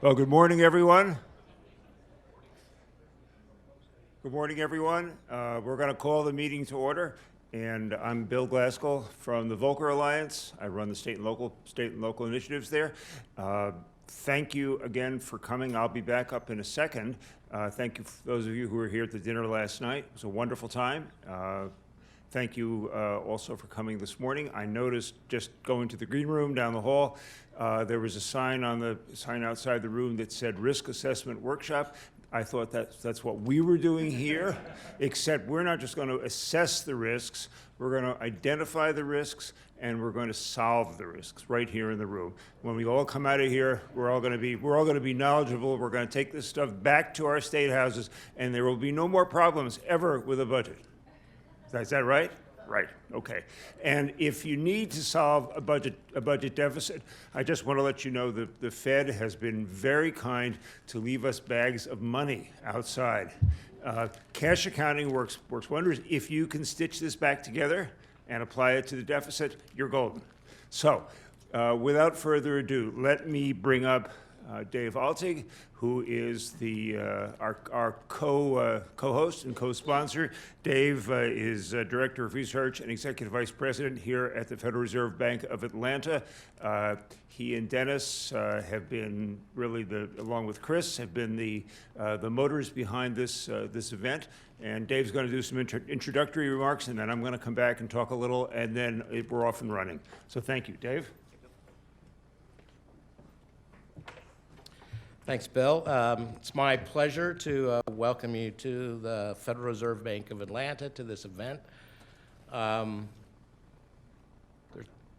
Well, good morning, everyone. Good morning, everyone. We're going to call the meeting to order, and I'm Bill Glaskell from the Volcker Alliance. I run the state and local initiatives there. Thank you again for coming. I'll be back up in a second. Thank you for those of you who were here at the dinner last night. It was a wonderful time. Thank you also for coming this morning. I noticed just going to the green room down the hall, there was a sign outside the room that said Risk Assessment Workshop. I thought that's what we were doing here, except we're not just going to assess the risks, we're going to identify the risks, and we're going to solve the risks right here in the room. When we all come out of here, we're all going to be knowledgeable. We're going to take this stuff back to our state houses, and there will be no more problems ever with a budget. Is that right? Right, okay. And if you need to solve a budget deficit, I just want to let you know that the Fed has been very kind to leave us bags of money outside. Cash accounting works wonders. If you can stitch this back together and apply it to the deficit, you're golden. So, without further ado, let me bring up Dave Altig, who is our co-host and co-sponsor. Dave is Director of Research and Executive Vice President here at the Federal Reserve Bank of Atlanta. He and Dennis have been really, along with Chris, have been the motors behind this event. And Dave's going to do some introductory remarks, and then I'm going to come back and talk a little, and then we're off and running. So thank you, Dave. Thanks, Bill. It's my pleasure to welcome you to the Federal Reserve Bank of Atlanta to this event. There's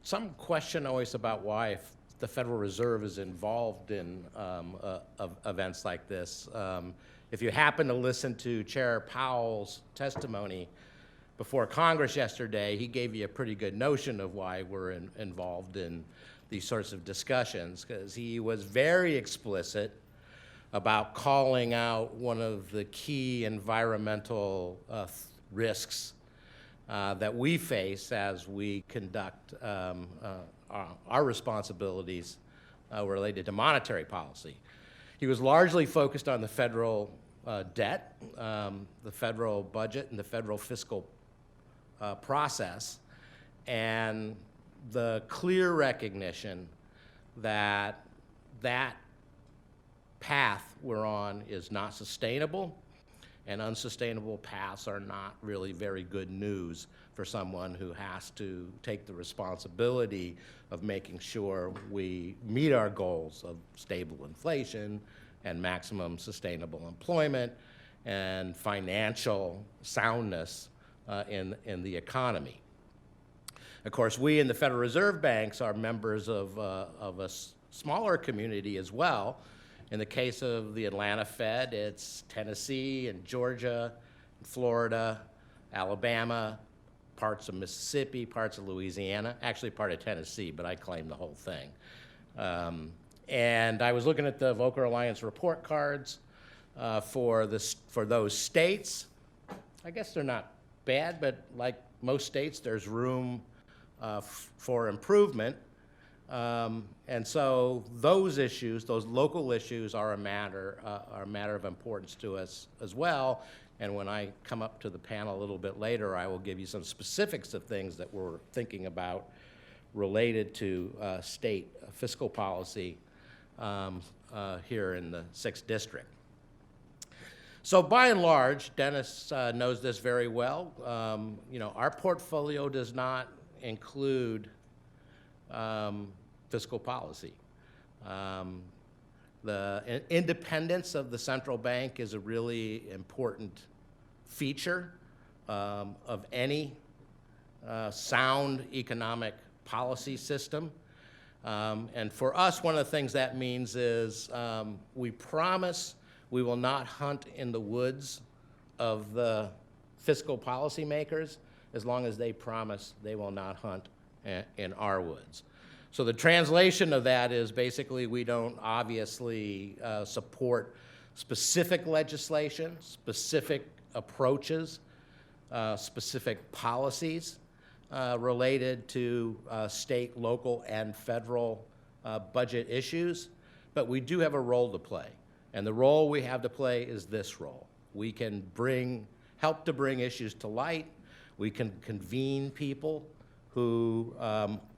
some question always about why the Federal Reserve is involved in events like this. If you happen to listen to Chair Powell's testimony before Congress yesterday, he gave you a pretty good notion of why we're involved in these sorts of discussions, because he was very explicit about calling out one of the key environmental risks that we face as we conduct our responsibilities related to monetary policy. He was largely focused on the federal debt, the federal budget, and the federal fiscal process, and the clear recognition that that path we're on is not sustainable, and unsustainable paths are not really very good news for someone who has to take the responsibility of making sure we meet our goals of stable inflation and maximum sustainable employment and financial soundness in the economy. Of course, we in the Federal Reserve Banks are members of a smaller community as well. In the case of the Atlanta Fed, it's Tennessee and Georgia, Florida, Alabama, parts of Mississippi, parts of Louisiana, actually part of Tennessee, but I claim the whole thing. And I was looking at the Volcker Alliance report cards for those states. I guess they're not bad, but like most states, there's room for improvement. And so those issues, those local issues, are a matter of importance to us as well. And when I come up to the panel a little bit later, I will give you some specifics of things that we're thinking about related to state fiscal policy here in the 6th District. So by and large, Dennis knows this very well. Our portfolio does not include fiscal policy. The independence of the central bank is a really important feature of any sound economic policy system. And for us, one of the things that means is we promise we will not hunt in the woods of the fiscal policymakers as long as they promise they will not hunt in our woods. So the translation of that is basically we don't obviously support specific legislation, specific approaches, specific policies related to state, local, and federal budget issues. but we do have a role to play. And the role we have to play is this role. We can help to bring issues to light. We can convene people who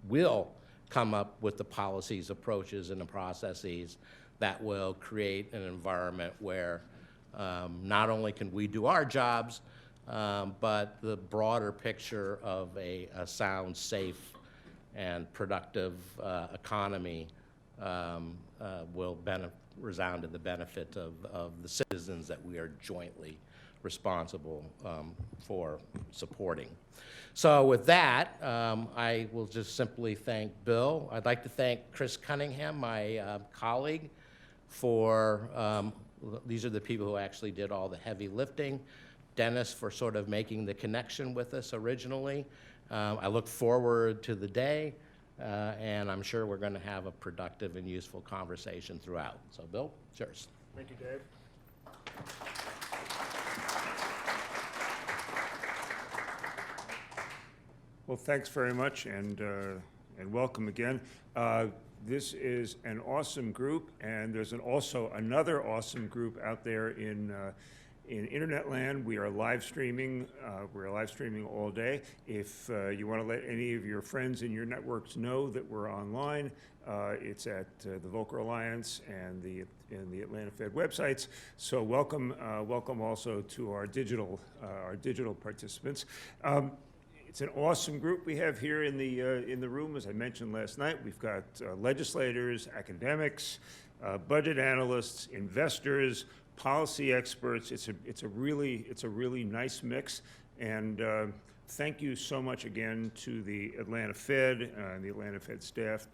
will come up with the policies, approaches, and the processes that will create an environment where not only can we do our jobs, but the broader picture of a sound, safe, and productive economy will resound to the benefit of the citizens that we are jointly responsible for supporting. So with that, I will just simply thank Bill. I'd like to thank Chris Cunningham, my colleague, for these are the people who actually did all the heavy lifting. Dennis for sort of making the connection with us originally. I look forward to the day, and I'm sure we're going to have a productive and useful conversation throughout. So, Bill, it's yours. Thank you, Dave. Well, thanks very much, and welcome again. This is an awesome group, and there's also another awesome group out there in internet land. We are live streaming. We're live streaming all day. If you want to let any of your friends in your networks know that we're online, it's at the Volcker Alliance and the Atlanta Fed websites. So welcome also to our digital participants. It's an awesome group we have here in the room. As I mentioned last night, we've got legislators, academics, budget analysts, investors, policy experts. It's a really nice mix. And thank you so much again to the Atlanta Fed and the Atlanta Fed staff.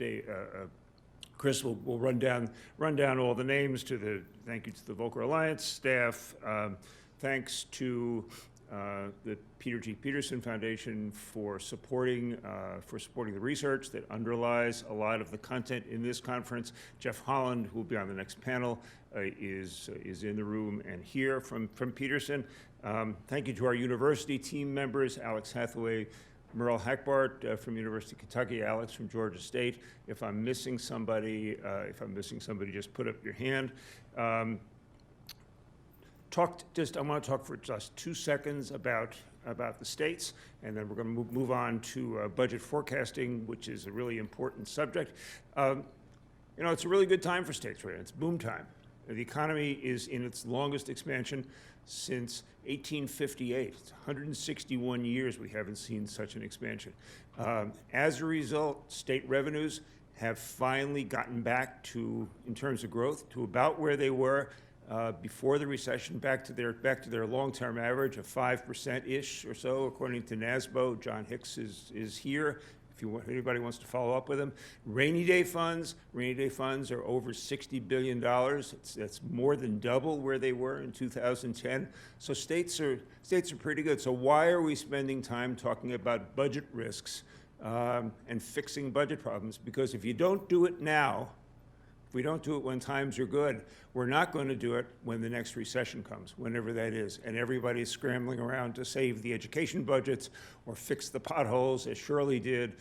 Chris will run down all the names. Thank you to the Volcker Alliance staff. Thanks to the Peter G. Peterson Foundation for supporting the research that underlies a lot of the content in this conference. Jeff Holland, who will be on the next panel, is in the room and here from Peterson. Thank you to our university team members, Alex Hathaway, Merle Hackbart from University of Kentucky, Alex from Georgia State. If I'm missing somebody, just put up your hand. I want to talk for just 2 seconds about the states, and then we're going to move on to budget forecasting, which is a really important subject. It's a really good time for states right now. It's boom time. The economy is in its longest expansion since 1858. It's 161 years we haven't seen such an expansion. As a result, state revenues have finally gotten back to, in terms of growth, to about where they were before the recession, back to their long-term average of 5%-ish or so, according to NASBO. John Hicks is here. If anybody wants to follow up with him. Rainy day funds are over $60 billion. That's more than double where they were in 2010. So states are pretty good. So why are we spending time talking about budget risks and fixing budget problems? Because if you don't do it now, if we don't do it when times are good, we're not going to do it when the next recession comes, whenever that is. And everybody's scrambling around to save the education budgets or fix the potholes, as Shirley did.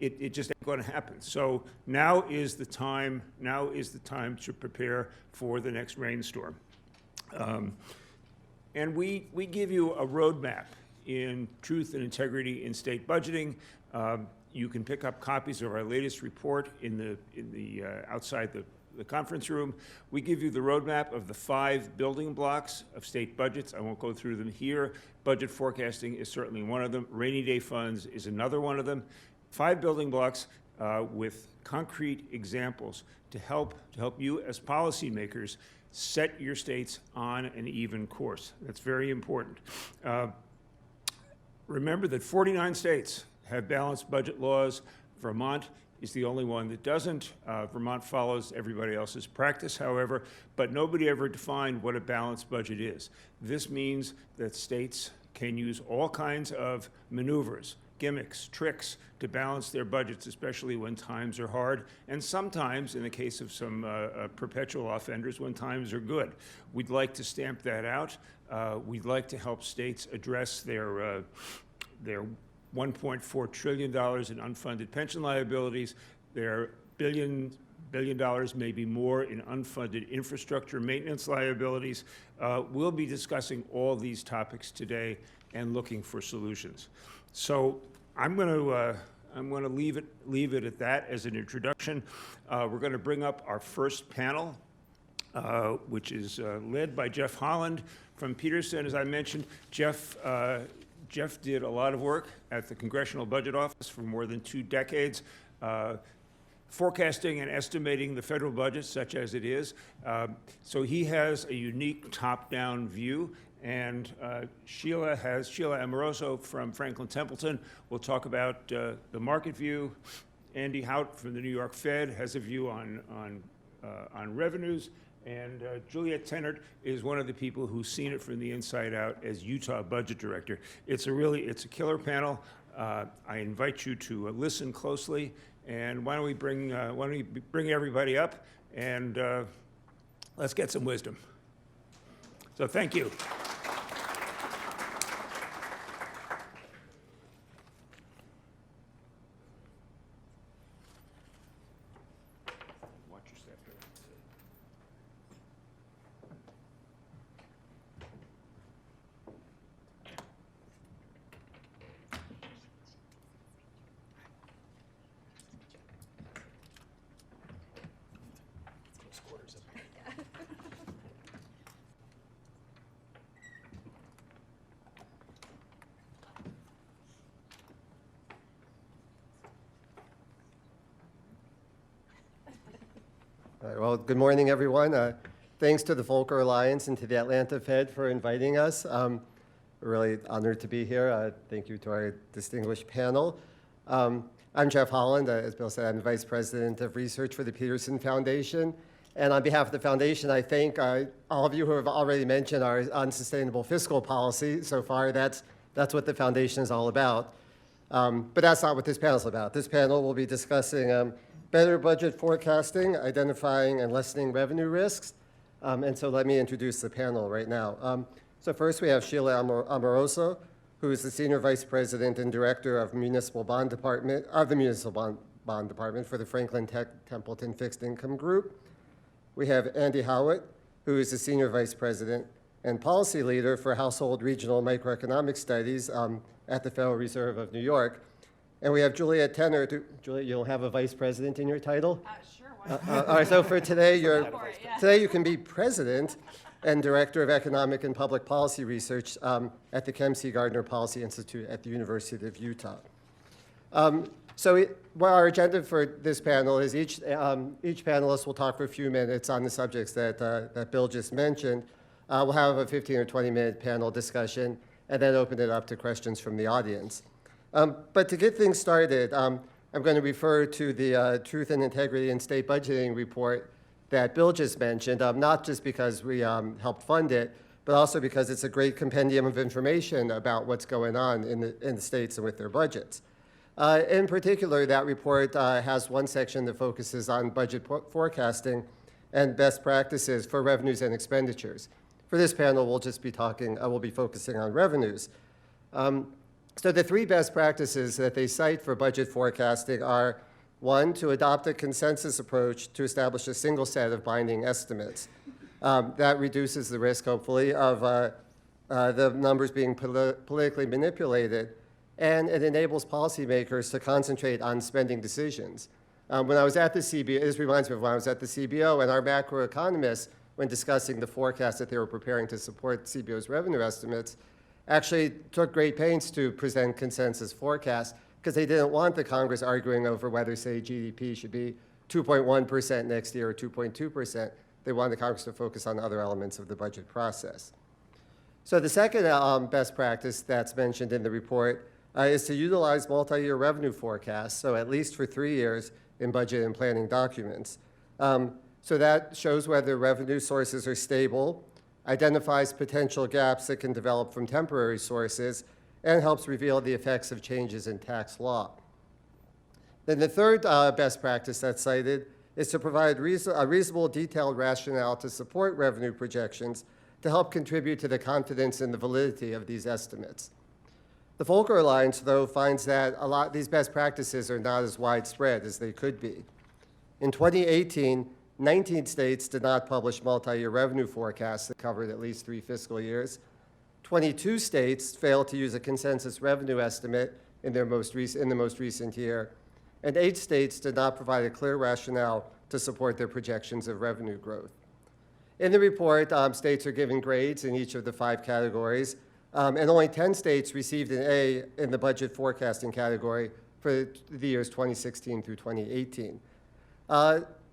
It just ain't going to happen. So now is the time to prepare for the next rainstorm. And we give you a roadmap in truth and integrity in state budgeting. You can pick up copies of our latest report in the outside the conference room. We give you the roadmap of the 5 building blocks of state budgets. I won't go through them here. Budget forecasting is certainly one of them. Rainy day funds is another one of them. 5 building blocks with concrete examples to help you as policymakers set your states on an even course. That's very important. Remember that 49 states have balanced budget laws. Vermont is the only one that doesn't. Vermont follows everybody else's practice, however, but nobody ever defined what a balanced budget is. This means that states can use all kinds of maneuvers, gimmicks, tricks to balance their budgets, especially when times are hard, and sometimes, in the case of some perpetual offenders, when times are good. We'd like to stamp that out. We'd like to help states address their $1.4 trillion in unfunded pension liabilities, their billion, maybe more, in unfunded infrastructure maintenance liabilities. We'll be discussing all these topics today and looking for solutions. So I'm going to leave it at that as an introduction. We're going to bring up our first panel, which is led by Jeff Holland from Peterson. As I mentioned, Jeff did a lot of work at the Congressional Budget Office for more than 2 decades, forecasting and estimating the federal budget such as it is. So he has a unique top-down view. And Sheila Amoroso from Franklin Templeton will talk about the market view. Andy Haughwout from the New York Fed has a view on revenues. And Juliette Tennert is one of the people who's seen it from the inside out as Utah Budget Director. It's a killer panel. I invite you to listen closely. And why don't we bring everybody up and let's get some wisdom. So thank you. Watch your step here. All right, well, good morning, everyone. Thanks to the Volcker Alliance and to the Atlanta Fed for inviting us. We're really honored to be here. Thank you to our distinguished panel. I'm Jeff Holland. As Bill said, I'm the Vice President of Research for the Peterson Foundation. And on behalf of the foundation, I thank all of you who have already mentioned our unsustainable fiscal policy. So far, that's what the foundation is all about. But that's not what this panel is about. This panel will be discussing better budget forecasting, identifying and lessening revenue risks. And so let me introduce the panel right now. So first we have Sheila Amoroso, who is the Senior Vice President and Director of Municipal Bond Department, of the Municipal Bond Department for the Franklin Templeton Fixed Income Group. We have Andy Haughwout, who is the Senior Vice President and Policy Leader for Household Regional Microeconomic Studies at the Federal Reserve of New York. And we have Juliette Tennert. Juliette, you'll have a vice president in your title? Sure, why not? All right, so for today, Yeah. today you can be president and director of economic and public policy research at the Gardner Policy Institute at the University of Utah. Well, our agenda for this panel is each panelist will talk for a few minutes on the subjects that Bill just mentioned. We'll have a 15 or 20-minute panel discussion and then open it up to questions from the audience. But to get things started, I'm going to refer to the Truth and Integrity in State Budgeting report that Bill just mentioned, not just because we helped fund it, but also because it's a great compendium of information about what's going on in the states and with their budgets. In particular, that report has one section that focuses on budget forecasting and best practices for revenues and expenditures. For this panel, we'll be focusing on revenues. So the 3 best practices that they cite for budget forecasting are, 1, to adopt a consensus approach to establish a single set of binding estimates. That reduces the risk, hopefully, of the numbers being politically manipulated, and it enables policymakers to concentrate on spending decisions. When I was at the CBO, this reminds me of when I was at the CBO, and our macroeconomists, when discussing the forecast that they were preparing to support CBO's revenue estimates, actually took great pains to present consensus forecasts because they didn't want the Congress arguing over whether, say, GDP should be 2.1% next year or 2.2%. They wanted the Congress to focus on other elements of the budget process. So the second best practice that's mentioned in the report is to utilize multi-year revenue forecasts, so at least for 3 years in budget and planning documents. So that shows whether revenue sources are stable, identifies potential gaps that can develop from temporary sources, and helps reveal the effects of changes in tax law. Then the third best practice that's cited is to provide a reasonable, detailed rationale to support revenue projections to help contribute to the confidence in the validity of these estimates. The Volcker Alliance, though, finds that these best practices are not as widespread as they could be. In 2018, 19 states did not publish multi-year revenue forecasts that covered at least 3 fiscal years. 22 states failed to use a consensus revenue estimate in the most recent year, and 8 states did not provide a clear rationale to support their projections of revenue growth. In the report, states are given grades in each of the 5 categories, and only 10 states received an A in the budget forecasting category for the years 2016 through 2018.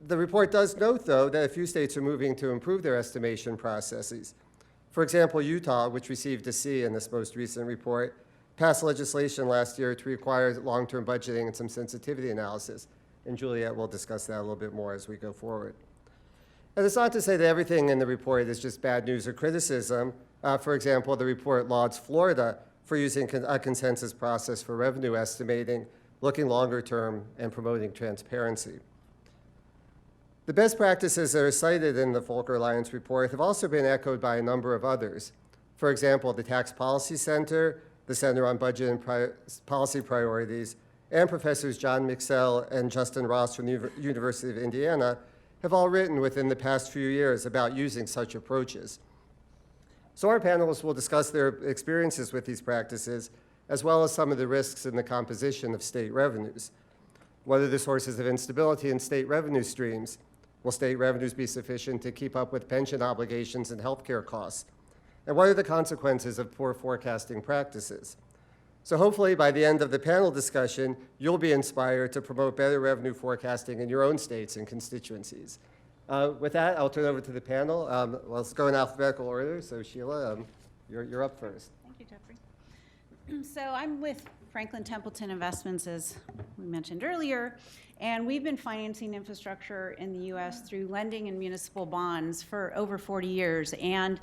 The report does note, though, that a few states are moving to improve their estimation processes. For example, Utah, which received a C in this most recent report, passed legislation last year to require long-term budgeting and some sensitivity analysis, and Juliette will discuss that a little bit more as we go forward. And it's not to say that everything in the report is just bad news or criticism. For example, the report lauds Florida for using a consensus process for revenue estimating, looking longer term, and promoting transparency. The best practices that are cited in the Volcker Alliance report have also been echoed by a number of others. For example, the Tax Policy Center, the Center on Budget and Policy Priorities, and Professors John Mixell and Justin Ross from the University of Indiana have all written within the past few years about using such approaches. So our panelists will discuss their experiences with these practices, as well as some of the risks in the composition of state revenues. What are the sources of instability in state revenue streams? Will state revenues be sufficient to keep up with pension obligations and healthcare costs? And what are the consequences of poor forecasting practices? So hopefully by the end of the panel discussion, you'll be inspired to promote better revenue forecasting in your own states and constituencies. With that, I'll turn over to the panel. Let's go in alphabetical order. So Sheila, you're up first. Thank you, Jeffrey. So I'm with Franklin Templeton Investments, as we mentioned earlier, and we've been financing infrastructure in the U.S. through lending and municipal bonds for over 40 years. And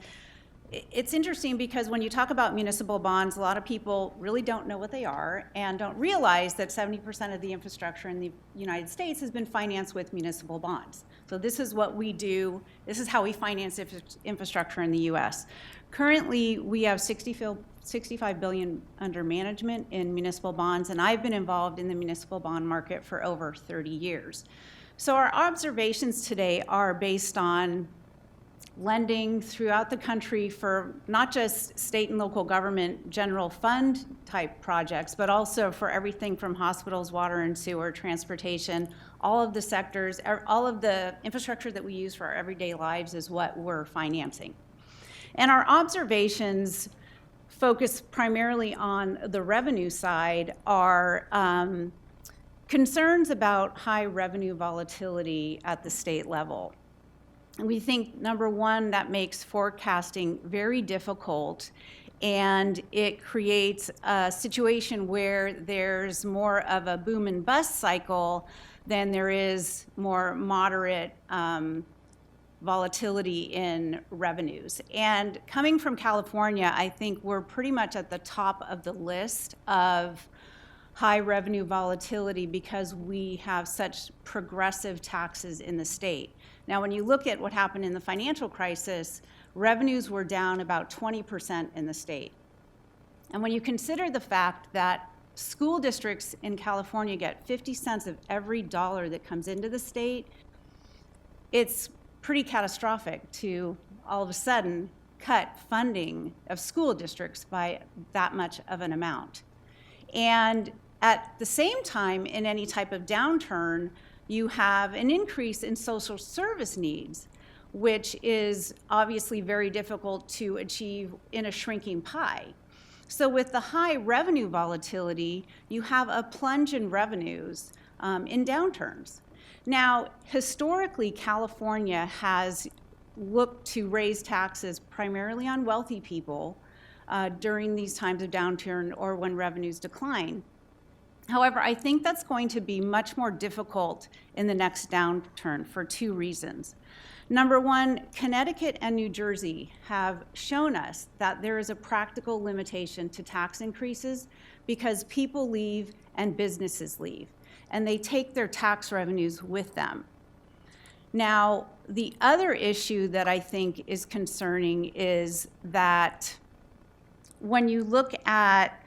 it's interesting because when you talk about municipal bonds, a lot of people really don't know what they are and don't realize that 70% of the infrastructure in the United States has been financed with municipal bonds. So this is what we do. This is how we finance infrastructure in the U.S. Currently, we have $65 billion under management in municipal bonds, and I've been involved in the municipal bond market for over 30 years. So our observations today are based on lending throughout the country for not just state and local government general fund type projects, but also for everything from hospitals, water and sewer, transportation, all of the sectors, all of the infrastructure that we use for our everyday lives is what we're financing. And our observations focus primarily on the revenue side are concerns about high revenue volatility at the state level. We think, number one, that makes forecasting very difficult, and it creates a situation where there's more of a boom and bust cycle than there is more moderate volatility in revenues. And coming from California, I think we're pretty much at the top of the list of high revenue volatility because we have such progressive taxes in the state. Now, when you look at what happened in the financial crisis, revenues were down about 20% in the state. And when you consider the fact that school districts in California get 50 cents of every dollar that comes into the state, it's pretty catastrophic to all of a sudden cut funding of school districts by that much of an amount. And at the same time, in any type of downturn, you have an increase in social service needs, which is obviously very difficult to achieve in a shrinking pie. So with the high revenue volatility, you have a plunge in revenues in downturns. Now, historically, California has looked to raise taxes primarily on wealthy people during these times of downturn or when revenues decline. However, I think that's going to be much more difficult in the next downturn for 2 reasons. Number one, Connecticut and New Jersey have shown us that there is a practical limitation to tax increases because people leave and businesses leave, and they take their tax revenues with them. Now, the other issue that I think is concerning is that when you look at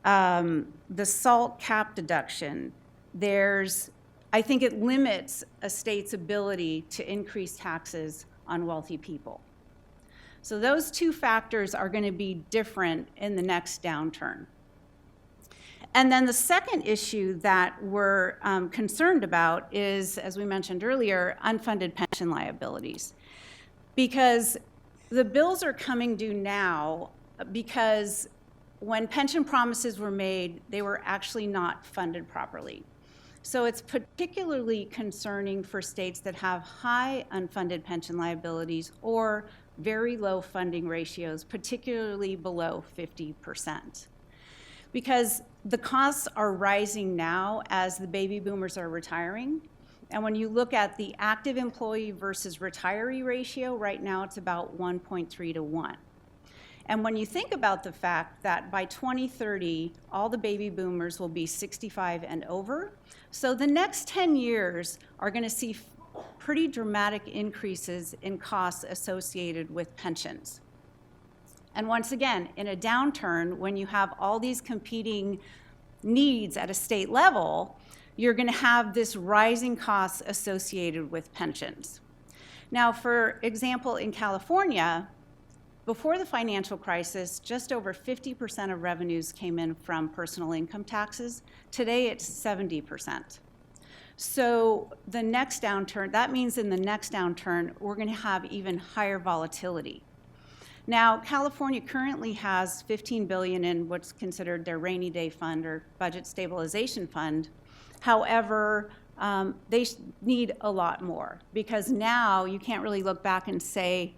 the SALT cap deduction, there's I think it limits a state's ability to increase taxes on wealthy people. So those two factors are going to be different in the next downturn. And then the second issue that we're concerned about is, as we mentioned earlier, unfunded pension liabilities. Because the bills are coming due now because when pension promises were made, they were actually not funded properly. So it's particularly concerning for states that have high unfunded pension liabilities or very low funding ratios, particularly below 50%. Because the costs are rising now as the baby boomers are retiring. And when you look at the active employee versus retiree ratio, right now it's about 1.3 to 1. And when you think about the fact that by 2030, all the baby boomers will be 65 and over, so the next 10 years are going to see pretty dramatic increases in costs associated with pensions. And once again, in a downturn, when you have all these competing needs at a state level, you're going to have this rising costs associated with pensions. Now, for example, in California, before the financial crisis, just over 50% of revenues came in from personal income taxes. Today, it's 70%. So the next downturn, that means in the next downturn, we're going to have even higher volatility. Now, California currently has $15 billion in what's considered their rainy day fund or budget stabilization fund. However, they need a lot more because now you can't really look back and say,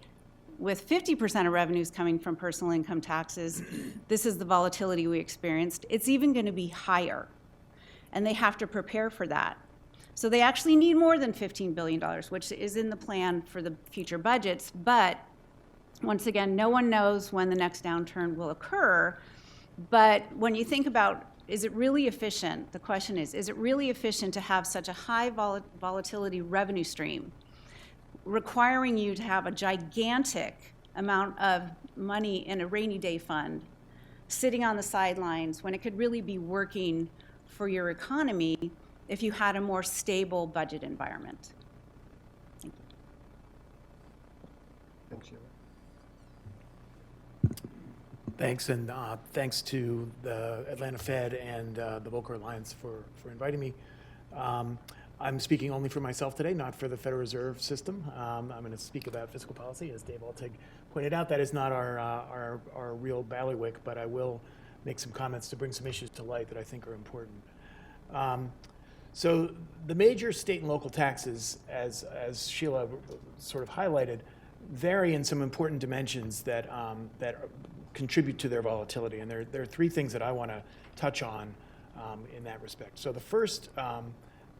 with 50% of revenues coming from personal income taxes, this is the volatility we experienced. It's even going to be higher, and they have to prepare for that. So they actually need more than $15 billion, which is in the plan for the future budgets, but once again, no one knows when the next downturn will occur, but when you think about, is it really efficient? The question is it really efficient to have such a high volatility revenue stream, requiring you to have a gigantic amount of money in a rainy day fund, sitting on the sidelines, when it could really be working for your economy if you had a more stable budget environment? Thank you. Thanks, Sheila. Thanks, and thanks to the Atlanta Fed and the Volcker Alliance for inviting me. I'm speaking only for myself today, not for the Federal Reserve System. I'm going to speak about fiscal policy, as Dave Altig pointed out. That is not our real bailiwick, but I will make some comments to bring some issues to light that I think are important. So the major state and local taxes, as Sheila sort of highlighted, vary in some important dimensions that contribute to their volatility. And there are three things that I want to touch on in that respect. So the first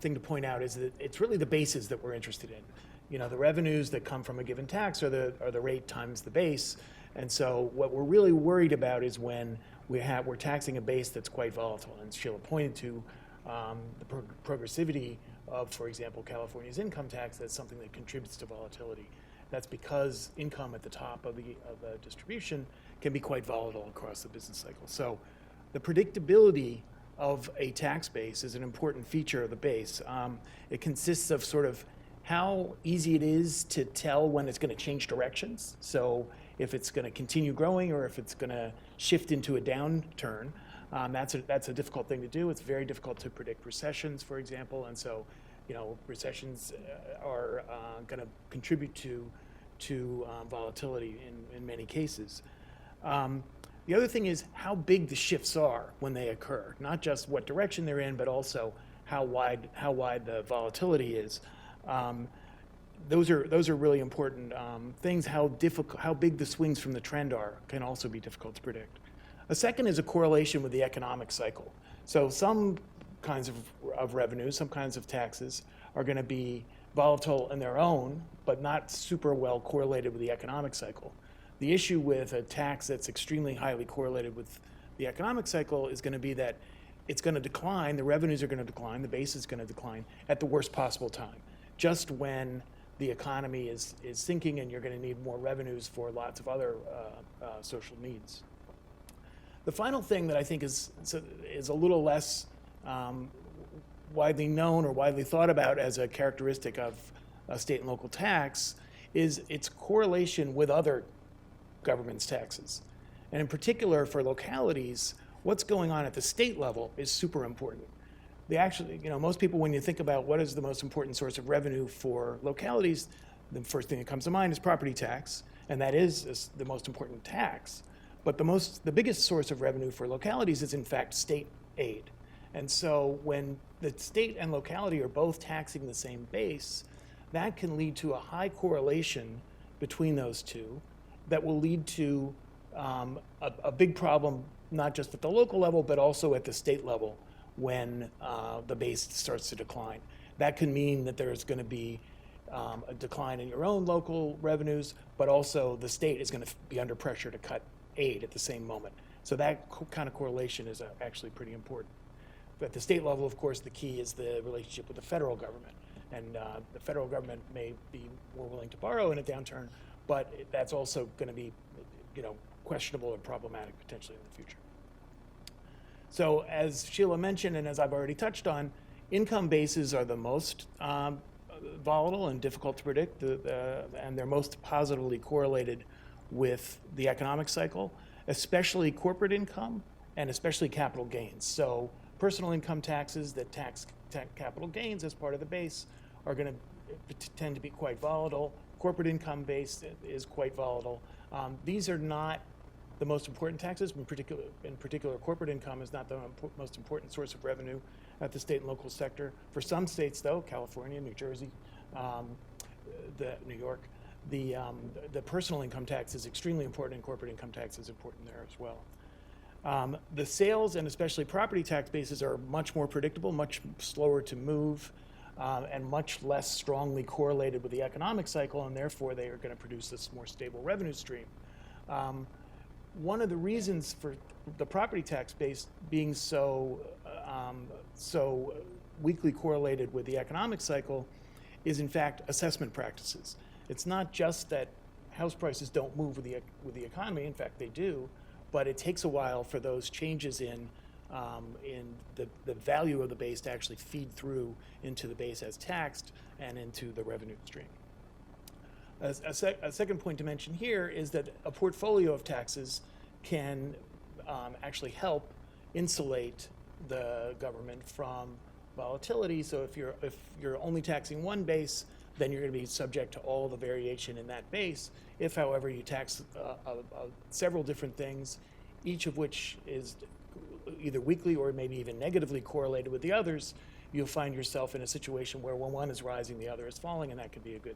thing to point out is that it's really the bases that we're interested in. You know, the revenues that come from a given tax are the rate times the base. And so what we're really worried about is when we're taxing a base that's quite volatile. And Sheila pointed to the progressivity of, for example, California's income tax. That's something that contributes to volatility. That's because income at the top of the distribution can be quite volatile across the business cycle. So the predictability of a tax base is an important feature of the base. It consists of sort of how easy it is to tell when it's going to change directions. So if it's going to continue growing or if it's going to shift into a downturn, that's a difficult thing to do. It's very difficult to predict recessions, for example, and so recessions are going to contribute to volatility in many cases. The other thing is how big the shifts are when they occur, not just what direction they're in, but also how wide the volatility is. Those are really important things. How big the swings from the trend are can also be difficult to predict. A second is a correlation with the economic cycle. So some kinds of revenues, some kinds of taxes are going to be volatile in their own, but not super well correlated with the economic cycle. The issue with a tax that's extremely highly correlated with the economic cycle is going to be that it's going to decline, the revenues are going to decline, the base is going to decline at the worst possible time, just when the economy is sinking and you're going to need more revenues for lots of other social needs. The final thing that I think is a little less widely known or widely thought about as a characteristic of a state and local tax is its correlation with other government's taxes. And in particular, for localities, what's going on at the state level is super important. Most people, when you think about what is the most important source of revenue for localities, the first thing that comes to mind is property tax, and that is the most important tax. But the biggest source of revenue for localities is in fact state aid. And so when the state and locality are both taxing the same base, that can lead to a high correlation between those two that will lead to a big problem, not just at the local level, but also at the state level when the base starts to decline. That can mean that there's going to be a decline in your own local revenues, but also the state is going to be under pressure to cut aid at the same moment. So that kind of correlation is actually pretty important. But at the state level, of course, the key is the relationship with the federal government. And the federal government may be more willing to borrow in a downturn, but that's also going to be, questionable or problematic potentially in the future. So as Sheila mentioned, and as I've already touched on, income bases are the most volatile and difficult to predict, and they're most positively correlated with the economic cycle, especially corporate income and especially capital gains. So personal income taxes that tax capital gains as part of the base are going to tend to be quite volatile. Corporate income base is quite volatile. These are not the most important taxes. In particular, corporate income is not the most important source of revenue at the state and local sector. For some states, though, California, New Jersey, New York, the personal income tax is extremely important, and corporate income tax is important there as well. The sales and especially property tax bases are much more predictable, much slower to move, and much less strongly correlated with the economic cycle, and therefore they are going to produce this more stable revenue stream. One of the reasons for the property tax base being so weakly correlated with the economic cycle is in fact assessment practices. It's not just that house prices don't move with the economy, in fact they do, but it takes a while for those changes in the value of the base to actually feed through into the base as taxed and into the revenue stream. A second point to mention here is that a portfolio of taxes can actually help insulate the government from volatility. So if you're only taxing one base, then you're going to be subject to all the variation in that base. If, however, you tax several different things, each of which is either weakly or maybe even negatively correlated with the others, you'll find yourself in a situation where when one is rising, the other is falling, and that could be a good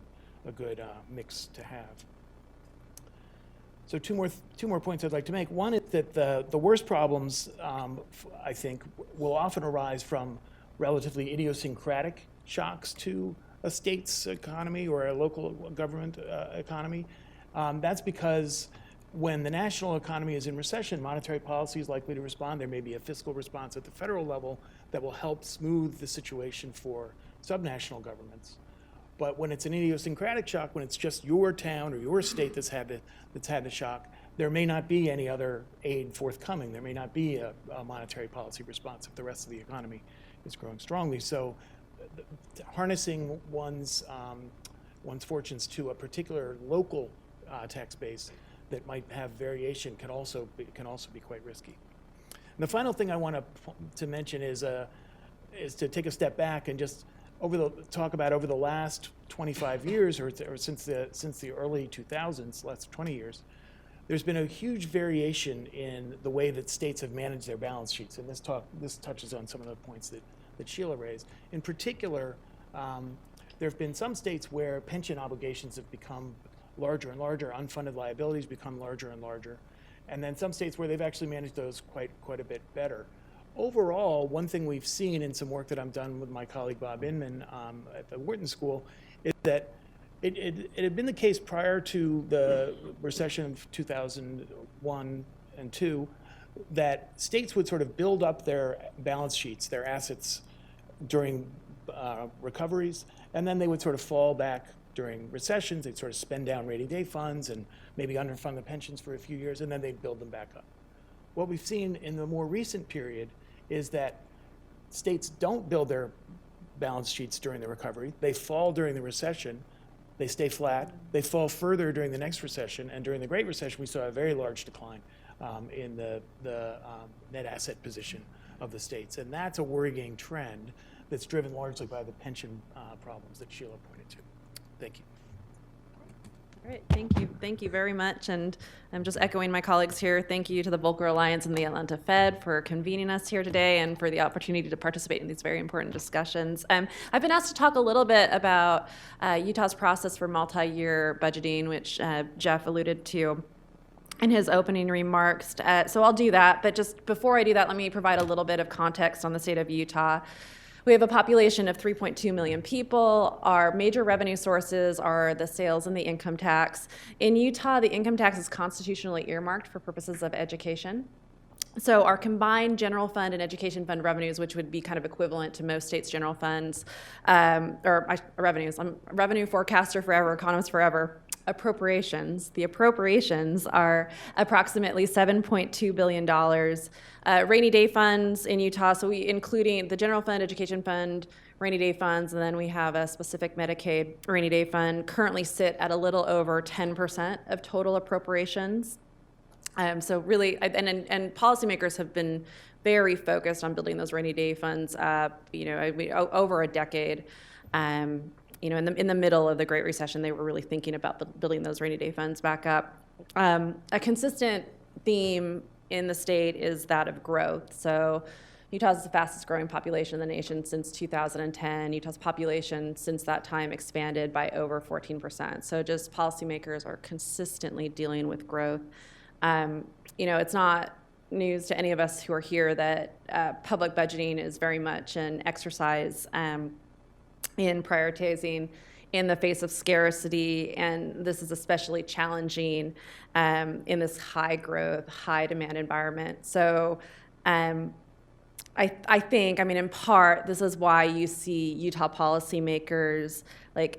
mix to have. So two more points I'd like to make. One is that the worst problems, I think, will often arise from relatively idiosyncratic shocks to a state's economy or a local government economy. That's because when the national economy is in recession, monetary policy is likely to respond. There may be a fiscal response at the federal level that will help smooth the situation for subnational governments. But when it's an idiosyncratic shock, when it's just your town or your state that's had the shock, there may not be any other aid forthcoming. There may not be a monetary policy response if the rest of the economy is growing strongly. So harnessing one's fortunes to a particular local tax base that might have variation can also be quite risky. And the final thing I want to mention is to take a step back and just talk about over the last 25 years or since the early 2000s, last 20 years, there's been a huge variation in the way that states have managed their balance sheets. And this touches on some of the points that Sheila raised. In particular, there have been some states where pension obligations have become larger and larger, unfunded liabilities become larger and larger, and then some states where they've actually managed those quite a bit better. Overall, one thing we've seen in some work that I've done with my colleague Bob Inman at the Wharton School is that it had been the case prior to the recession of 2001 and 2 that states would sort of build up their balance sheets, their assets during recoveries, and then they would sort of fall back during recessions. They'd sort of spend down rainy day funds and maybe underfund the pensions for a few years, and then they'd build them back up. What we've seen in the more recent period is that states don't build their balance sheets during the recovery. They fall during the recession. They stay flat. They fall further during the next recession. And during the Great Recession, we saw a very large decline in the net asset position of the states. And that's a worrying trend that's driven largely by the pension problems that Sheila pointed to. Thank you. All right, thank you very much. And I'm just echoing my colleagues here. Thank you to the Volcker Alliance and the Atlanta Fed for convening us here today and for the opportunity to participate in these very important discussions. I've been asked to talk a little bit about Utah's process for multi-year budgeting, which Jeff alluded to in his opening remarks. So I'll do that, but just before I do that, let me provide a little bit of context on the state of Utah. We have a population of 3.2 million people. Our major revenue sources are the sales and the income tax. In Utah, the income tax is constitutionally earmarked for purposes of education. So our combined general fund and education fund revenues, which would be kind of equivalent to most states' general funds, revenues. I'm a revenue forecaster forever, economist forever. Appropriations. The appropriations are approximately $7.2 billion. Rainy day funds in Utah, so we including the general fund, education fund, rainy day funds, and then we have a specific Medicaid rainy day fund, currently sit at a little over 10% of total appropriations. So really, and policymakers have been very focused on building those rainy day funds up, over a decade. In the middle of the Great Recession, they were really thinking about building those rainy day funds back up. A consistent theme in the state is that of growth. So Utah's the fastest growing population in the nation since 2010. Utah's population since that time expanded by over 14%. So just policymakers are consistently dealing with growth. It's not news to any of us who are here that public budgeting is very much an exercise in prioritizing in the face of scarcity, and this is especially challenging in this high growth, high demand environment. So I think, in part, this is why you see Utah policymakers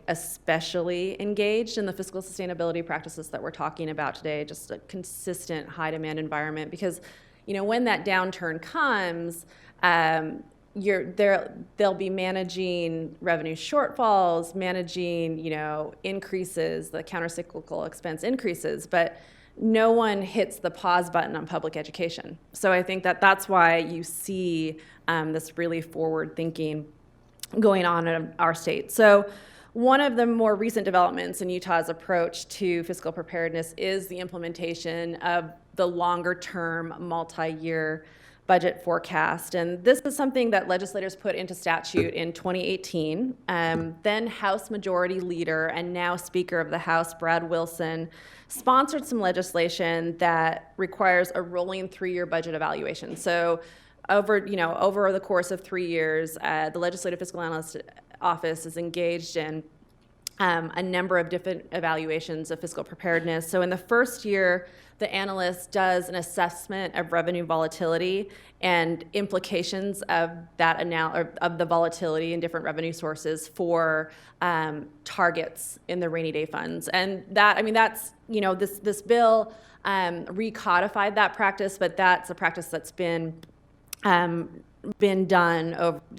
especially engaged in the fiscal sustainability practices that we're talking about today, just a consistent high demand environment, because when that downturn comes, they'll be managing revenue shortfalls, managing, increases, the countercyclical expense increases, but no one hits the pause button on public education. So I think that's why you see this really forward thinking going on in our state. So one of the more recent developments in Utah's approach to fiscal preparedness is the implementation of the longer term multi-year budget forecast. And this is something that legislators put into statute in 2018. Then House Majority Leader and now Speaker of the House, Brad Wilson, sponsored some legislation that requires a rolling 3-year budget evaluation. So over the course of 3 years, the Legislative Fiscal Analyst Office is engaged in a number of different evaluations of fiscal preparedness. So in the first year, the analyst does an assessment of revenue volatility and implications of that of the volatility in different revenue sources for targets in the rainy day funds. And that's this bill recodified that practice, but that's a practice that's been done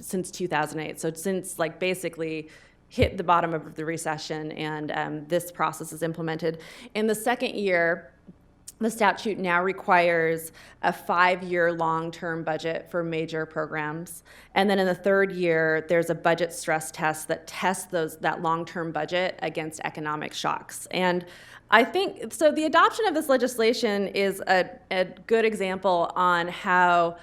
since 2008. So since basically hit the bottom of the recession, and this process is implemented. In the second year, the statute now requires a 5-year long-term budget for major programs. And then in the third year, there's a budget stress test that tests that long-term budget against economic shocks. And I think, so the adoption of this legislation is a good example on how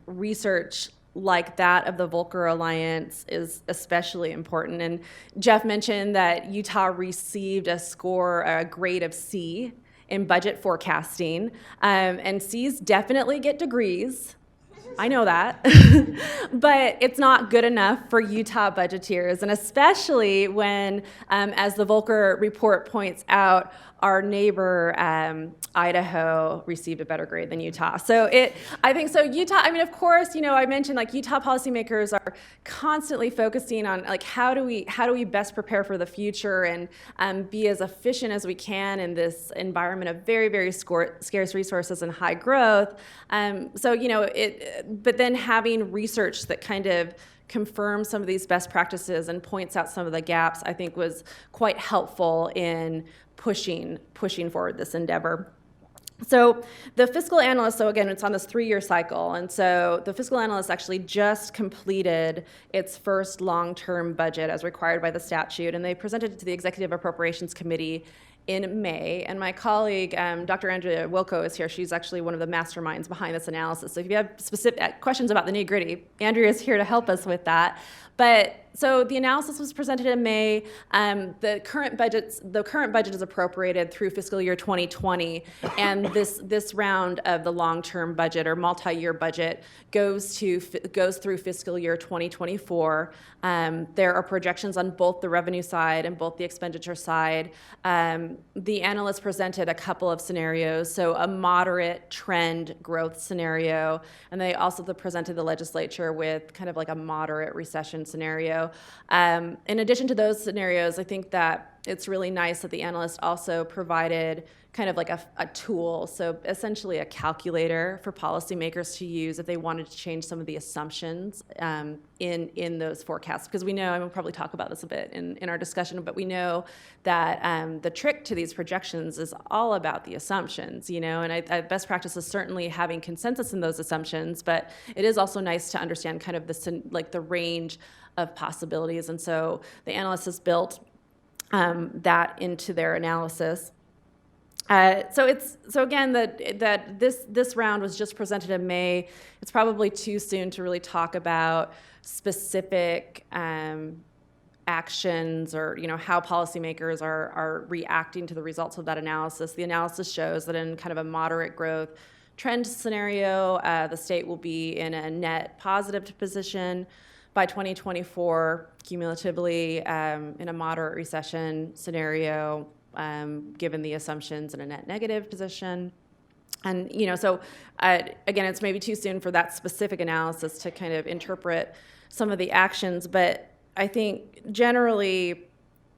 research like that of the Volcker Alliance is especially important. And Jeff mentioned that Utah received a grade of C in budget forecasting, and C's definitely get degrees. I know that, but it's not good enough for Utah budgeteers, and especially when, as the Volcker report points out, our neighbor Idaho received a better grade than Utah. So I think so. Utah. Of course, I mentioned Utah policymakers are constantly focusing on how do we best prepare for the future and be as efficient as we can in this environment of very, very scarce resources and high growth. So but then having research that kind of confirms some of these best practices and points out some of the gaps, I think was quite helpful in pushing forward this endeavor. So the fiscal analyst, so again, it's on this 3-year cycle, and so the fiscal analyst actually just completed its first long-term budget as required by the statute, and they presented it to the Executive Appropriations Committee in May. And my colleague, Dr. Andrea Wilco, is here. She's actually one of the masterminds behind this analysis. So if you have specific questions about the nitty-gritty, Andrea is here to help us with that. But so the analysis was presented in May. The current budget is appropriated through fiscal year 2020, and this round of the long-term budget or multi-year budget goes through fiscal year 2024. There are projections on both the revenue side and both the expenditure side. The analysts presented a couple of scenarios, so a moderate trend growth scenario, and they also presented the legislature with kind of like a moderate recession scenario. In addition to those scenarios, I think that it's really nice that the analyst also provided kind of like a tool, so essentially a calculator for policymakers to use if they wanted to change some of the assumptions in those forecasts. Because we know, and we'll probably talk about this a bit in our discussion, but we know that the trick to these projections is all about the assumptions, you know, and best practice is certainly having consensus in those assumptions, but it is also nice to understand kind of the range of possibilities. And so the analyst has built that into their analysis. So again, that this round was just presented in May. It's probably too soon to really talk about specific actions or how policymakers are reacting to the results of that analysis. The analysis shows that in kind of a moderate growth trend scenario, the state will be in a net positive position by 2024, cumulatively. In a moderate recession scenario, given the assumptions, in a net negative position. And, so again, it's maybe too soon for that specific analysis to kind of interpret some of the actions, but I think generally,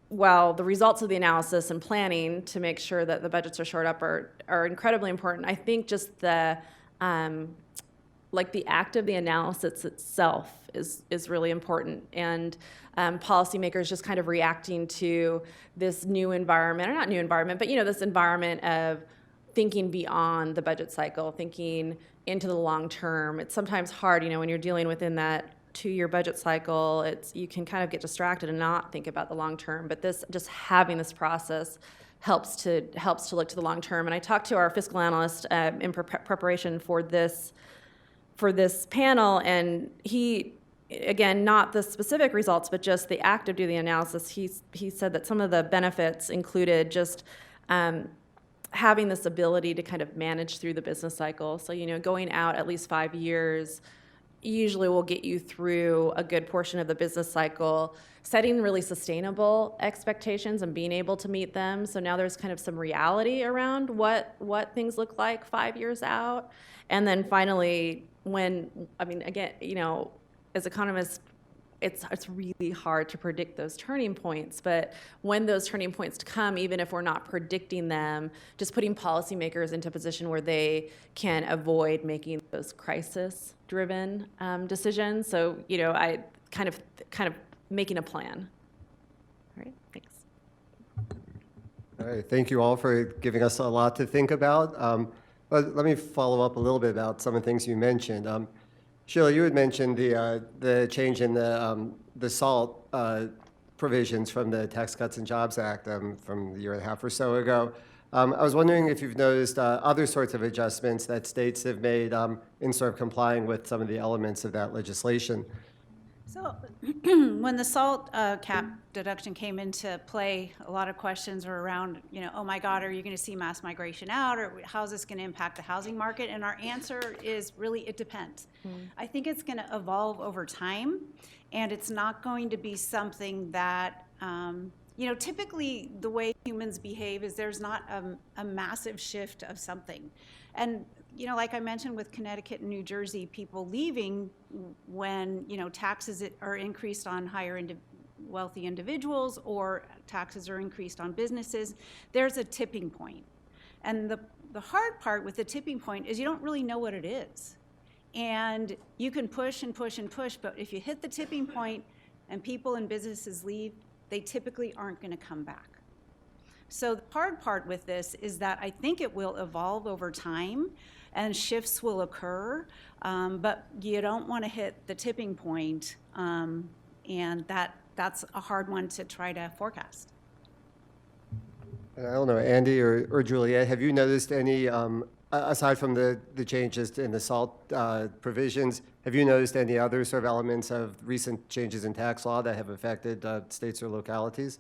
while the results of the analysis and planning to make sure that the budgets are shored up are incredibly important, I think just the act of the analysis itself is really important, and policymakers just kind of reacting to this new environment, or not new environment, but this environment of thinking beyond the budget cycle, thinking into the long term. It's sometimes hard, when you're dealing within that 2-year budget cycle. You can kind of get distracted and not think about the long term. But just having this process helps to look to the long term. And I talked to our fiscal analyst in preparation for this panel, and he, again, not the specific results, but just the act of doing the analysis, he said that some of the benefits included just having this ability to kind of manage through the business cycle. So, going out at least 5 years usually will get you through a good portion of the business cycle, setting really sustainable expectations and being able to meet them. So now there's kind of some reality around what things look like 5 years out. And then finally, as economists, it's really hard to predict those turning points. But when those turning points come, even if we're not predicting them, just putting policymakers into a position where they can avoid making those crisis-driven decisions. So, I kind of making a plan. All right, thanks. All right, thank you all for giving us a lot to think about. But let me follow up a little bit about some of the things you mentioned. Sheila, you had mentioned the change in the SALT provisions from the Tax Cuts and Jobs Act from a year and a half or so ago. I was wondering if you've noticed other sorts of adjustments that states have made in sort of complying with some of the elements of that legislation. So when the SALT cap deduction came into play, a lot of questions were around, oh my God, are you going to see mass migration out, or how's this going to impact the housing market? And our answer is really, it depends. I think it's going to evolve over time, and it's not going to be something that, typically the way humans behave is there's not a massive shift of something. And like I mentioned with Connecticut and New Jersey, people leaving when, taxes are increased on wealthy individuals or taxes are increased on businesses, there's a tipping point. And the hard part with the tipping point is you don't really know what it is. And you can push and push and push, but if you hit the tipping point and people and businesses leave, they typically aren't going to come back. So the hard part with this is that I think it will evolve over time and shifts will occur, but you don't want to hit the tipping point, and that's a hard one to try to forecast. I don't know, Andy or Juliette, have you noticed any, aside from the changes in the SALT provisions, have you noticed any other sort of elements of recent changes in tax law that have affected states or localities?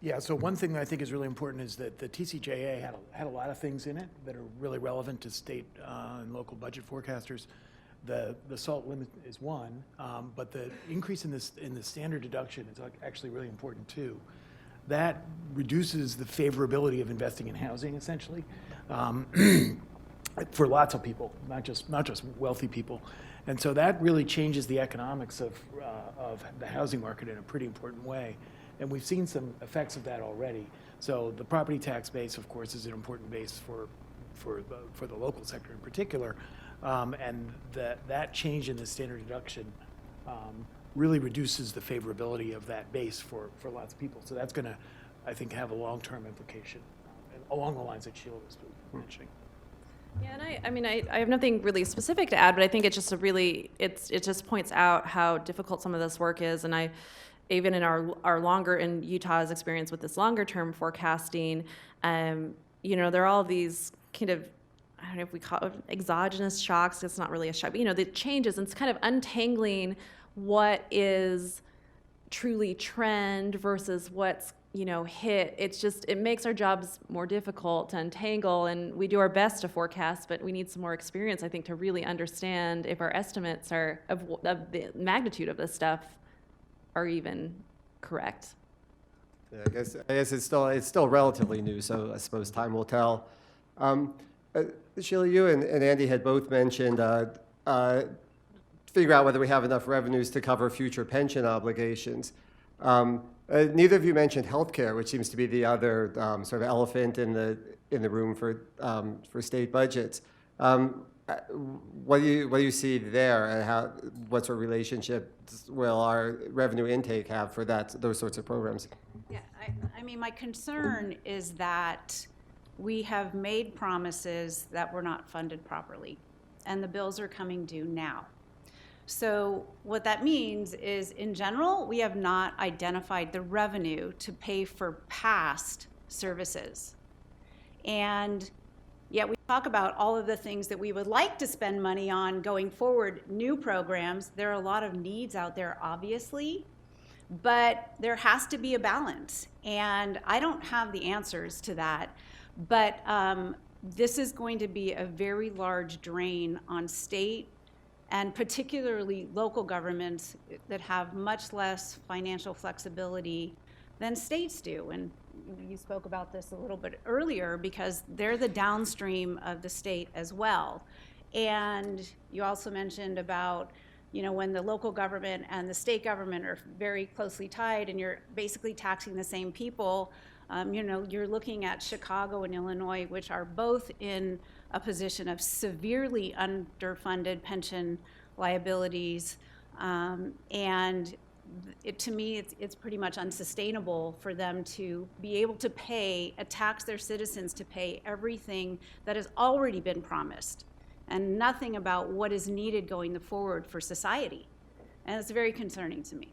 Yeah, so one thing that I think is really important is that the TCJA had a lot of things in it that are really relevant to state and local budget forecasters. The SALT limit is one, but the increase in the standard deduction is actually really important too. That reduces the favorability of investing in housing, essentially, for lots of people, not just wealthy people. And so that really changes the economics of the housing market in a pretty important way. And we've seen some effects of that already. So the property tax base, of course, is an important base for the local sector in particular. And that change in the standard deduction really reduces the favorability of that base for lots of people. So that's going to, I think, have a long-term implication along the lines that Sheila was mentioning. Yeah, and I mean, I have nothing really specific to add, but I think it's just it just points out how difficult some of this work is. And even in our longer, in Utah's experience with this longer term forecasting, there are all these kind of, I don't know if we call it exogenous shocks. It's not really a shock, but the changes, and it's kind of untangling what is truly trend versus what's hit. It makes our jobs more difficult to untangle, and we do our best to forecast, but we need some more experience, I think, to really understand if our estimates are of the magnitude of this stuff are even correct. Yeah, I guess it's still relatively new, so I suppose time will tell. Sheila, you and Andy had both mentioned figure out whether we have enough revenues to cover future pension obligations. Neither of you mentioned healthcare, which seems to be the other sort of elephant in the room for state budgets. What do you see there, and what sort of relationships will our revenue intake have for those sorts of programs? Yeah, I mean, my concern is that we have made promises that were not funded properly, and the bills are coming due now. So what that means is, in general, we have not identified the revenue to pay for past services. And yet we talk about all of the things that we would like to spend money on going forward, new programs. There are a lot of needs out there, obviously, but there has to be a balance. And I don't have the answers to that, but this is going to be a very large drain on state and particularly local governments that have much less financial flexibility than states do. And you spoke about this a little bit earlier, because they're the downstream of the state as well. And you also mentioned about, when the local government and the state government are very closely tied and you're basically taxing the same people. You're looking at Chicago and Illinois, which are both in a position of severely underfunded pension liabilities, and to me, it's pretty much unsustainable for them to be able to tax their citizens to pay everything that has already been promised, and nothing about what is needed going forward for society, and it's very concerning to me.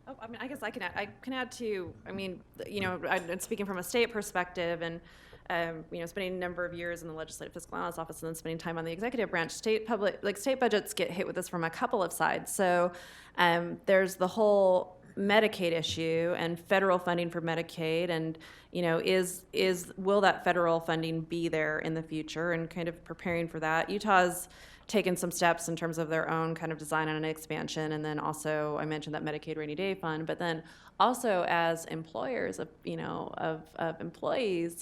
Oh, I mean, I guess I can add to, I'm speaking from a state perspective, and, spending a number of years in the Legislative Fiscal Analyst Office and then spending time on the executive branch, state budgets get hit with this from a couple of sides. So there's the whole Medicaid issue and federal funding for Medicaid, and, will that federal funding be there in the future, and kind of preparing for that. Utah's taken some steps in terms of their own kind of design and expansion, and then also I mentioned that Medicaid rainy day fund, but then also as employers of employees,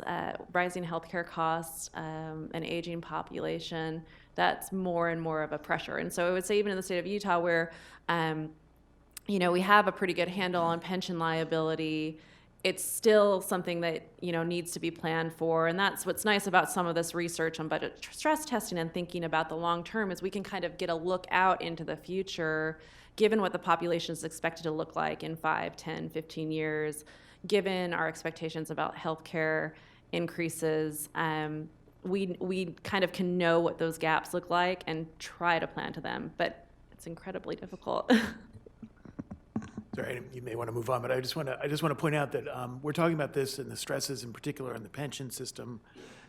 rising healthcare costs, an aging population, that's more and more of a pressure. And so I would say even in the state of Utah, where we have a pretty good handle on pension liability, it's still something that, needs to be planned for. And that's what's nice about some of this research on budget stress testing and thinking about the long term, is we can kind of get a look out into the future, given what the population is expected to look like in 5, 10, 15 years, given our expectations about healthcare increases. We kind of can know what those gaps look like and try to plan to them, but it's incredibly difficult. Sorry, you may want to move on, but I just want to point out that we're talking about this and the stresses in particular in the pension system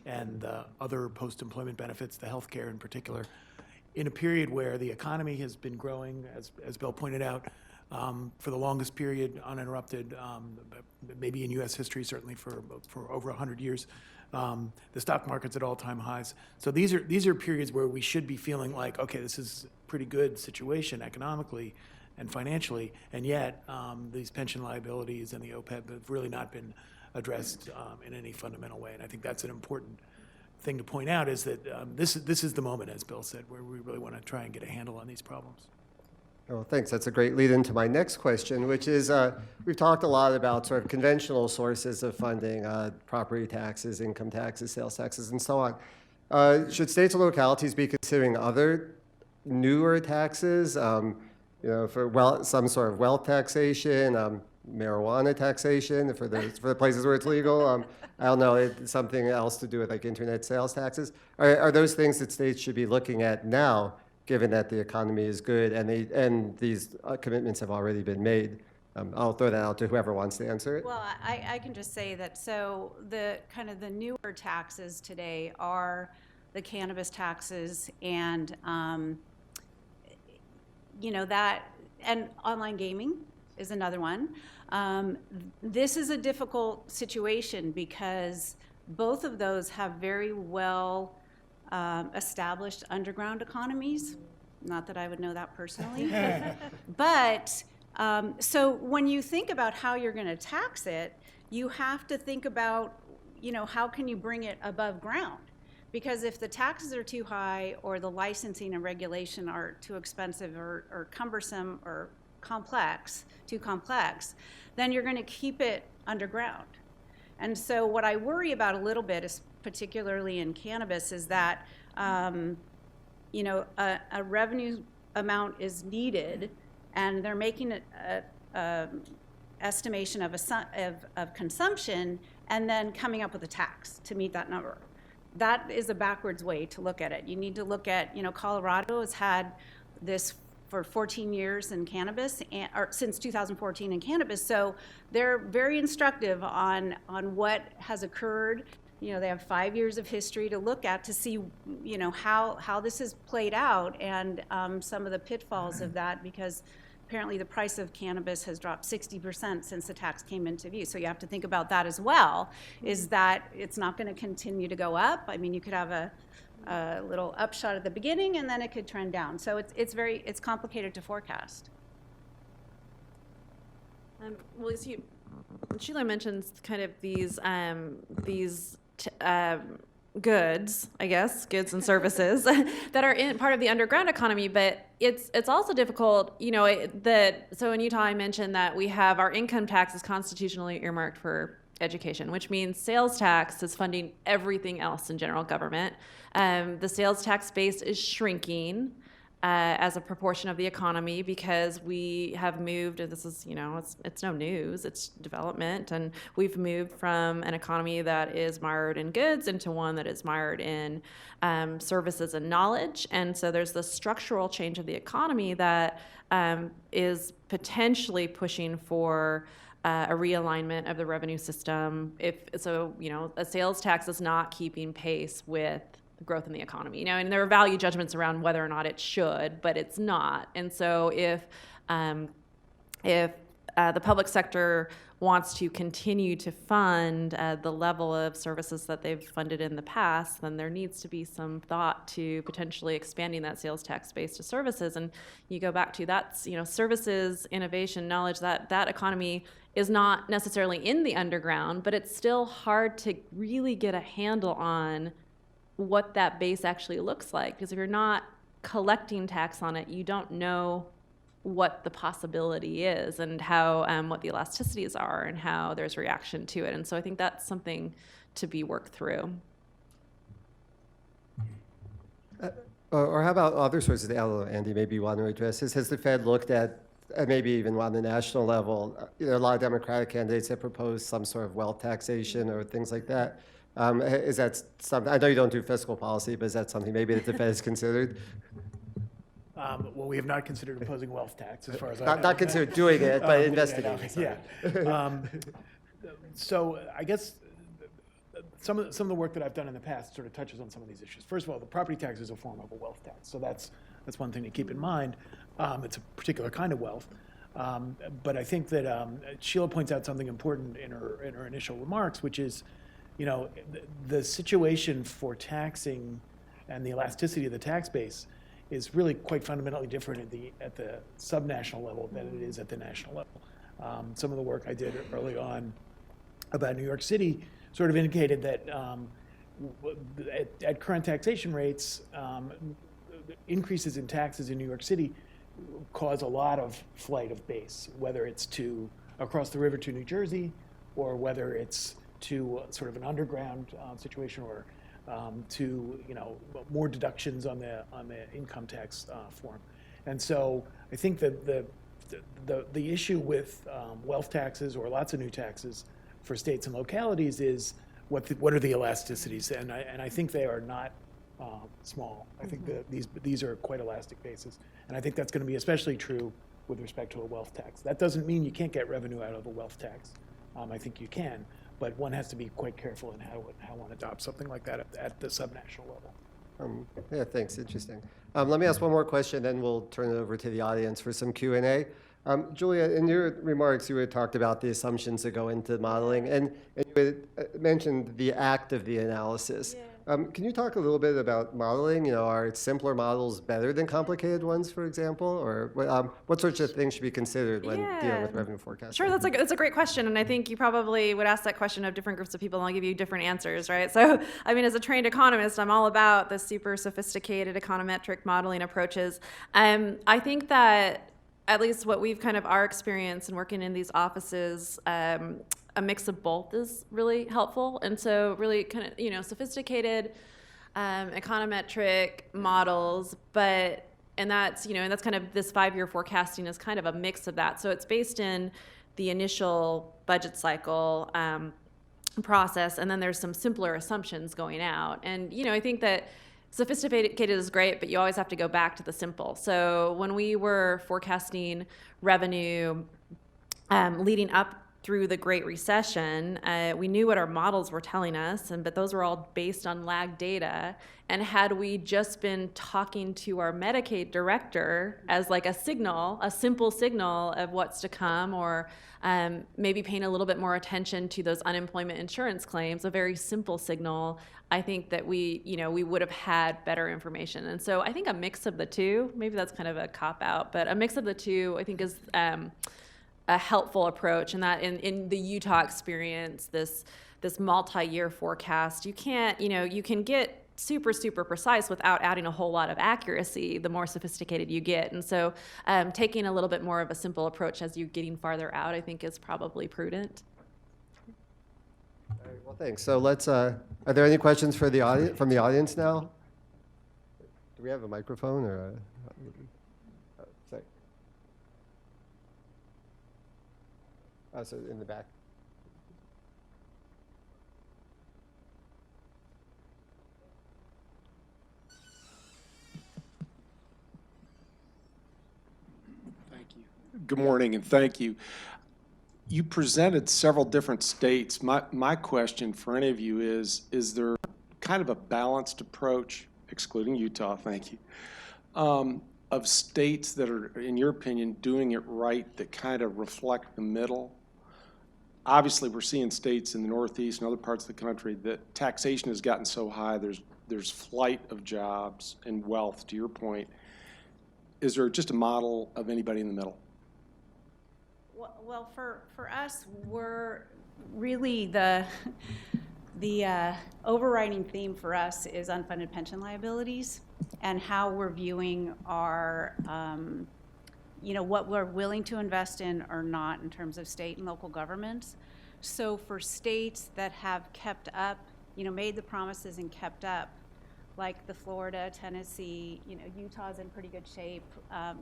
and other post-employment benefits, the healthcare in particular, in a period where the economy has been growing, as Bill pointed out, for the longest period, uninterrupted, maybe in U.S. history, certainly for over 100 years. The stock market's at all-time highs. So these are periods where we should be feeling like, okay, this is a pretty good situation economically and financially, and yet these pension liabilities and the OPEB have really not been addressed in any fundamental way. And I think that's an important thing to point out, is that this is the moment, as Bill said, where we really want to try and get a handle on these problems. Well, thanks. That's a great lead into my next question, which is we've talked a lot about sort of conventional sources of funding, property taxes, income taxes, sales taxes, and so on. Should states and localities be considering other newer taxes, for some sort of wealth taxation, marijuana taxation for the places where it's legal? I don't know, something else to do with like internet sales taxes. Are those things that states should be looking at now, given that the economy is good and these commitments have already been made? I'll throw that out to whoever wants to answer it. Well, I can just say that, so the newer taxes today are the cannabis taxes and, that, and online gaming is another one. This is a difficult situation because both of those have very well established underground economies. Not that I would know that personally. But so when you think about how you're going to tax it, you have to think about, how can you bring it above ground? Because if the taxes are too high or the licensing and regulation are too expensive or cumbersome or too complex, then you're going to keep it underground. And so what I worry about a little bit, is particularly in cannabis, is that a revenue amount is needed, and they're making a estimation of consumption and then coming up with a tax to meet that number. That is a backwards way to look at it. You need to look at, Colorado has had this for 14 years in cannabis, or since 2014 in cannabis. So they're very instructive on what has occurred. They have 5 years of history to look at to see, how this has played out and some of the pitfalls of that, because apparently the price of cannabis has dropped 60% since the tax came into view. So you have to think about that as well, is that it's not going to continue to go up. I mean, you could have a little upshot at the beginning and then it could trend down. So it's complicated to forecast. Well, you see, Sheila mentions kind of these goods, I guess, goods and services that are in part of the underground economy, but it's also difficult, so in Utah I mentioned that we have our income tax is constitutionally earmarked for education, which means sales tax is funding everything else in general government. The sales tax base is shrinking as a proportion of the economy because we have moved, and this is, it's no news, it's development, and we've moved from an economy that is mired in goods into one that is mired in services and knowledge. And so there's the structural change of the economy that is potentially pushing for a realignment of the revenue system. A sales tax is not keeping pace with the growth in the economy, and there are value judgments around whether or not it should, but it's not. And so if the public sector wants to continue to fund the level of services that they've funded in the past, then there needs to be some thought to potentially expanding that sales tax base to services. And you go back to that's, services, innovation, knowledge, that economy is not necessarily in the underground, but it's still hard to really get a handle on what that base actually looks like. Because if you're not collecting tax on it, you don't know what the possibility is and how what the elasticities are and how there's reaction to it. And so I think that's something to be worked through. Or how about other sources? I don't know, Andy, maybe you want to address this. Has the Fed looked at, maybe even on the national level, a lot of Democratic candidates have proposed some sort of wealth taxation or things like that. Is that something, I know you don't do fiscal policy, but is that something maybe that the Fed has considered? Well, we have not considered imposing wealth tax, as far as I know. Not considered doing it, but investigating. Yeah. So I guess some of the work that I've done in the past sort of touches on some of these issues. First of all, the property tax is a form of a wealth tax, so that's one thing to keep in mind. It's a particular kind of wealth. But I think that Sheila points out something important in her initial remarks, which is, the situation for taxing and the elasticity of the tax base is really quite fundamentally different at the subnational level than it is at the national level. Some of the work I did early on about New York City sort of indicated that at current taxation rates, increases in taxes in New York City cause a lot of flight of base, whether it's to across the river to New Jersey, or whether it's to sort of an underground situation, or to more deductions on the income tax form. And so I think that the issue with wealth taxes or lots of new taxes for states and localities is what are the elasticities, and I think they are not small. I think that these are quite elastic bases, and I think that's going to be especially true with respect to a wealth tax. That doesn't mean you can't get revenue out of a wealth tax. I think you can, but one has to be quite careful in how one adopts something like that at the subnational level. Yeah, thanks. Interesting. Let me ask one more question, then we'll turn it over to the audience for some Q&A. Julia, in your remarks, you had talked about the assumptions that go into modeling, and you had mentioned the act of the analysis. Yeah. Can you talk a little bit about modeling? Are simpler models better than complicated ones, for example? Or what sorts of things should be considered when dealing with revenue forecasting? Sure, that's a great question, and I think you probably would ask that question of different groups of people, and I'll give you different answers, right? So, I mean, as a trained economist, I'm all about the super sophisticated econometric modeling approaches. I think that at least what we've kind of our experience in working in these offices, a mix of both is really helpful. And so really kind of, sophisticated econometric models, and that's kind of this 5-year forecasting is kind of a mix of that. So it's based in the initial budget cycle process, and then there's some simpler assumptions going out. And, I think that sophisticated is great, but you always have to go back to the simple. So when we were forecasting revenue leading up through the Great Recession, we knew what our models were telling us, but those were all based on lagged data. And had we just been talking to our Medicaid director as like a simple signal of what's to come, or maybe paying a little bit more attention to those unemployment insurance claims, a very simple signal, I think that we would have had better information. And so I think a mix of the two, maybe that's kind of a cop-out, but a mix of the two I think is a helpful approach. And that in the Utah experience, this multi-year forecast, you can get super, super precise without adding a whole lot of accuracy the more sophisticated you get. And so taking a little bit more of a simple approach as you're getting farther out, I think is probably prudent. All right, well, thanks. So let's, are there any questions for the audience, from the audience now? Do we have a microphone or sorry. Oh, so in the back. Thank you. Good morning, and thank you. You presented several different states. My question for any of you is there kind of a balanced approach, excluding Utah, thank you, of states that are, in your opinion, doing it right that kind of reflect the middle? Obviously, we're seeing states in the Northeast and other parts of the country that taxation has gotten so high, there's flight of jobs and wealth, to your point. Is there just a model of anybody in the middle? Well, for us, we're really the overriding theme for us is unfunded pension liabilities and how we're viewing our what we're willing to invest in or not in terms of state and local governments. So for states that have kept up, made the promises and kept up, like the Florida, Tennessee, Utah's in pretty good shape,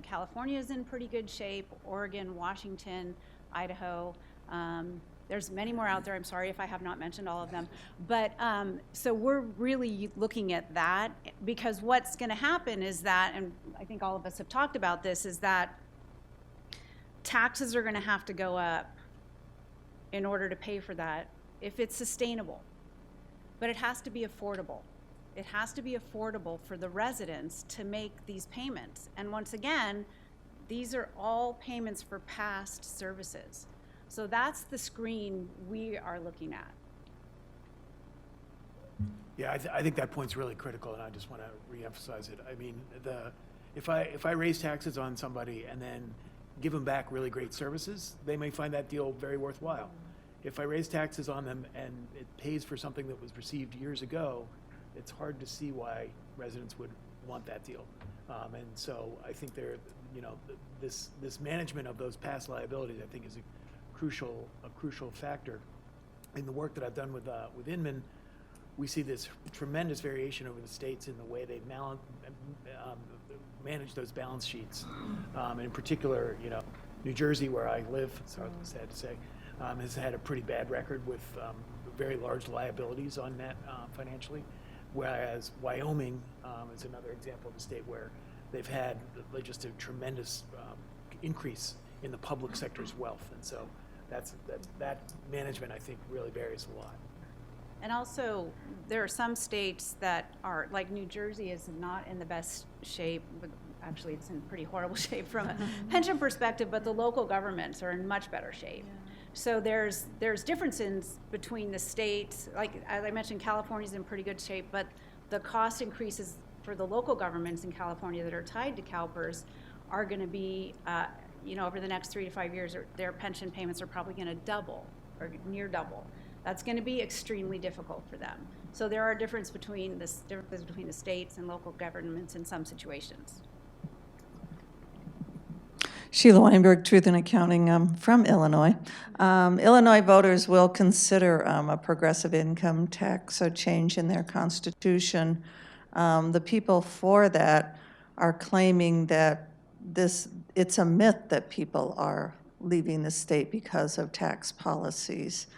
California's in pretty good shape, Oregon, Washington, Idaho. There's many more out there. I'm sorry if I have not mentioned all of them. But so we're really looking at that, because what's going to happen is that, and I think all of us have talked about this, is that taxes are going to have to go up in order to pay for that if it's sustainable. But it has to be affordable. It has to be affordable for the residents to make these payments. And once again, these are all payments for past services. So that's the screen we are looking at. Yeah, I think that point's really critical, and I just want to reemphasize it. I mean, if I raise taxes on somebody and then give them back really great services, they may find that deal very worthwhile. If I raise taxes on them and it pays for something that was received years ago, it's hard to see why residents would want that deal. And so I think this management of those past liabilities, I think, is a crucial factor. In the work that I've done with Inman, we see this tremendous variation over the states in the way they manage those balance sheets. And in particular, New Jersey, where I live, so sad to say, has had a pretty bad record with very large liabilities on that financially. Whereas Wyoming is another example of a state where they've had just a tremendous increase in the public sector's wealth. And so that management, I think, really varies a lot. And also, there are some states that are, like New Jersey is not in the best shape, but actually it's in pretty horrible shape from a pension perspective, but the local governments are in much better shape. Yeah. So there's differences between the states. Like, as I mentioned, California's in pretty good shape, but the cost increases for the local governments in California that are tied to CalPERS are going to be, over the next 3 to 5 years, their pension payments are probably going to double or near double. That's going to be extremely difficult for them. So there are differences between the states and local governments in some situations. Sheila Weinberg, Truth in Accounting, from Illinois. Illinois voters will consider a progressive income tax, a change in their constitution. The people for that are claiming that it's a myth that people are leaving the state because of tax policies.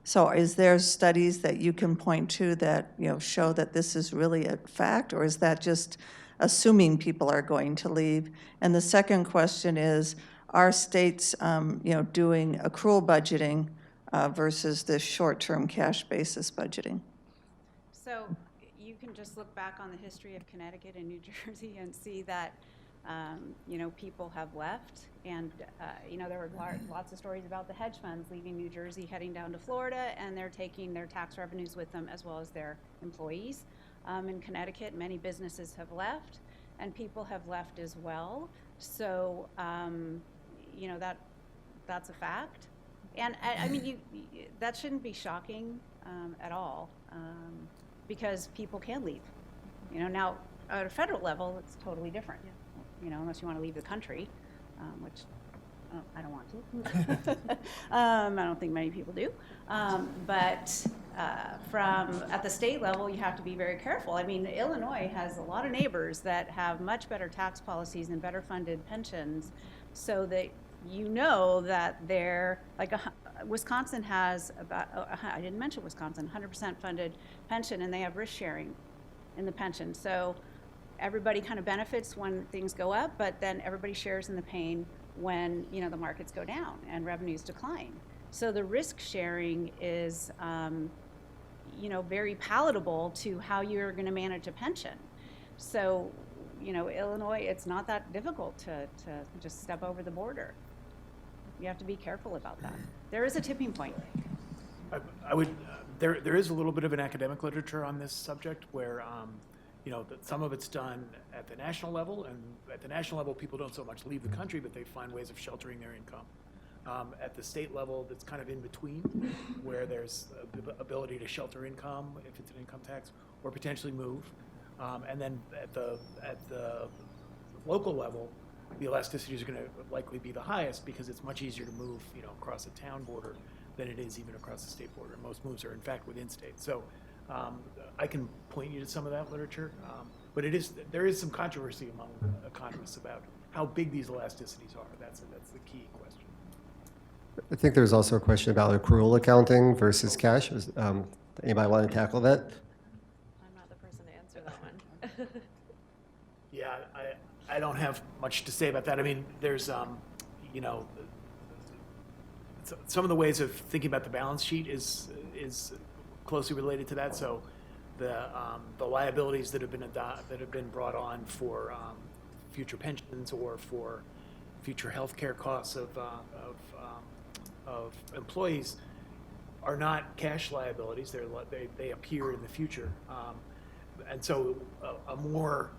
So is there studies that you can point to that show that this is really a fact, or is that just assuming people are going to leave? And the second question is, are states doing accrual budgeting versus this short-term cash basis budgeting? So you can just look back on the history of Connecticut and New Jersey and see that people have left, and there were lots of stories about the hedge funds leaving New Jersey, heading down to Florida, and they're taking their tax revenues with them as well as their employees. In Connecticut, many businesses have left, and people have left as well. So, that's a fact. And I mean, that shouldn't be shocking at all, because people can leave. Now at a federal level, it's totally different. Unless you want to leave the country, which I don't want to. I don't think many people do. But at the state level, you have to be very careful. I mean, Illinois has a lot of neighbors that have much better tax policies and better funded pensions, so that that they're like Wisconsin has about, I didn't mention Wisconsin, 100% funded pension, and they have risk sharing in the pension. So everybody kind of benefits when things go up, but then everybody shares in the pain when the markets go down and revenues decline. So the risk sharing is very palatable to how you're going to manage a pension. So Illinois, it's not that difficult to just step over the border. You have to be careful about that. There is a tipping point. I would there is a little bit of an academic literature on this subject where that some of it's done at the national level, and at the national level, people don't so much leave the country, but they find ways of sheltering their income. At the state level, that's kind of in between, where there's the ability to shelter income if it's an income tax, or potentially move. And then at the local level, the elasticities are going to likely be the highest because it's much easier to move, across a town border than it is even across the state border. Most moves are in fact within state. So I can point you to some of that literature, but there is some controversy among economists about how big these elasticities are. That's the key question. I think there's also a question about accrual accounting versus cash. Anybody want to tackle that? I'm not the person to answer that one. Yeah, I don't have much to say about that. I mean, there's, some of the ways of thinking about the balance sheet is closely related to that. So the liabilities that have been brought on for future pensions or for future health care costs of employees are not cash liabilities. They appear in the future. And so a more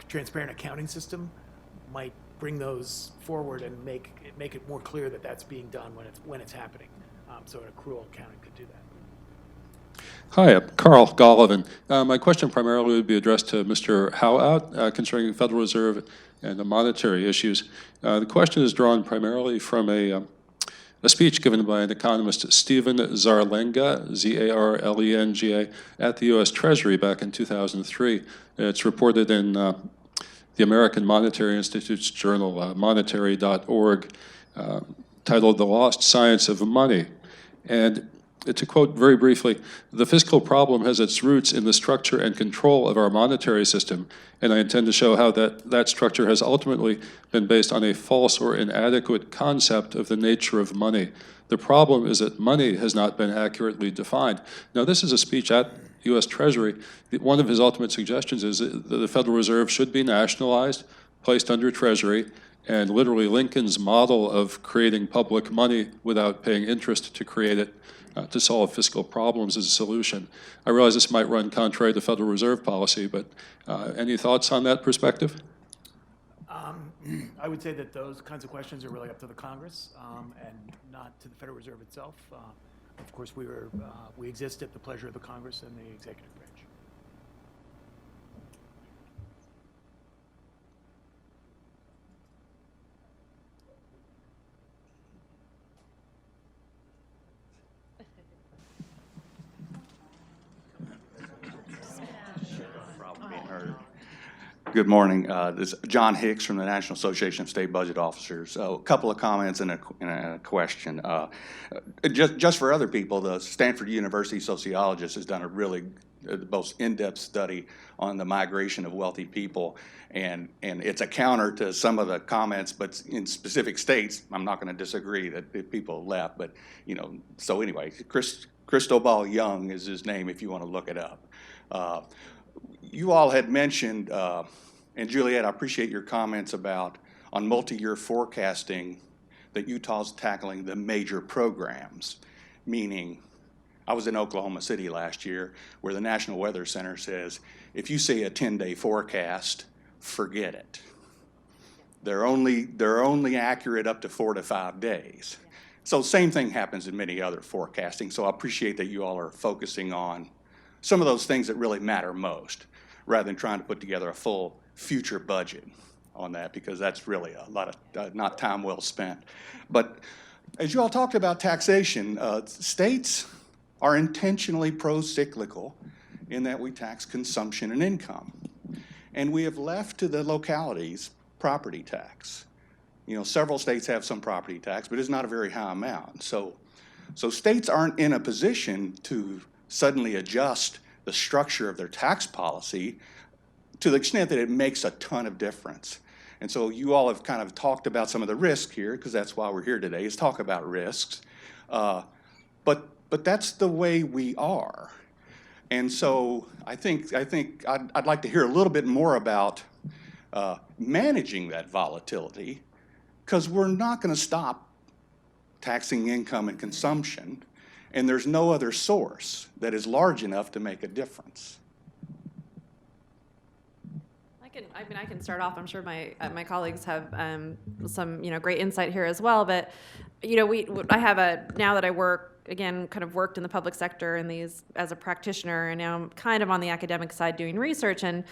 transparent accounting system might bring those forward and make it more clear that that's being done when it's happening. So an accrual accounting could do that. Hi, I'm Carl Gollivan. My question primarily would be addressed to Mr. Haughwout concerning the Federal Reserve and the monetary issues. The question is drawn primarily from a speech given by an economist, Stephen Zarlenga, Z-A-R-L-E-N-G-A, at the U.S. Treasury back in 2003. It's reported in the American Monetary Institute's journal, monetary.org, titled The Lost Science of Money. And to quote very briefly, the fiscal problem has its roots in the structure and control of our monetary system, and I intend to show how that structure has ultimately been based on a false or inadequate concept of the nature of money. The problem is that money has not been accurately defined. Now, this is a speech at U.S. Treasury. One of his ultimate suggestions is that the Federal Reserve should be nationalized, placed under Treasury, and literally Lincoln's model of creating public money without paying interest to create it to solve fiscal problems is a solution. I realize this might run contrary to Federal Reserve policy, but any thoughts on that perspective? I would say that those kinds of questions are really up to the Congress and not to the Federal Reserve itself. Of course, we exist at the pleasure of the Congress and the executive branch. Good morning. This is John Hicks from the National Association of State Budget Officers. So a couple of comments and a question. Just for other people, the Stanford University sociologist has done a really the most in-depth study on the migration of wealthy people, and it's a counter to some of the comments, but in specific states, I'm not going to disagree that people left, but so anyway, Cristobal Young is his name if you want to look it up. You all had mentioned, and Juliette, I appreciate your comments on multi-year forecasting, that Utah's tackling the major programs, meaning I was in Oklahoma City last year where the National Weather Center says, if you see a 10-day forecast, forget it. They're only accurate up to 4 to 5 days. So same thing happens in many other forecasting. So I appreciate that you all are focusing on some of those things that really matter most, rather than trying to put together a full future budget on that, because that's really a lot of not time well spent. But as you all talked about taxation, states are intentionally pro-cyclical in that we tax consumption and income. And we have left to the localities property tax. Several states have some property tax, but it's not a very high amount. So states aren't in a position to suddenly adjust the structure of their tax policy to the extent that it makes a ton of difference. And so you all have kind of talked about some of the risks here, because that's why we're here today, is talk about risks. But that's the way we are. And so I think I'd like to hear a little bit more about managing that volatility, because we're not going to stop taxing income and consumption, and there's no other source that is large enough to make a difference. I can start off. I'm sure my colleagues have some great insight here as well. But I have now that I work again, kind of worked in the public sector and these as a practitioner, and now I'm kind of on the academic side doing research. And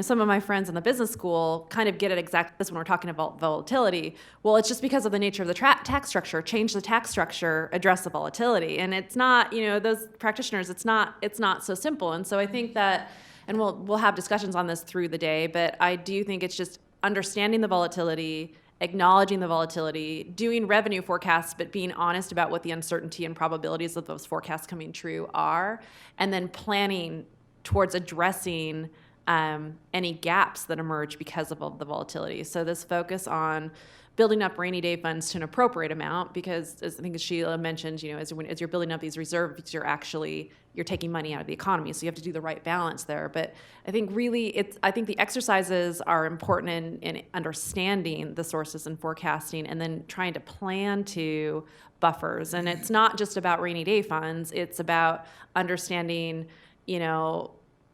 some of my friends in the business school kind of get it exactly this when we're talking about volatility. Well, it's just because of the nature of the tax structure. Change the tax structure, address the volatility, and it's not. Those practitioners, it's not so simple. And so I think that, and we'll have discussions on this through the day, but I do think it's just understanding the volatility, acknowledging the volatility, doing revenue forecasts, but being honest about what the uncertainty and probabilities of those forecasts coming true are, and then planning towards addressing any gaps that emerge because of the volatility. So this focus on building up rainy day funds to an appropriate amount, because as I think as Sheila mentioned, as you're building up these reserves, you're taking money out of the economy. So you have to do the right balance there. But I think really I think the exercises are important in understanding the sources and forecasting, and then trying to plan to buffers. And it's not just about rainy day funds. It's about understanding,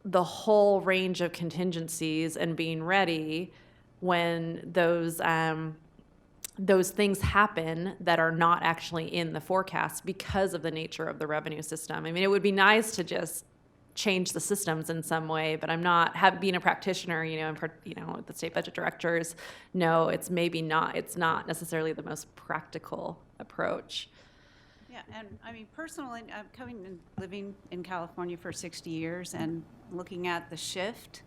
the whole range of contingencies and being ready when those things happen that are not actually in the forecast because of the nature of the revenue system. I mean, it would be nice to just change the systems in some way, but I'm not being a practitioner, the state budget directors know it's not necessarily the most practical approach. Yeah, and I mean, personally, I'm coming and living in California for 60 years and looking at the shift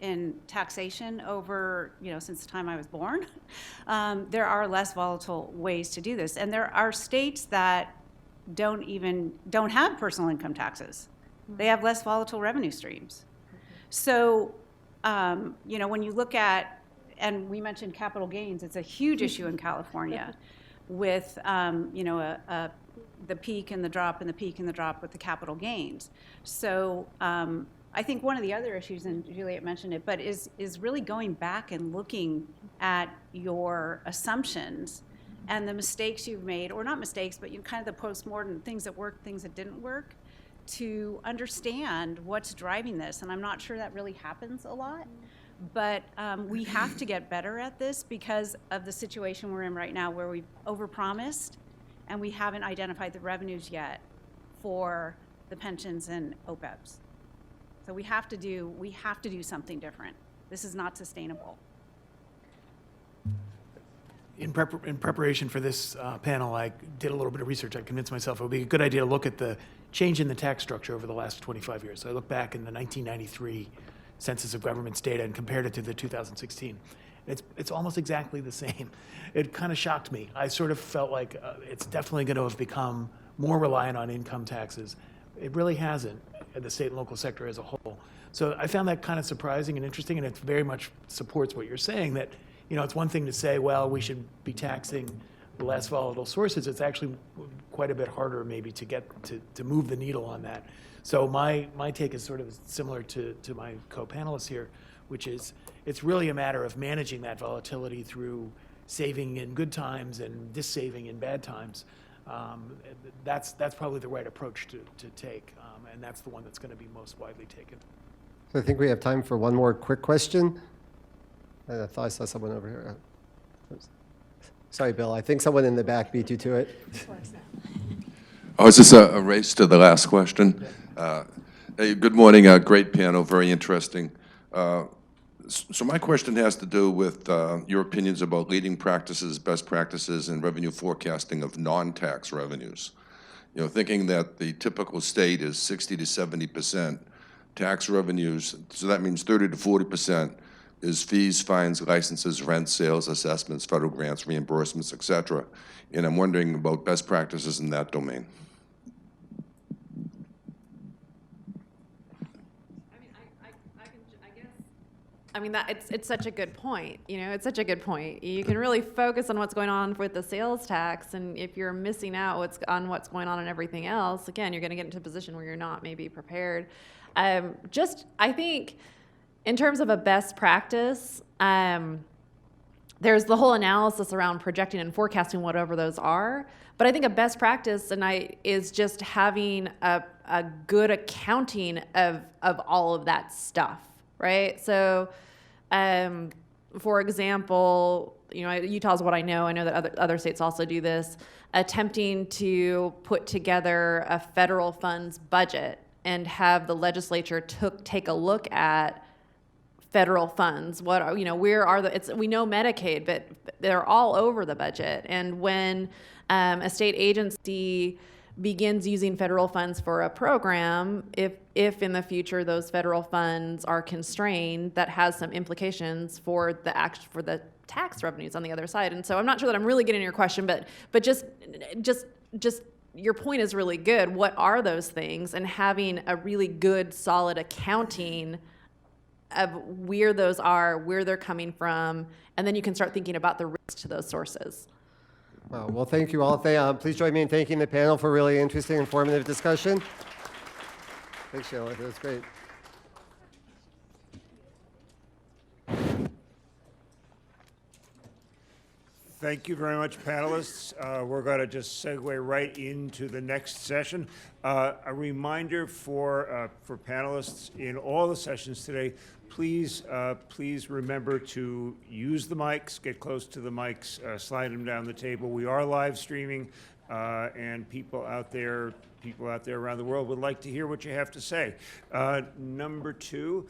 in taxation over, since the time I was born. There are less volatile ways to do this. And there are states that don't have personal income taxes. They have less volatile revenue streams. So, when you look at, and we mentioned capital gains, it's a huge issue in California with, the peak and the drop and the peak and the drop with the capital gains. So I think one of the other issues, and Juliette mentioned it, but is really going back and looking at your assumptions and the mistakes you've made, or not mistakes, but kind of the postmortem, things that worked, things that didn't work, to understand what's driving this. And I'm not sure that really happens a lot, but we have to get better at this because of the situation we're in right now, where we've overpromised and we haven't identified the revenues yet for the pensions and OPEBs. So we have to do something different. This is not sustainable. In preparation for this panel, I did a little bit of research. I convinced myself it would be a good idea to look at the change in the tax structure over the last 25 years. So I looked back in the 1993 Census of Governments data and compared it to the 2016. It's almost exactly the same. It kind of shocked me. I sort of felt like it's definitely going to have become more reliant on income taxes. It really hasn't in the state and local sector as a whole. So I found that kind of surprising and interesting, and it very much supports what you're saying, that it's one thing to say, well, we should be taxing the less volatile sources. It's actually quite a bit harder maybe to get to move the needle on that. So my take is sort of similar to my co-panelists here, which is it's really a matter of managing that volatility through saving in good times and dissaving in bad times. That's probably the right approach to take, and that's the one that's going to be most widely taken. So I think we have time for one more quick question. I thought I saw someone over here. Sorry, Bill. I think someone in the back beat you to it. Oh, is this a race to the last question? Hey, good morning. Great panel. Very interesting. So my question has to do with your opinions about leading practices, best practices, and revenue forecasting of non-tax revenues. Thinking that the typical state is 60 to 70% tax revenues, so that means 30 to 40% is fees, fines, licenses, rent, sales, assessments, federal grants, reimbursements, et cetera. And I'm wondering about best practices in that domain. It's such a good point. It's such a good point. You can really focus on what's going on with the sales tax, and if you're missing out on what's going on in everything else, again, you're going to get into a position where you're not maybe prepared. I think in terms of a best practice, there's the whole analysis around projecting and forecasting whatever those are. But I think a best practice is just having a good accounting of all of that stuff, right? So for example, Utah is what I know. I know that other states also do this, attempting to put together a federal funds budget and have the legislature take a look at federal funds. We know Medicaid, but they're all over the budget. And when a state agency begins using federal funds for a program, if in the future those federal funds are constrained, that has some implications for the tax revenues on the other side. And so I'm not sure that I'm really getting your question, but just your point is really good. What are those things? And having a really good, solid accounting of where those are, where they're coming from, and then you can start thinking about the risk to those sources. Well, thank you all. Please join me in thanking the panel for a really interesting, informative discussion. Thanks, Sheila. That was great. Thank you very much, panelists. We're going to just segue right into the next session. A reminder for panelists in all the sessions today, please remember to use the mics, get close to the mics, slide them down the table. We are live streaming, and people out there around the world would like to hear what you have to say. Number two,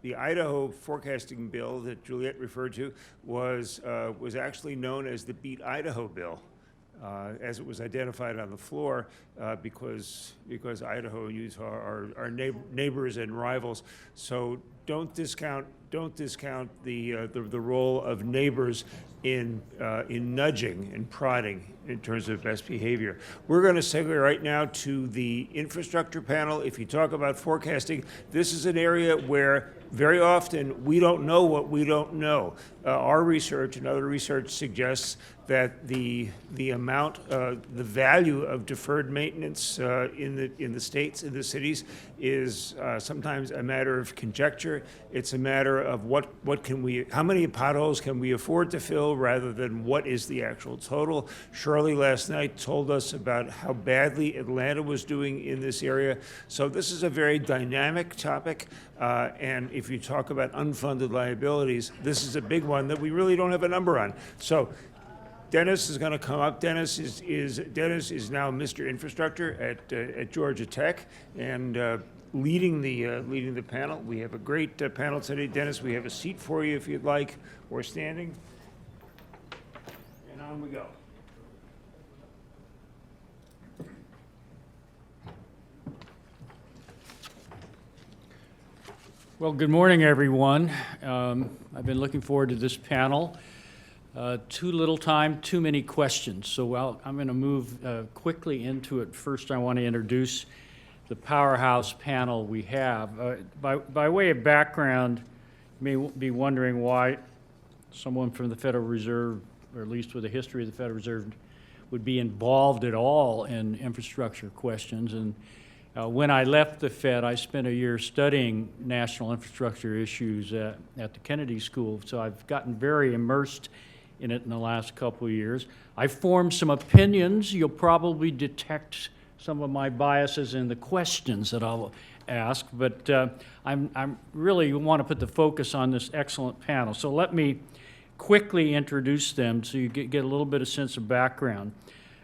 the Idaho forecasting bill that Juliette referred to was actually known as the Beat Idaho bill, as it was identified on the floor, because Idaho are neighbors and rivals. So don't discount the role of neighbors in nudging and prodding in terms of best behavior. We're going to segue right now to the infrastructure panel. If you talk about forecasting, this is an area where very often we don't know what we don't know. Our research and other research suggests that the value of deferred maintenance in the states, in the cities, is sometimes a matter of conjecture. It's a matter of how many potholes can we afford to fill, rather than what is the actual total. Shirley last night told us about how badly Atlanta was doing in this area. So this is a very dynamic topic, and if you talk about unfunded liabilities, this is a big one that we really don't have a number on. So Dennis is going to come up. Dennis is now Mr. Infrastructure at Georgia Tech, and leading the panel. We have a great panel today. Dennis, we have a seat for you if you'd like, or standing. And on we go. Well, good morning, everyone. I've been looking forward to this panel. Too little time, too many questions. So I'm going to move quickly into it. First, I want to introduce the powerhouse panel we have. By way of background, you may be wondering why someone from the Federal Reserve, or at least with a history of the Federal Reserve, would be involved at all in infrastructure questions. And when I left the Fed, I spent a year studying national infrastructure issues at the Kennedy School, so I've gotten very immersed in it in the last couple of years. I formed some opinions. You'll probably detect some of my biases in the questions that I'll ask, but I'm really want to put the focus on this excellent panel. So let me quickly introduce them so you get a little bit of sense of background.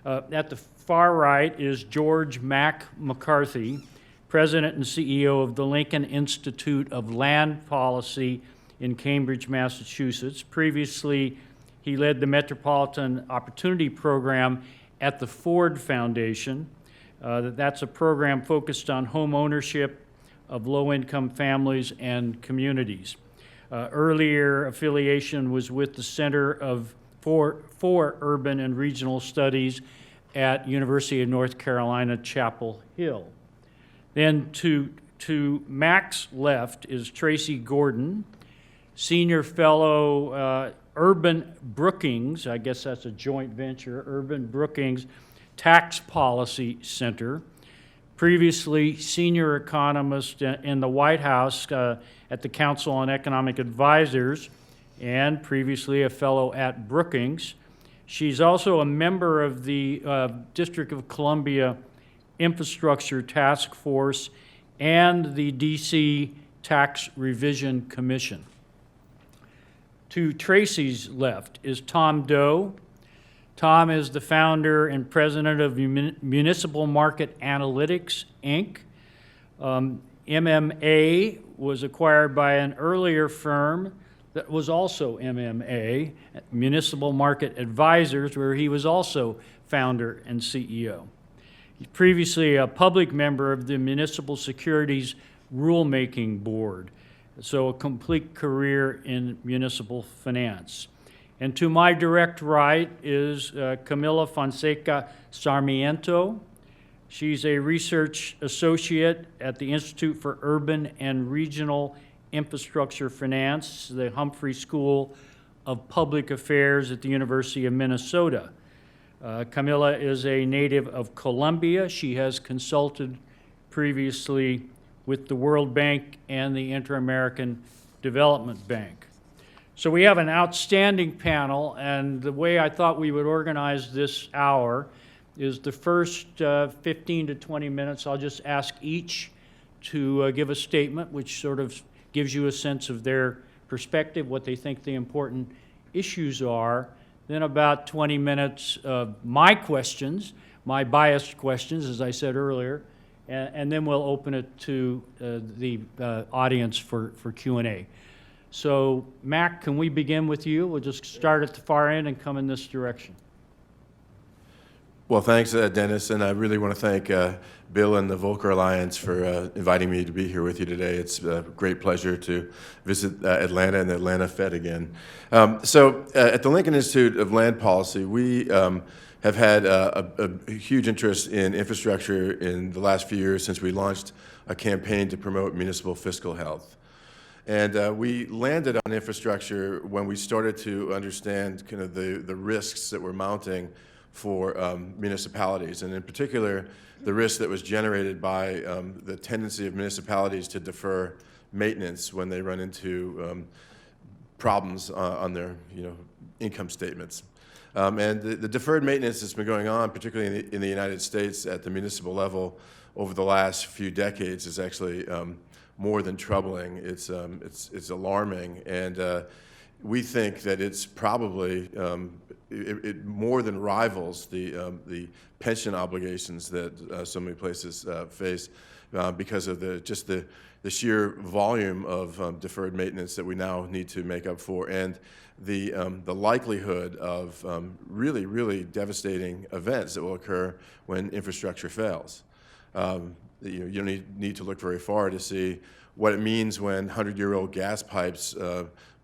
At the far right is George Mack McCarthy, President and CEO of the Lincoln Institute of Land Policy in Cambridge, Massachusetts. Previously, he led the Metropolitan Opportunity Program at the Ford Foundation. That's a program focused on home ownership of low-income families and communities. Earlier affiliation was with the Center for Urban and Regional Studies at University of North Carolina, Chapel Hill. Then to Mac's left is Tracy Gordon, Senior Fellow Urban Brookings, I guess that's a joint venture, Urban Brookings Tax Policy Center. Previously Senior Economist in the White House at the Council on Economic Advisors, and previously a fellow at Brookings. She's also a member of the District of Columbia Infrastructure Task Force and the DC Tax Revision Commission. To Tracy's left is Tom Doe. Tom is the founder and president of Municipal Market Analytics, Inc. MMA was acquired by an earlier firm that was also MMA, Municipal Market Advisors, where he was also founder and CEO. He's previously a public member of the Municipal Securities Rulemaking Board, so a complete career in municipal finance. And to my direct right is Camila Fonseca Sarmiento. She's a research associate at the Institute for Urban and Regional Infrastructure Finance, the Humphrey School of Public Affairs at the University of Minnesota. Camila is a native of Colombia. She has consulted previously with the World Bank and the Inter-American Development Bank. So we have an outstanding panel, and the way I thought we would organize this hour is the first 15 to 20 minutes, I'll just ask each to give a statement which sort of gives you a sense of their perspective, what they think the important issues are. Then about 20 minutes of my questions, my biased questions, as I said earlier, and then we'll open it to the audience for Q&A. So, Mac, can we begin with you? We'll just start at the far end and come in this direction. Well, thanks, Dennis, and I really want to thank Bill and the Volcker Alliance for inviting me to be here with you today. It's a great pleasure to visit Atlanta and the Atlanta Fed again. So at the Lincoln Institute of Land Policy, we have had a huge interest in infrastructure in the last few years since we launched a campaign to promote municipal fiscal health. And we landed on infrastructure when we started to understand kind of the risks that were mounting for municipalities, and in particular, the risk that was generated by the tendency of municipalities to defer maintenance when they run into problems on their income statements. And the deferred maintenance that's been going on, particularly in the United States at the municipal level over the last few decades, is actually more than troubling. It's alarming, and we think that it's probably it more than rivals the pension obligations that so many places face because of the sheer volume of deferred maintenance that we now need to make up for, and the likelihood of really devastating events that will occur when infrastructure fails. You don't need to look very far to see what it means when 100-year-old gas pipes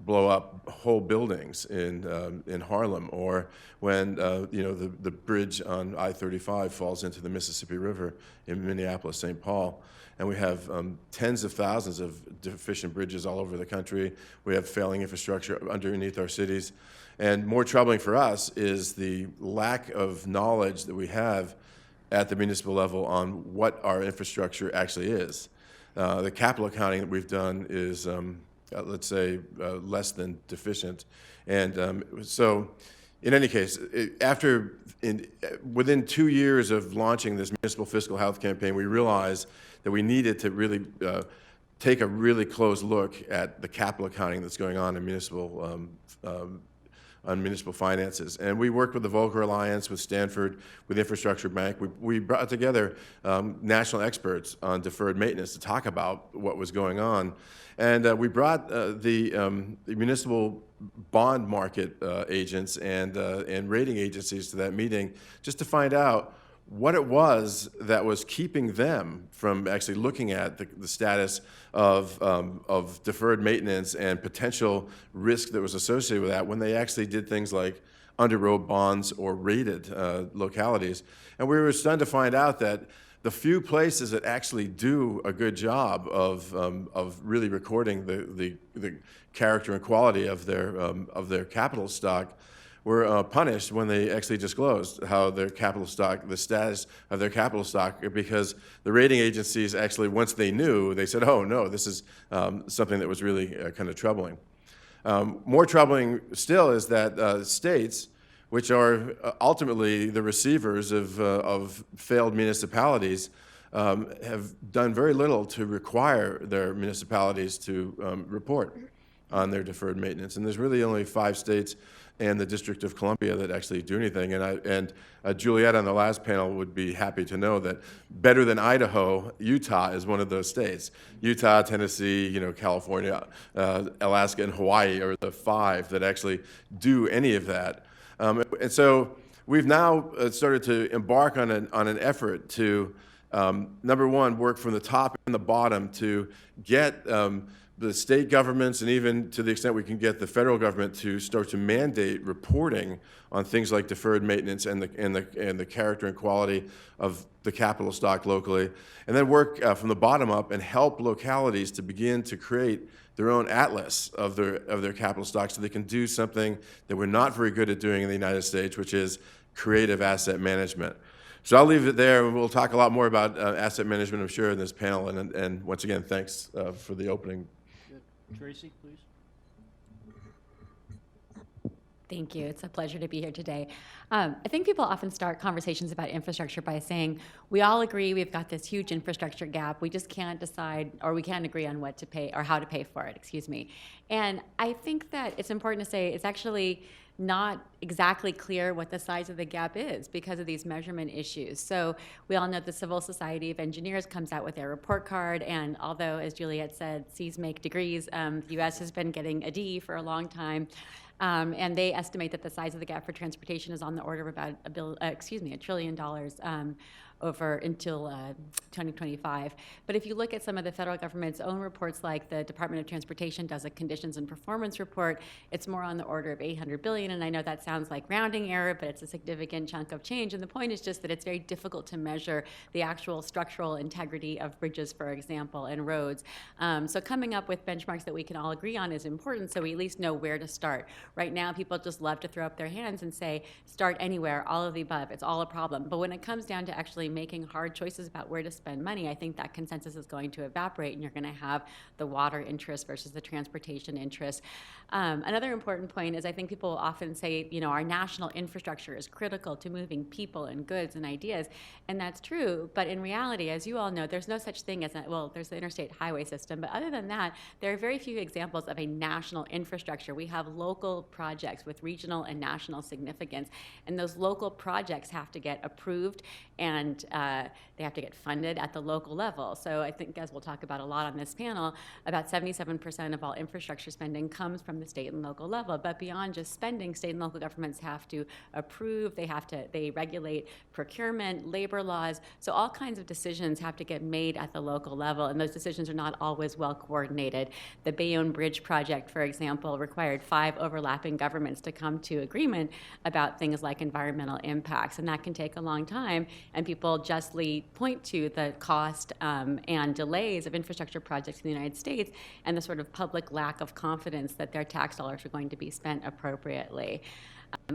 blow up whole buildings in Harlem, or when the bridge on I-35 falls into the Mississippi River in Minneapolis-St. Paul. And we have tens of thousands of deficient bridges all over the country. We have failing infrastructure underneath our cities. And more troubling for us is the lack of knowledge that we have at the municipal level on what our infrastructure actually is. The capital accounting that we've done is, let's say, less than deficient. And so, in any case, within 2 years of launching this municipal fiscal health campaign, we realized that we needed to really take a really close look at the capital accounting that's going on in municipal finances. And we worked with the Volcker Alliance, with Stanford, with Infrastructure Bank. We brought together national experts on deferred maintenance to talk about what was going on. And we brought the municipal bond market agents and rating agencies to that meeting just to find out what it was that was keeping them from actually looking at the status of deferred maintenance and potential risk that was associated with that when they actually did things like underwrote bonds or rated localities. And we were stunned to find out that the few places that actually do a good job of really recording the character and quality of their capital stock were punished when they actually disclosed how their capital stock, the status of their capital stock, because the rating agencies actually, once they knew, they said, oh no, this is something that was really kind of troubling. More troubling still is that states, which are ultimately the receivers of failed municipalities, have done very little to require their municipalities to report. on their deferred maintenance. And there's really only 5 states and the District of Columbia that actually do anything. And Juliette on the last panel would be happy to know that better than Idaho, Utah is one of those states. Utah, Tennessee, California, Alaska, and Hawaii are the 5 that actually do any of that. And so we've now started to embark on an effort to, number one, work from the top and the bottom to get the state governments, and even to the extent we can get the federal government to start to mandate reporting on things like deferred maintenance and the character and quality of the capital stock locally, and then work from the bottom up and help localities to begin to create their own atlas of their capital stock, so they can do something that we're not very good at doing in the United States, which is creative asset management. So I'll leave it there, and we'll talk a lot more about asset management, I'm sure, in this panel. And once again, thanks for the opening. Tracy, please. Thank you. It's a pleasure to be here today. I think people often start conversations about infrastructure by saying, we all agree we've got this huge infrastructure gap. We just can't decide, or we can't agree on what to pay, or how to pay for it, excuse me. And I think that it's important to say it's actually not exactly clear what the size of the gap is because of these measurement issues. So we all know the Civil Society of Engineers comes out with their report card, and although, as Juliette said, C's make degrees, the U.S. has been getting a D for a long time. And they estimate that the size of the gap for transportation is on the order of about $1 trillion over until 2025. But if you look at some of the federal government's own reports, like the Department of Transportation does a conditions and performance report, it's more on the order of $800 billion. And I know that sounds like rounding error, but it's a significant chunk of change. And the point is just that it's very difficult to measure the actual structural integrity of bridges, for example, and roads. So coming up with benchmarks that we can all agree on is important, so we at least know where to start. Right now, people just love to throw up their hands and say, start anywhere, all of the above, it's all a problem. But when it comes down to actually making hard choices about where to spend money, I think that consensus is going to evaporate, and you're going to have the water interest versus the transportation interest. Another important point is I think people often say, our national infrastructure is critical to moving people and goods and ideas, and that's true. But in reality, as you all know, there's no such thing as there's the interstate highway system, but other than that, there are very few examples of a national infrastructure. We have local projects with regional and national significance, and those local projects have to get approved, and they have to get funded at the local level. So I think, as we'll talk about a lot on this panel, about 77% of all infrastructure spending comes from the state and local level. But beyond just spending, state and local governments have to approve, they regulate procurement, labor laws. So all kinds of decisions have to get made at the local level, and those decisions are not always well coordinated. The Bayonne Bridge project, for example, required 5 overlapping governments to come to agreement about things like environmental impacts, and that can take a long time, and people justly point to the cost and delays of infrastructure projects in the United States and the sort of public lack of confidence that their tax dollars are going to be spent appropriately.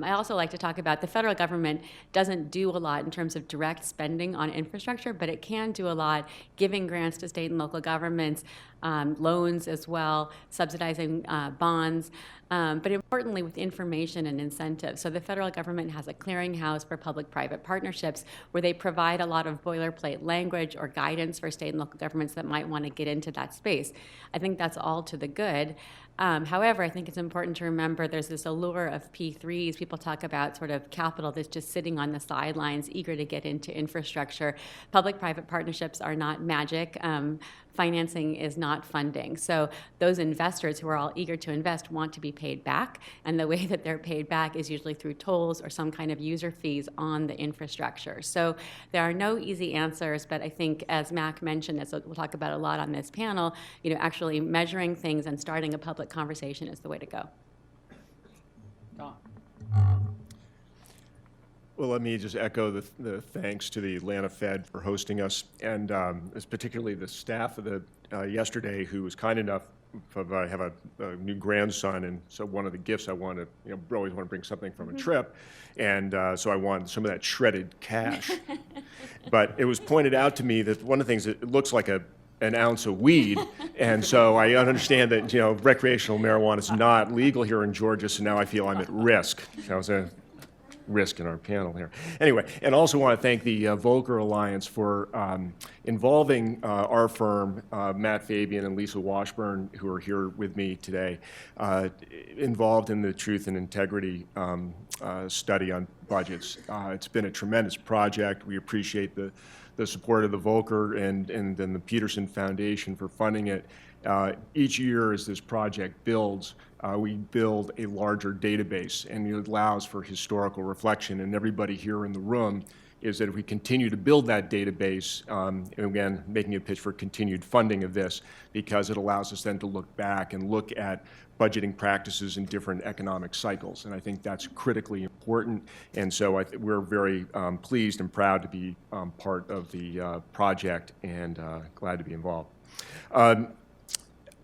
I also like to talk about the federal government doesn't do a lot in terms of direct spending on infrastructure, but it can do a lot giving grants to state and local governments, loans as well, subsidizing bonds, but importantly with information and incentives. So the federal government has a clearinghouse for public-private partnerships where they provide a lot of boilerplate language or guidance for state and local governments that might want to get into that space. I think that's all to the good. However, I think it's important to remember there's this allure of P3s. People talk about sort of capital that's just sitting on the sidelines, eager to get into infrastructure. Public-private partnerships are not magic. Financing is not funding. So those investors who are all eager to invest want to be paid back, and the way that they're paid back is usually through tolls or some kind of user fees on the infrastructure. So there are no easy answers, but I think, as Mac mentioned, as we'll talk about a lot on this panel, actually measuring things and starting a public conversation is the way to go. Don. Well, let me just echo the thanks to the Atlanta Fed for hosting us, and particularly the staff of the yesterday, who was kind enough. I have a new grandson, and so one of the gifts I want to, always want to bring something from a trip, and so I wanted some of that shredded cash. But it was pointed out to me that one of the things, it looks like an ounce of weed, and so I understand that recreational marijuana is not legal here in Georgia, so now I feel I'm at risk. risk in our panel here. Anyway, and also want to thank the Volcker Alliance for involving our firm, Matt Fabian and Lisa Washburn, who are here with me today, involved in the Truth and Integrity study on budgets. It's been a tremendous project. We appreciate the support of the Volcker and then the Peterson Foundation for funding it. Each year as this project builds, we build a larger database, and it allows for historical reflection. And everybody here in the room is that if we continue to build that database, and again, making a pitch for continued funding of this, because it allows us then to look back and look at budgeting practices in different economic cycles. And I think that's critically important. And so we're very pleased and proud to be part of the project, and glad to be involved.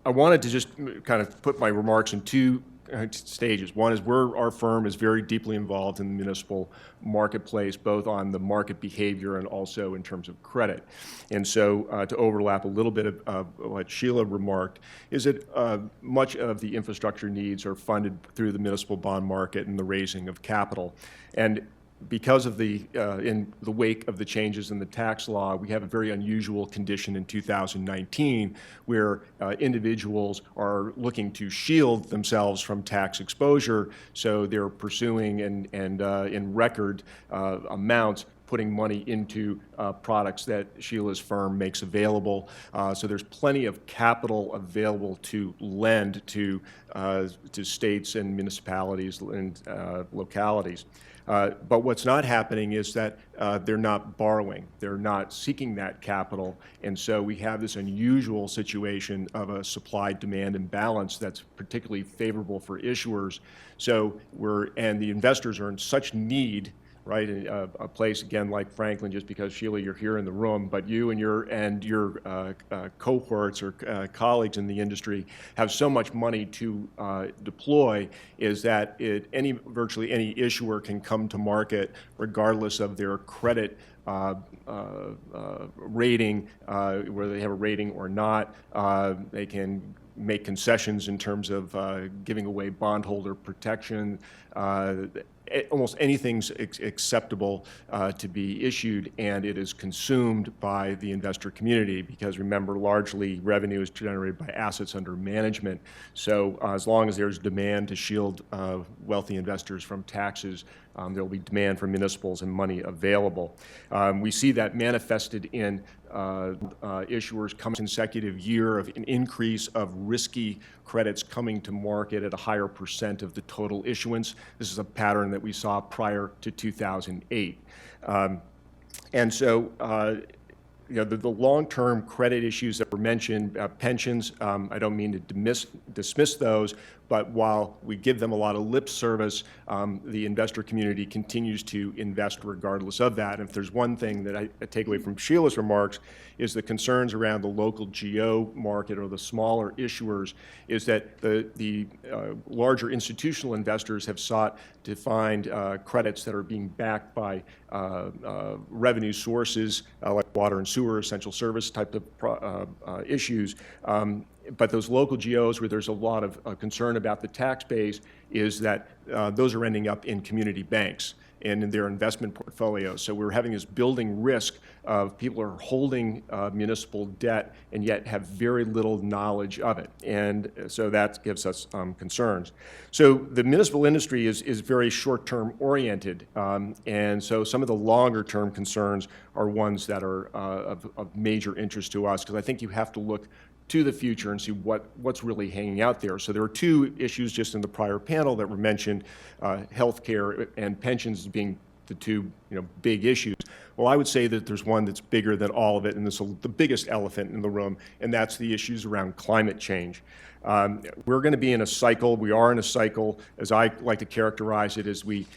I wanted to just kind of put my remarks in two stages. One is our firm is very deeply involved in the municipal marketplace, both on the market behavior and also in terms of credit. And so to overlap a little bit of what Sheila remarked, is that much of the infrastructure needs are funded through the municipal bond market and the raising of capital. And because of in the wake of the changes in the tax law, we have a very unusual condition in 2019 where individuals are looking to shield themselves from tax exposure, so they're pursuing and in record amounts putting money into products that Sheila's firm makes available. So there's plenty of capital available to lend to states and municipalities and localities. But what's not happening is that they're not borrowing. They're not seeking that capital. And so we have this unusual situation of a supply-demand imbalance that's particularly favorable for issuers. So and the investors are in such need, right? A place, again, like Franklin, just because, Sheila, you're here in the room, but you and your cohorts or colleagues in the industry have so much money to deploy, is that virtually any issuer can come to market regardless of their credit rating, whether they have a rating or not. They can make concessions in terms of giving away bondholder protection. Almost anything's acceptable to be issued, and it is consumed by the investor community, because remember, largely revenue is generated by assets under management. So as long as there's demand to shield wealthy investors from taxes, there will be demand for municipals and money available. We see that manifested in issuers come consecutive year of an increase of risky credits coming to market at a higher percent of the total issuance. This is a pattern that we saw prior to 2008. And so the long-term credit issues that were mentioned, pensions, I don't mean to dismiss those, but while we give them a lot of lip service, the investor community continues to invest regardless of that. And if there's one thing that I take away from Sheila's remarks, is the concerns around the local GO market or the smaller issuers, is that the larger institutional investors have sought to find credits that are being backed by revenue sources like water and sewer, essential service type of issues. But those local GOs where there's a lot of concern about the tax base, is that those are ending up in community banks and in their investment portfolios. So we're having this building risk of people are holding municipal debt and yet have very little knowledge of it. And so that gives us concerns. So the municipal industry is very short-term oriented. And so some of the longer-term concerns are ones that are of major interest to us, because I think you have to look to the future and see what's really hanging out there. So there were two issues just in the prior panel that were mentioned, healthcare and pensions being the two big issues. Well, I would say that there's one that's bigger than all of it, and this is the biggest elephant in the room, and that's the issues around climate change. We're going to be in a cycle. We are in a cycle, as I like to characterize it, as we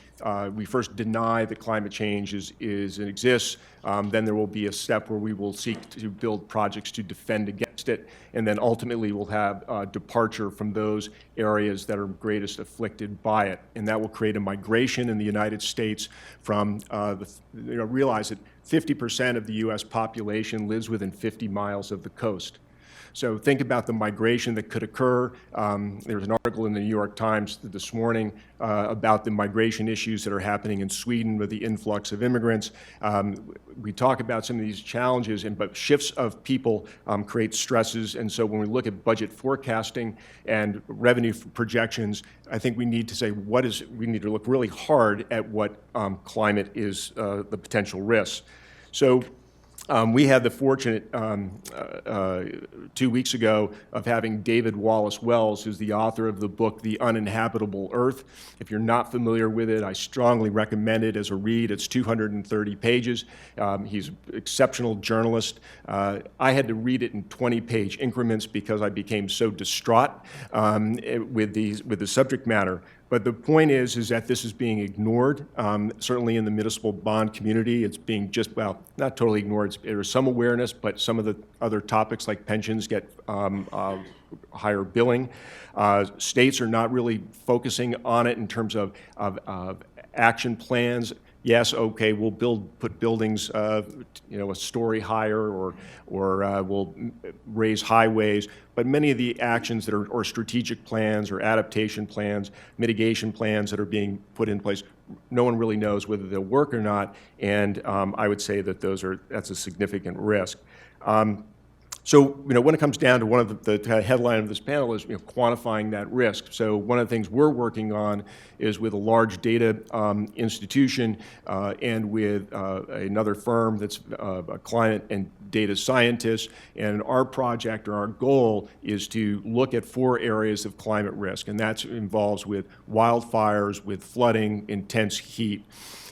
first deny that climate change exists. Then there will be a step where we will seek to build projects to defend against it, and then ultimately we'll have departure from those areas that are greatest afflicted by it, and that will create a migration in the United States from realize that 50% of the U.S. population lives within 50 miles of the coast. So think about the migration that could occur. There was an article in the New York Times this morning about the migration issues that are happening in Sweden with the influx of immigrants. We talk about some of these challenges, but shifts of people create stresses. And so when we look at budget forecasting and revenue projections, I think we need to say we need to look really hard at what climate is the potential risks. So we had the fortunate 2 weeks ago of having David Wallace Wells, who's the author of the book, The Uninhabitable Earth. If you're not familiar with it, I strongly recommend it as a read. It's 230 pages. He's an exceptional journalist. I had to read it in 20-page increments because I became so distraught with the subject matter. But the point is that this is being ignored. Certainly in the municipal bond community, it's being not totally ignored. There's some awareness, but some of the other topics like pensions get higher billing. States are not really focusing on it in terms of action plans. Yes, okay, we'll put buildings, a story higher, or we'll raise highways. But many of the actions that are, or strategic plans, or adaptation plans, mitigation plans that are being put in place, no one really knows whether they'll work or not. And I would say that that's a significant risk. So, when it comes down to one of the headline of this panel is, quantifying that risk. So one of the things we're working on is with a large data institution and with another firm that's a climate and data scientist. And our project, or our goal, is to look at 4 areas of climate risk. And that involves with wildfires, with flooding, intense heat,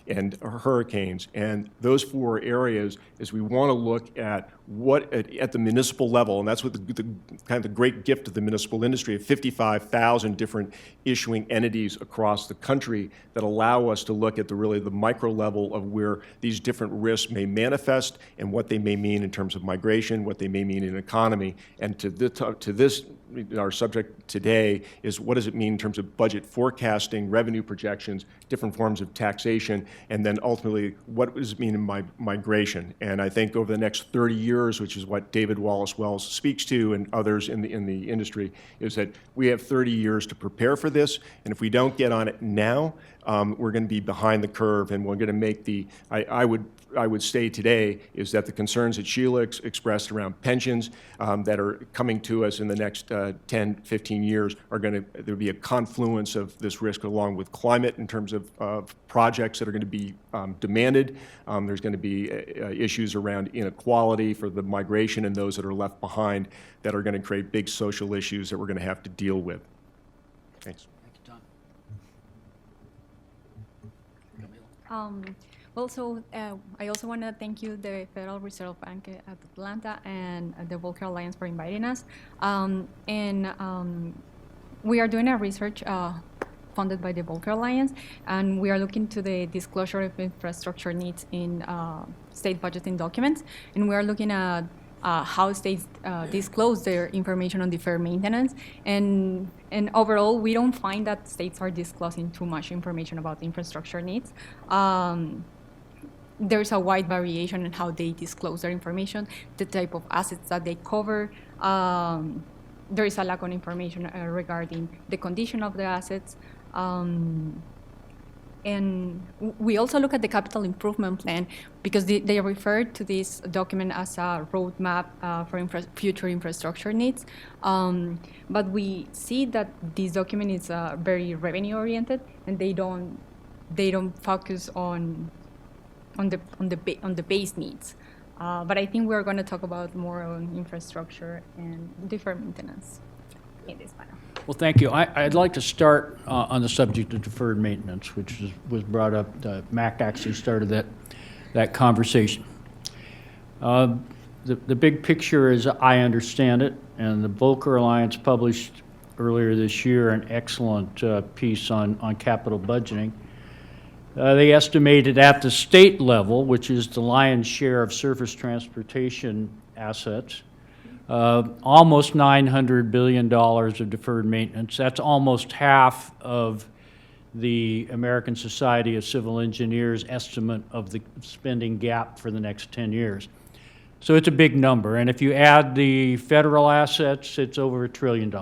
and hurricanes. And those 4 areas is we want to look at what at the municipal level, and that's what the kind of the great gift of the municipal industry of 55,000 different issuing entities across the country that allow us to look at the micro level of where these different risks may manifest and what they may mean in terms of migration, what they may mean in economy. And to this, our subject today is what does it mean in terms of budget forecasting, revenue projections, different forms of taxation, and then ultimately what does it mean in migration. And I think over the next 30 years, which is what David Wallace Wells speaks to and others in the industry, is that we have 30 years to prepare for this, and if we don't get on it now, we're going to be behind the curve, and we're going to make I would say today is that the concerns that Sheila expressed around pensions that are coming to us in the next 10, 15 years there'll be a confluence of this risk along with climate in terms of projects that are going to be demanded. There's going to be issues around inequality for the migration and those that are left behind that are going to create big social issues that we're going to have to deal with. Thanks. I also want to thank you, the Federal Reserve Bank at Atlanta and the Volcker Alliance for inviting us. We are doing a research funded by the Volcker Alliance, and we are looking to the disclosure of infrastructure needs in state budgeting documents, and we are looking at how states disclose their information on deferred maintenance. And overall, we don't find that states are disclosing too much information about infrastructure needs. There's a wide variation in how they disclose their information, the type of assets that they cover. There is a lack of information regarding the condition of the assets. And we also look at the capital improvement plan because they refer to this document as a roadmap for future infrastructure needs. But we see that this document is very revenue oriented, and they don't focus on the base needs. But I think we're going to talk about more on infrastructure and deferred maintenance in this panel. Well, thank you. I'd like to start on the subject of deferred maintenance, which was brought up. Mac actually started that conversation. The big picture, as I understand it, and the Volcker Alliance published earlier this year an excellent piece on capital budgeting. They estimated at the state level, which is the lion's share of surface transportation assets, almost $900 billion of deferred maintenance. That's almost half of the American Society of Civil Engineers' estimate of the spending gap for the next 10 years. So it's a big number, and if you add the federal assets, it's over $1 trillion.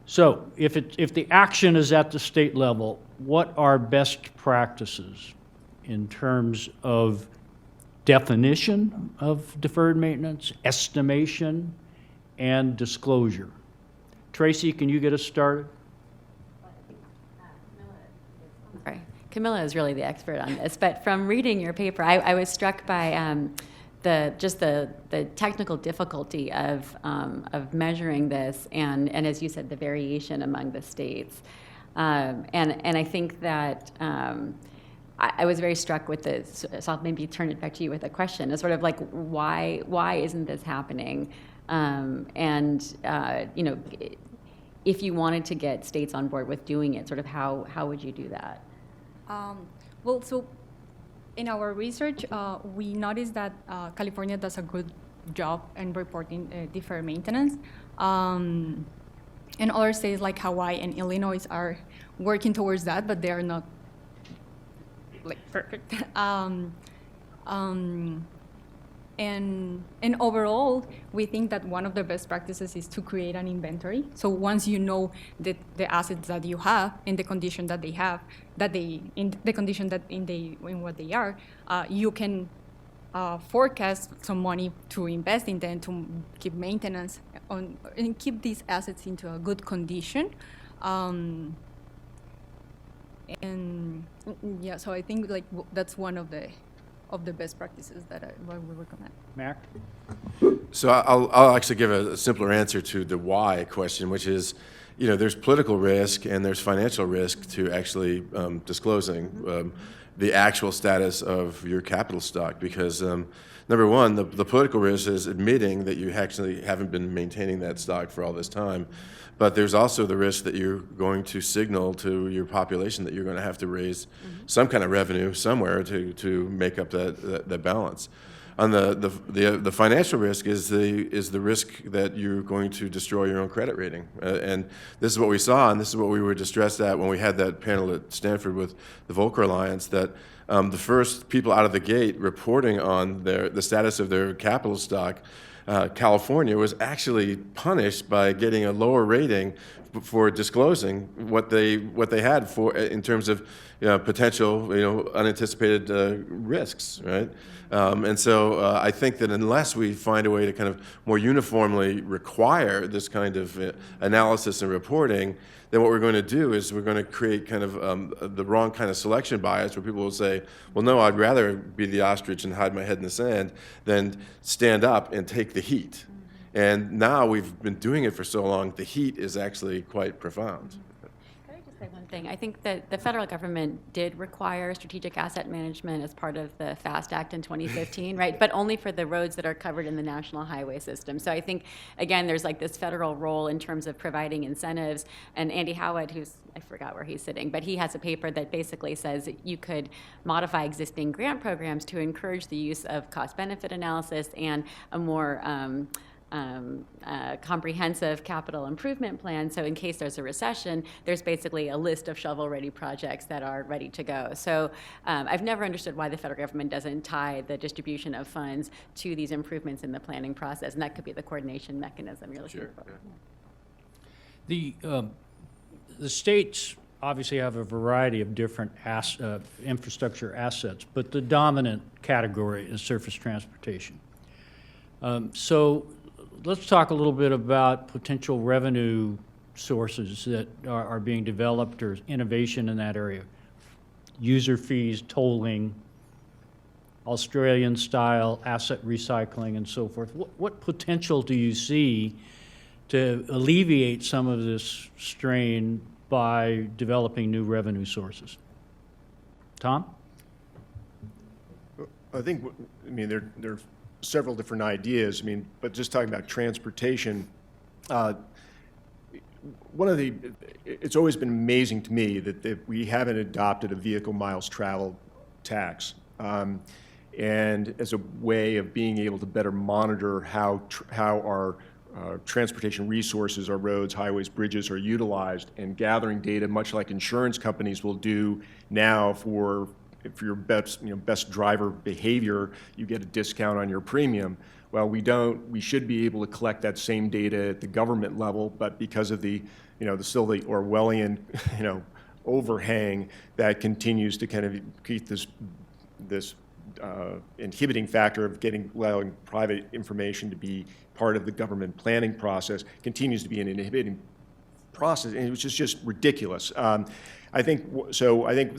So if the action is at the state level, what are best practices in terms of definition of deferred maintenance, estimation, and disclosure? Tracy, can you get us started? Sorry. Camilla is really the expert on this, but from reading your paper, I was struck by the technical difficulty of measuring this, and as you said, the variation among the states, and I think that I was very struck with this. So I'll maybe turn it back to you with a question. It's sort of like why isn't this happening? You know, if you wanted to get states on board with doing it, sort of how would you do that? Well, so in our research, we noticed that California does a good job in reporting deferred maintenance. And other states like Hawaii and Illinois are working towards that, but they are not like perfect. And overall, we think that one of the best practices is to create an inventory. So once you know the assets that you have in the condition that they have, in the condition that in what they are, you can forecast some money to invest in them to keep maintenance on and keep these assets into a good condition. And yeah, so I think like that's one of the best practices that I would recommend. Mac? So I'll actually give a simpler answer to the why question, which is, you know, there's political risk and there's financial risk to actually disclosing the actual status of your capital stock, because number one, the political risk is admitting that you actually haven't been maintaining that stock for all this time. But there's also the risk that you're going to signal to your population that you're going to have to raise some kind of revenue somewhere to make up that balance. On the financial risk is the risk that you're going to destroy your own credit rating. And this is what we saw, and this is what we were distressed at when we had that panel at Stanford with the Volcker Alliance, that the first people out of the gate reporting on the status of their capital stock, California, was actually punished by getting a lower rating for disclosing what they had for in terms of potential unanticipated risks, right? And so I think that unless we find a way to kind of more uniformly require this kind of analysis and reporting, then what we're going to do is we're going to create kind of the wrong kind of selection bias, where people will say, well, no, I'd rather be the ostrich and hide my head in the sand than stand up and take the heat. And now we've been doing it for so long, the heat is actually quite profound. Could I just say one thing? I think that the federal government did require strategic asset management as part of the FAST Act in 2015, right? But only for the roads that are covered in the national highway system. So I think, again, there's like this federal role in terms of providing incentives. And Andy Haughwout, I forgot where he's sitting, but he has a paper that basically says that you could modify existing grant programs to encourage the use of cost-benefit analysis and a more comprehensive capital improvement plan. So in case there's a recession, there's basically a list of shovel-ready projects that are ready to go. So I've never understood why the federal government doesn't tie the distribution of funds to these improvements in the planning process, and that could be the coordination mechanism you're looking for. The states obviously have a variety of different infrastructure assets, but the dominant category is surface transportation. So let's talk a little bit about potential revenue sources that are being developed or innovation in that area. User fees, tolling, Australian-style asset recycling, and so forth. What potential do you see to alleviate some of this strain by developing new revenue sources? Tom? I think, there are several different ideas. But just talking about transportation, it's always been amazing to me that we haven't adopted a vehicle miles traveled tax, and as a way of being able to better monitor how our transportation resources, our roads, highways, bridges are utilized, and gathering data much like insurance companies will do now for if your best driver behavior, you get a discount on your premium. Well, we don't. We should be able to collect that same data at the government level, but because of the Orwellian, overhang that continues to kind of keep this inhibiting factor of allowing private information to be part of the government planning process continues to be an inhibiting process, and which is just ridiculous. I think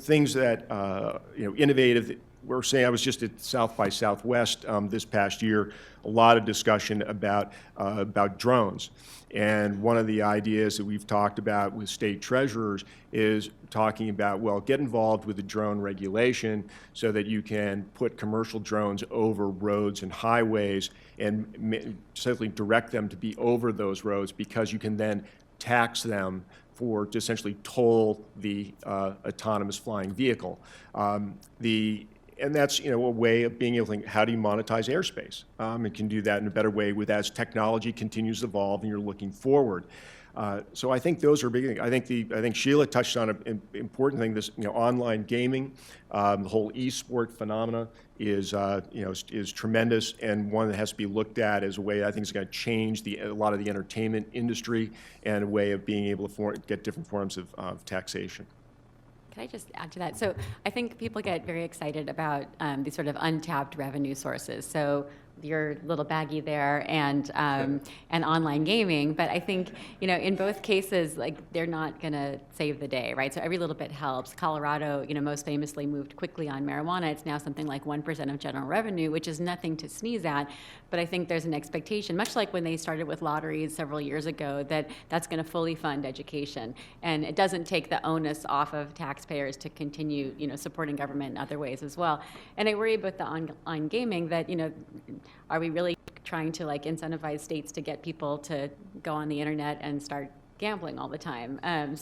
things that innovative. We're saying, I was just at South by Southwest this past year, a lot of discussion about drones. And one of the ideas that we've talked about with state treasurers is talking about, well, get involved with the drone regulation so that you can put commercial drones over roads and highways and simply direct them to be over those roads, because you can then tax them to essentially toll the autonomous flying vehicle. And that's a way of being able to think, how do you monetize airspace? And can do that in a better way as technology continues to evolve and you're looking forward. So I think those are big things. I think Sheila touched on an important thing. This online gaming, the whole e-sport phenomena is tremendous, and one that has to be looked at as a way I think is going to change a lot of the entertainment industry and a way of being able to get different forms of taxation. Can I just add to that? So I think people get very excited about these sort of untapped revenue sources. So your little baggie there and online gaming, but I think in both cases, like, they're not going to save the day, right? So every little bit helps. Colorado, most famously moved quickly on marijuana. It's now something like 1% of general revenue, which is nothing to sneeze at. But I think there's an expectation, much like when they started with lotteries several years ago, that that's going to fully fund education, and it doesn't take the onus off of taxpayers to continue, supporting government in other ways as well. And I worry about the online gaming that, are we really trying to incentivize states to get people to go on the internet and start gambling all the time? And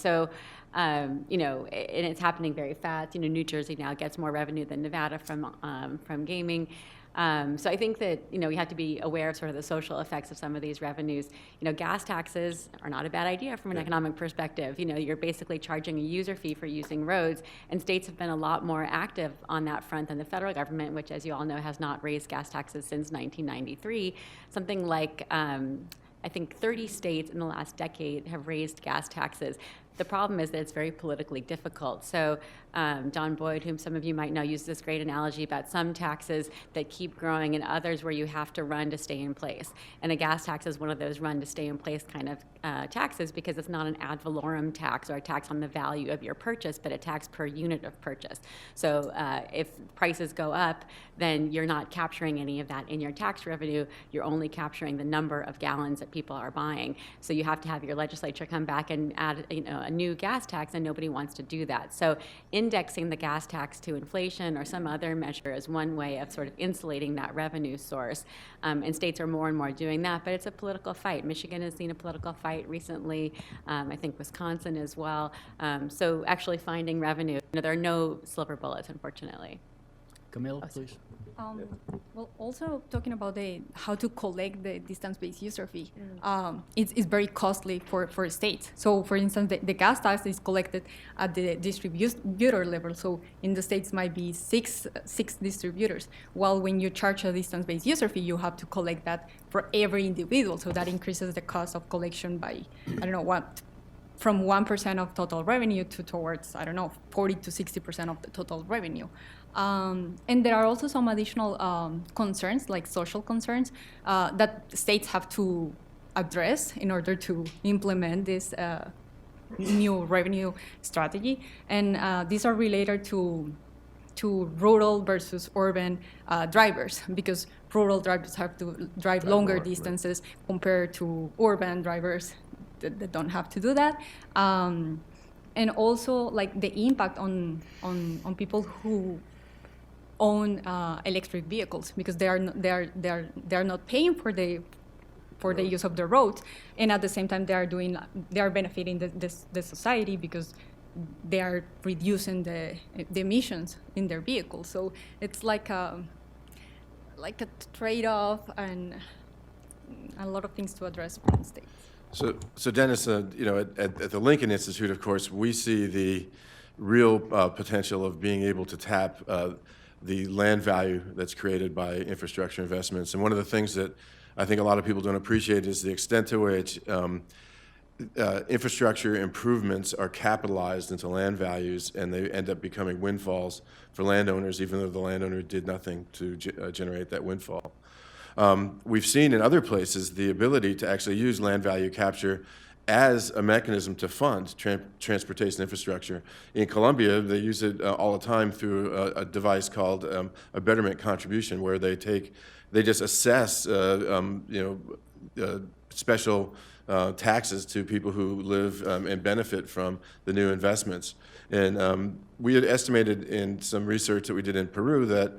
it's happening very fast. New Jersey now gets more revenue than Nevada from gaming. So I think that, we have to be aware of sort of the social effects of some of these revenues. Gas taxes are not a bad idea from an economic perspective. You're basically charging a user fee for using roads, and states have been a lot more active on that front than the federal government, which, as you all know, has not raised gas taxes since 1993. Something like, I think 30 states in the last decade have raised gas taxes. The problem is that it's very politically difficult. So Don Boyd, whom some of you might know, used this great analogy about some taxes that keep growing and others where you have to run to stay in place. And a gas tax is one of those run to stay in place kind of taxes, because it's not an ad valorem tax or a tax on the value of your purchase, but a tax per unit of purchase. So if prices go up, then you're not capturing any of that in your tax revenue. You're only capturing the number of gallons that people are buying. So you have to have your legislature come back and add a new gas tax, and nobody wants to do that. So indexing the gas tax to inflation or some other measure is one way of sort of insulating that revenue source. And states are more and more doing that, but it's a political fight. Michigan has seen a political fight recently. I think Wisconsin as well. So actually finding revenue, there are no silver bullets, unfortunately. Camille, please. Well, also talking about how to collect the distance-based user fee, it's very costly for states. So, for instance, the gas tax is collected at the distributor level. So, in the states might be six distributors. While when you charge a distance-based user fee, you have to collect that for every individual. So that increases the cost of collection by, from 1% of total revenue towards 40 to 60% of the total revenue. And there are also some additional concerns, like social concerns, that states have to address in order to implement this new revenue strategy. And these are related to rural versus urban drivers, because rural drivers have to drive longer distances compared to urban drivers that don't have to do that. And also, like, the impact on people who own electric vehicles, because they are not paying for the use of the roads, and at the same time they are benefiting the society because they are reducing the emissions in their vehicles. So it's like a trade-off and a lot of things to address from states. So Dennis, at the Lincoln Institute, of course, we see the real potential of being able to tap the land value that's created by infrastructure investments. And one of the things that I think a lot of people don't appreciate is the extent to which infrastructure improvements are capitalized into land values, and they end up becoming windfalls for landowners, even though the landowner did nothing to generate that windfall. We've seen in other places the ability to actually use land value capture as a mechanism to fund transportation infrastructure. In Colombia, they use it all the time through a device called a betterment contribution, where they just assess special taxes to people who live and benefit from the new investments. And we had estimated in some research that we did in Peru that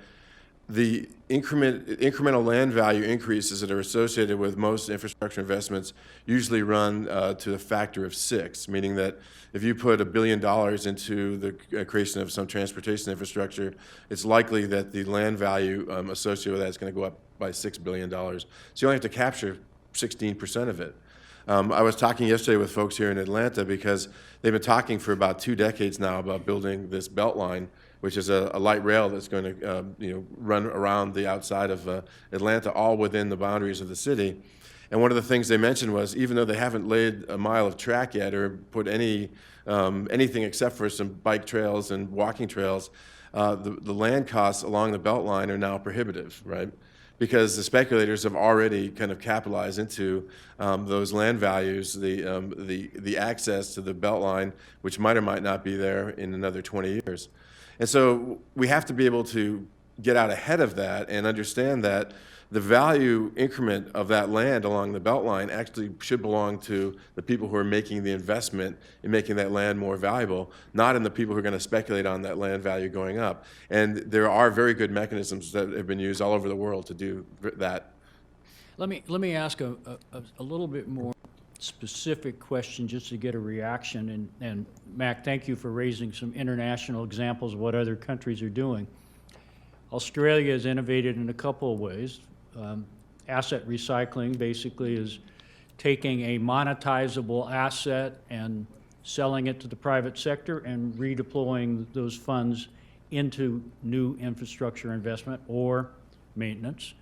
the incremental land value increases that are associated with most infrastructure investments usually run to a factor of 6, meaning that if you put $1 billion into the creation of some transportation infrastructure, it's likely that the land value associated with that is going to go up by $6 billion. So you only have to capture 16% of it. I was talking yesterday with folks here in Atlanta because they've been talking for about 2 decades now about building this Beltline, which is a light rail that's going to run around the outside of Atlanta, all within the boundaries of the city. And one of the things they mentioned was, even though they haven't laid a mile of track yet or put anything except for some bike trails and walking trails, the land costs along the Beltline are now prohibitive, right? Because the speculators have already kind of capitalized into those land values, the access to the Beltline, which might or might not be there in another 20 years. And so we have to be able to get out ahead of that and understand that the value increment of that land along the Beltline actually should belong to the people who are making the investment in making that land more valuable, not in the people who are going to speculate on that land value going up. And there are very good mechanisms that have been used all over the world to do that. Let me ask a little bit more specific question just to get a reaction. And Mac, thank you for raising some international examples of what other countries are doing. Australia has innovated in a couple of ways. Asset recycling basically is taking a monetizable asset and selling it to the private sector and redeploying those funds into new infrastructure investment or maintenance.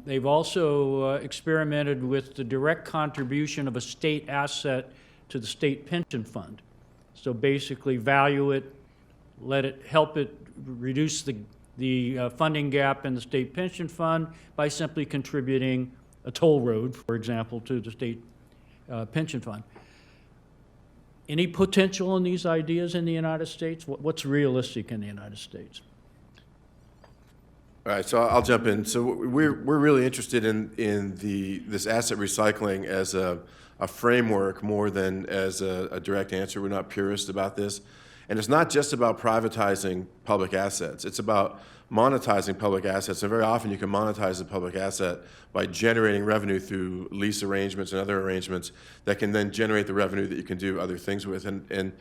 They've also experimented with the direct contribution of a state asset to the state pension fund. So basically value it, help it reduce the funding gap in the state pension fund by simply contributing a toll road, for example, to the state pension fund. Any potential in these ideas in the United States? What's realistic in the United States? All right, so I'll jump in. So we're really interested in this asset recycling as a framework more than as a direct answer. We're not purists about this. And it's not just about privatizing public assets. It's about monetizing public assets. And very often you can monetize a public asset by generating revenue through lease arrangements and other arrangements that can then generate the revenue that you can do other things with. And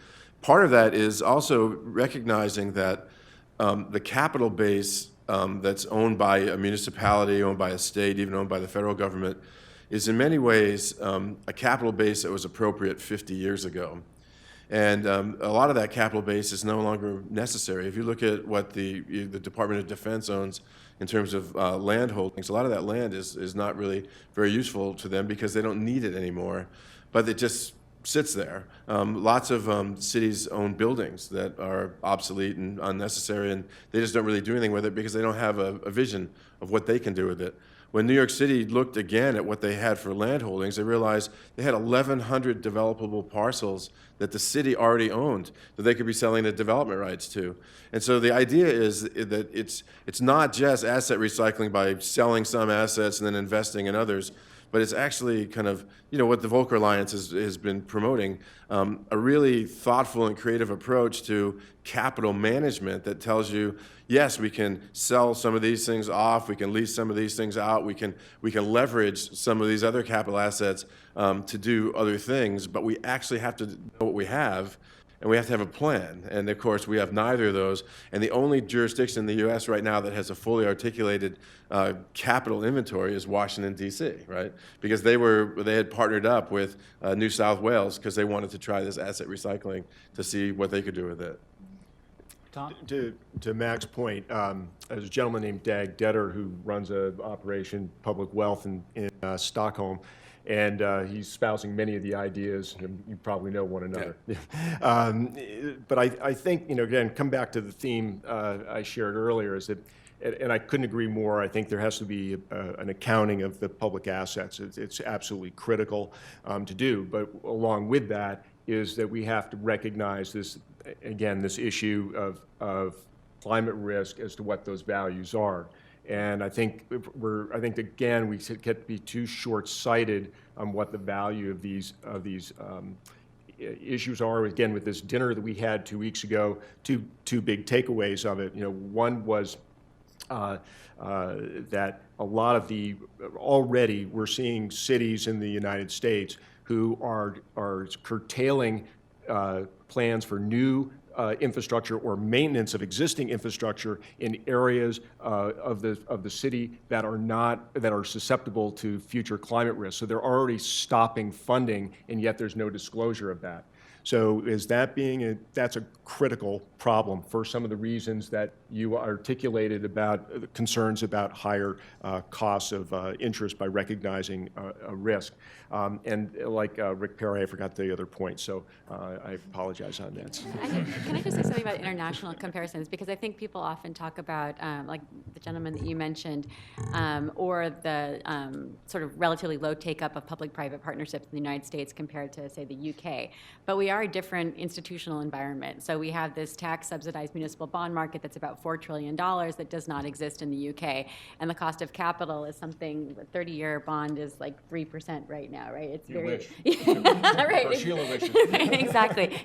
part of that is also recognizing that the capital base that's owned by a municipality, owned by a state, even owned by the federal government, is in many ways a capital base that was appropriate 50 years ago. And a lot of that capital base is no longer necessary. If you look at what the Department of Defense owns in terms of land holdings, a lot of that land is not really very useful to them because they don't need it anymore, but it just sits there. Lots of cities own buildings that are obsolete and unnecessary, and they just don't really do anything with it because they don't have a vision of what they can do with it. When New York City looked again at what they had for land holdings, they realized they had 1,100 developable parcels that the city already owned that they could be selling the development rights to. And so the idea is that it's not just asset recycling by selling some assets and then investing in others, but it's actually kind of, what the Volcker Alliance has been promoting, a really thoughtful and creative approach to capital management that tells you, yes, we can sell some of these things off, we can lease some of these things out, we can leverage some of these other capital assets to do other things, but we actually have to know what we have, and we have to have a plan. And of course, we have neither of those. And the only jurisdiction in the U.S. right now that has a fully articulated capital inventory is Washington, D.C., right? Because they had partnered up with New South Wales because they wanted to try this asset recycling to see what they could do with it. Tom? To Mac's point, there's a gentleman named Dag Detter who runs an operation, Public Wealth, in Stockholm, and he's espousing many of the ideas, and you probably know one another. Yeah. But I think, again, come back to the theme I shared earlier, is that, and I couldn't agree more, I think there has to be an accounting of the public assets. It's absolutely critical to do, but along with that is that we have to recognize this, again, this issue of climate risk as to what those values are. And I think again, we get to be too short-sighted on what the value of these issues are. Again, with this dinner that we had 2 weeks ago, two big takeaways of it. One was that a lot of already we're seeing cities in the United States who are curtailing plans for new infrastructure or maintenance of existing infrastructure in areas of the city that are susceptible to future climate risk. So they're already stopping funding, and yet there's no disclosure of that. So that's a critical problem for some of the reasons that you articulated about concerns about higher costs of interest by recognizing a risk. And like Rick Perry, I forgot the other point, so I apologize on that. Can I just say something about international comparisons? Because I think people often talk about, like the gentleman that you mentioned, or the sort of relatively low take-up of public-private partnerships in the United States compared to, say, the UK. But we are a different institutional environment. So we have this tax-subsidized municipal bond market that's about $4 trillion that does not exist in the UK. And the cost of capital is something, the 30-year bond is like 3% right now, right? It's very... right. Or Sheila wishes.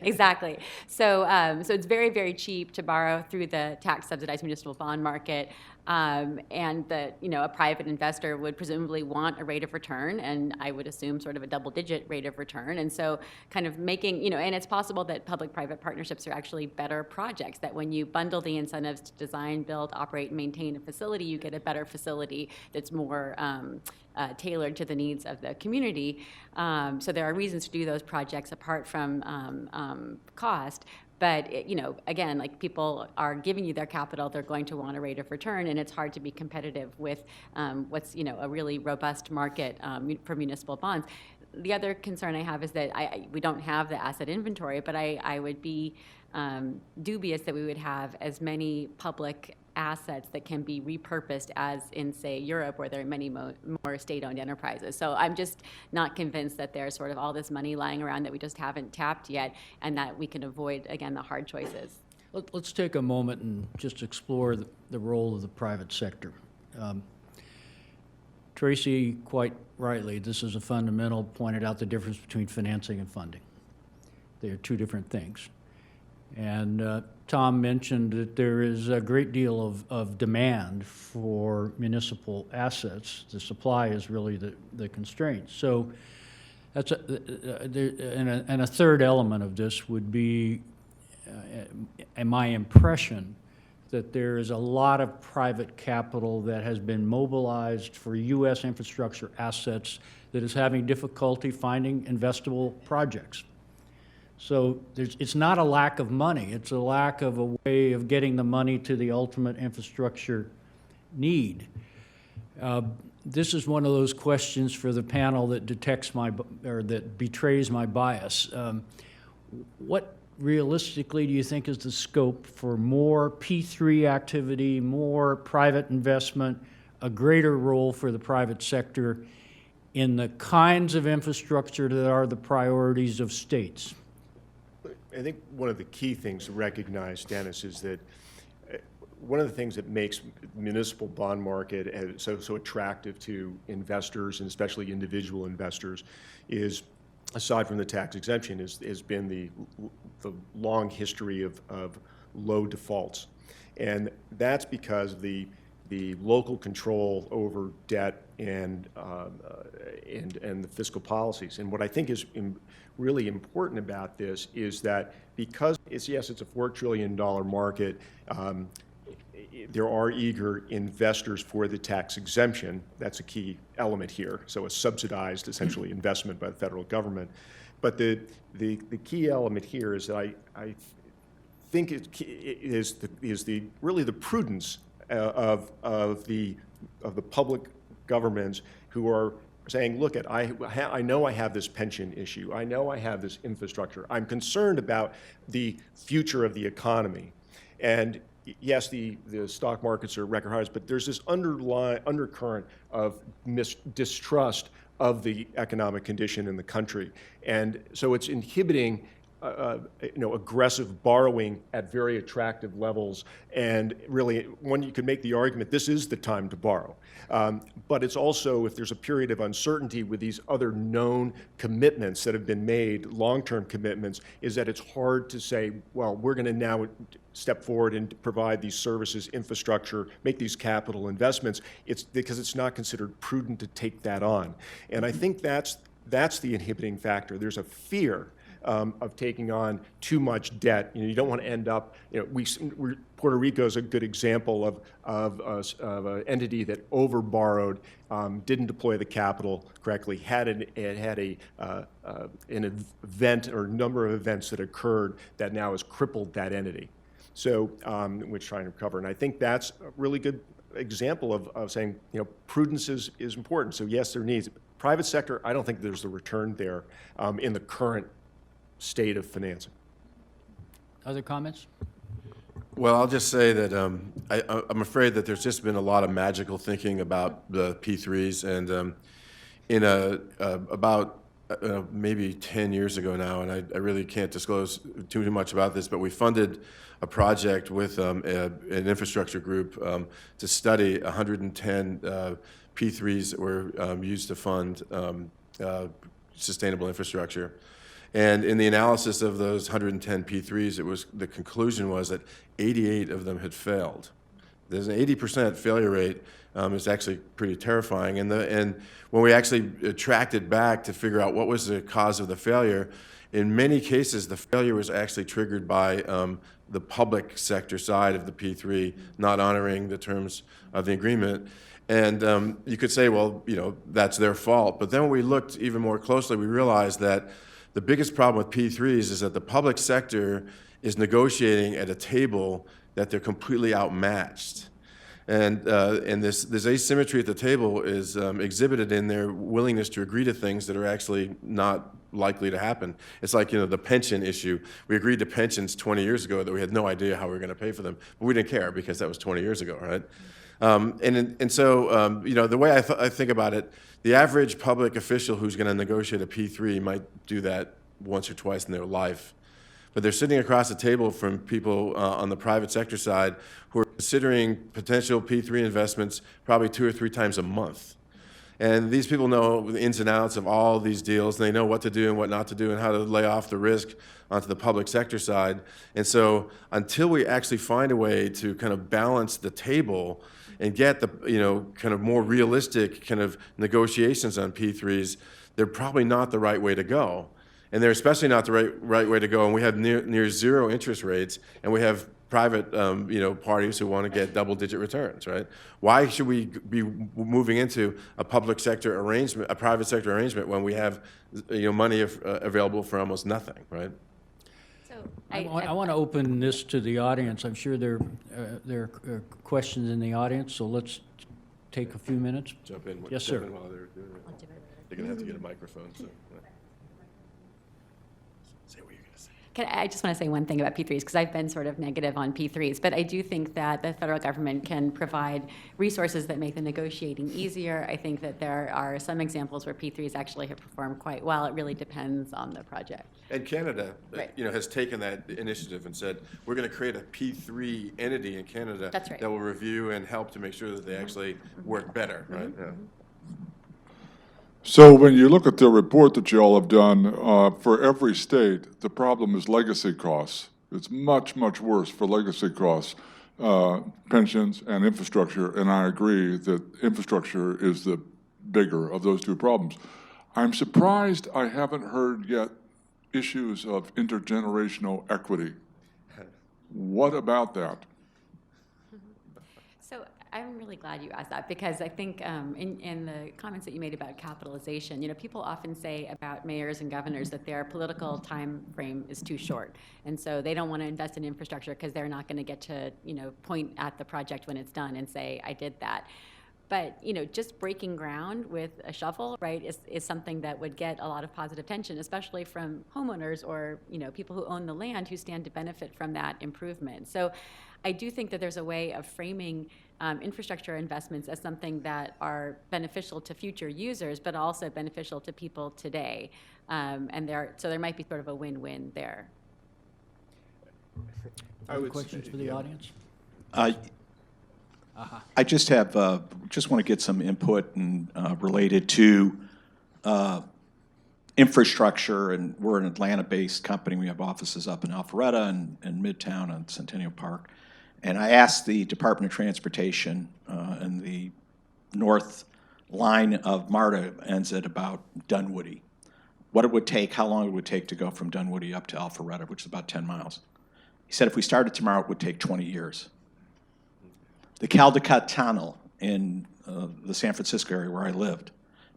Exactly. So it's very, very cheap to borrow through the tax-subsidized municipal bond market. And a private investor would presumably want a rate of return, and I would assume sort of a double-digit rate of return. And so kind of making, and it's possible that public-private partnerships are actually better projects, that when you bundle the incentives to design, build, operate, and maintain a facility, you get a better facility that's more tailored to the needs of the community. So there are reasons to do those projects apart from cost. But, again, like people are giving you their capital, they're going to want a rate of return, and it's hard to be competitive with what's, a really robust market for municipal bonds. The other concern I have is that we don't have the asset inventory, but I would be dubious that we would have as many public assets that can be repurposed as in, say, Europe, where there are many more state-owned enterprises. So I'm just not convinced that there's sort of all this money lying around that we just haven't tapped yet, and that we can avoid, again, the hard choices. Let's take a moment and just explore the role of the private sector. Tracy, quite rightly, this is a fundamental, pointed out the difference between financing and funding. They are two different things. And Tom mentioned that there is a great deal of demand for municipal assets. The supply is really the constraint. So that's and a third element of this would be, my impression, that there is a lot of private capital that has been mobilized for U.S. infrastructure assets that is having difficulty finding investable projects. So it's not a lack of money, it's a lack of a way of getting the money to the ultimate infrastructure need. This is one of those questions for the panel that that betrays my bias. What realistically do you think is the scope for more P3 activity, more private investment, a greater role for the private sector in the kinds of infrastructure that are the priorities of states? I think one of the key things to recognize, Dennis, is that one of the things that makes municipal bond market so attractive to investors, and especially individual investors, is, aside from the tax exemption, has been the long history of low defaults. And that's because the the local control over debt and the fiscal policies. And what I think is really important about this is that because it's a $4 trillion market, there are eager investors for the tax exemption. That's a key element here. So a subsidized, essentially, investment by the federal government. But the key element here is that I think it is really the prudence of the public governments who are saying, look, I know I have this pension issue. I know I have this infrastructure. I'm concerned about the future of the economy. And yes, the stock markets are record highs, but there's this undercurrent of distrust of the economic condition in the country. And so it's inhibiting aggressive borrowing at very attractive levels. And really, one, you could make the argument this is the time to borrow. But it's also, if there's a period of uncertainty with these other known commitments that have been made, long-term commitments, is that it's hard to say, well, we're going to now step forward and provide these services, infrastructure, make these capital investments. It's because it's not considered prudent to take that on. And I think that's the inhibiting factor. There's a fear of taking on too much debt. You don't want to end up, Puerto Rico is a good example of an entity that overborrowed, didn't deploy the capital correctly, had an event or number of events that occurred that now has crippled that entity. So we're trying to recover. And I think that's a really good example of saying, prudence is important. So yes, there needs. Private sector, I don't think there's the return there in the current state of financing. Other comments? Well, I'll just say that I'm afraid that there's just been a lot of magical thinking about the P3s, and about maybe 10 years ago now, and I really can't disclose too much about this, but we funded a project with an infrastructure group to study 110 P3s that were used to fund sustainable infrastructure. And in the analysis of those 110 P3s, the conclusion was that 88 of them had failed. There's an 80% failure rate. Is actually pretty terrifying. And when we actually tracked it back to figure out what was the cause of the failure, in many cases the failure was actually triggered by the public sector side of the P3 not honoring the terms of the agreement. And you could say, well, that's their fault. But then when we looked even more closely, we realized that the biggest problem with P3s is that the public sector is negotiating at a table that they're completely outmatched. And this asymmetry at the table is exhibited in their willingness to agree to things that are actually not likely to happen. It's like, the pension issue. We agreed to pensions 20 years ago that we had no idea how we were going to pay for them, but we didn't care because that was 20 years ago, right? So the way I think about it, the average public official who's going to negotiate a P3 might do that once or twice in their life. But they're sitting across the table from people on the private sector side who are considering potential P3 investments probably 2 or 3 times a month. And these people know the ins and outs of all these deals, and they know what to do and what not to do and how to lay off the risk onto the public sector side. And so until we actually find a way to kind of balance the table and get the kind of more realistic kind of negotiations on P3s, they're probably not the right way to go. And they're especially not the right way to go. And we have near zero interest rates, and we have private parties who want to get double-digit returns, right? Why should we be moving into a public sector arrangement, a private sector arrangement, when we have money available for almost nothing, right? So I want to open this to the audience. I'm sure there are questions in the audience, so let's take a few minutes. Jump in. Yes, sir. Jump in while they're doing it. They're going to have to get a microphone. So. I just want to say one thing about P3s, because I've been sort of negative on P3s, but I do think that the federal government can provide resources that make the negotiating easier. I think that there are some examples where P3s actually have performed quite well. It really depends on the project. And Canada, Right. has taken that initiative and said, we're going to create a P3 entity in Canada That's right. that will review and help to make sure that they actually work better, right? Yeah. So when you look at the report that you all have done, for every state, the problem is legacy costs. It's much, much worse for legacy costs. pensions and infrastructure, and I agree that infrastructure is the bigger of those two problems. I'm surprised I haven't heard yet issues of intergenerational equity. What about that? So I'm really glad you asked that, because I think in the comments that you made about capitalization, people often say about mayors and governors that their political time frame is too short. And so they don't want to invest in infrastructure because they're not going to get to, point at the project when it's done and say, I did that. But, just breaking ground with a shovel, right, is something that would get a lot of positive attention, especially from homeowners or, people who own the land who stand to benefit from that improvement. So I do think that there's a way of framing infrastructure investments as something that are beneficial to future users, but also beneficial to people today. So there might be sort of a win-win there. Other questions for the audience? I just have just want to get some input and related to infrastructure, and we're an Atlanta-based company. We have offices up in Alpharetta and Midtown and Centennial Park. And I asked the Department of Transportation, and the north line of MARTA ends at about Dunwoody, what it would take, how long it would take to go from Dunwoody up to Alpharetta, which is about 10 miles. He said if we started tomorrow, it would take 20 years. The Caldecott Tunnel in the San Francisco area where I lived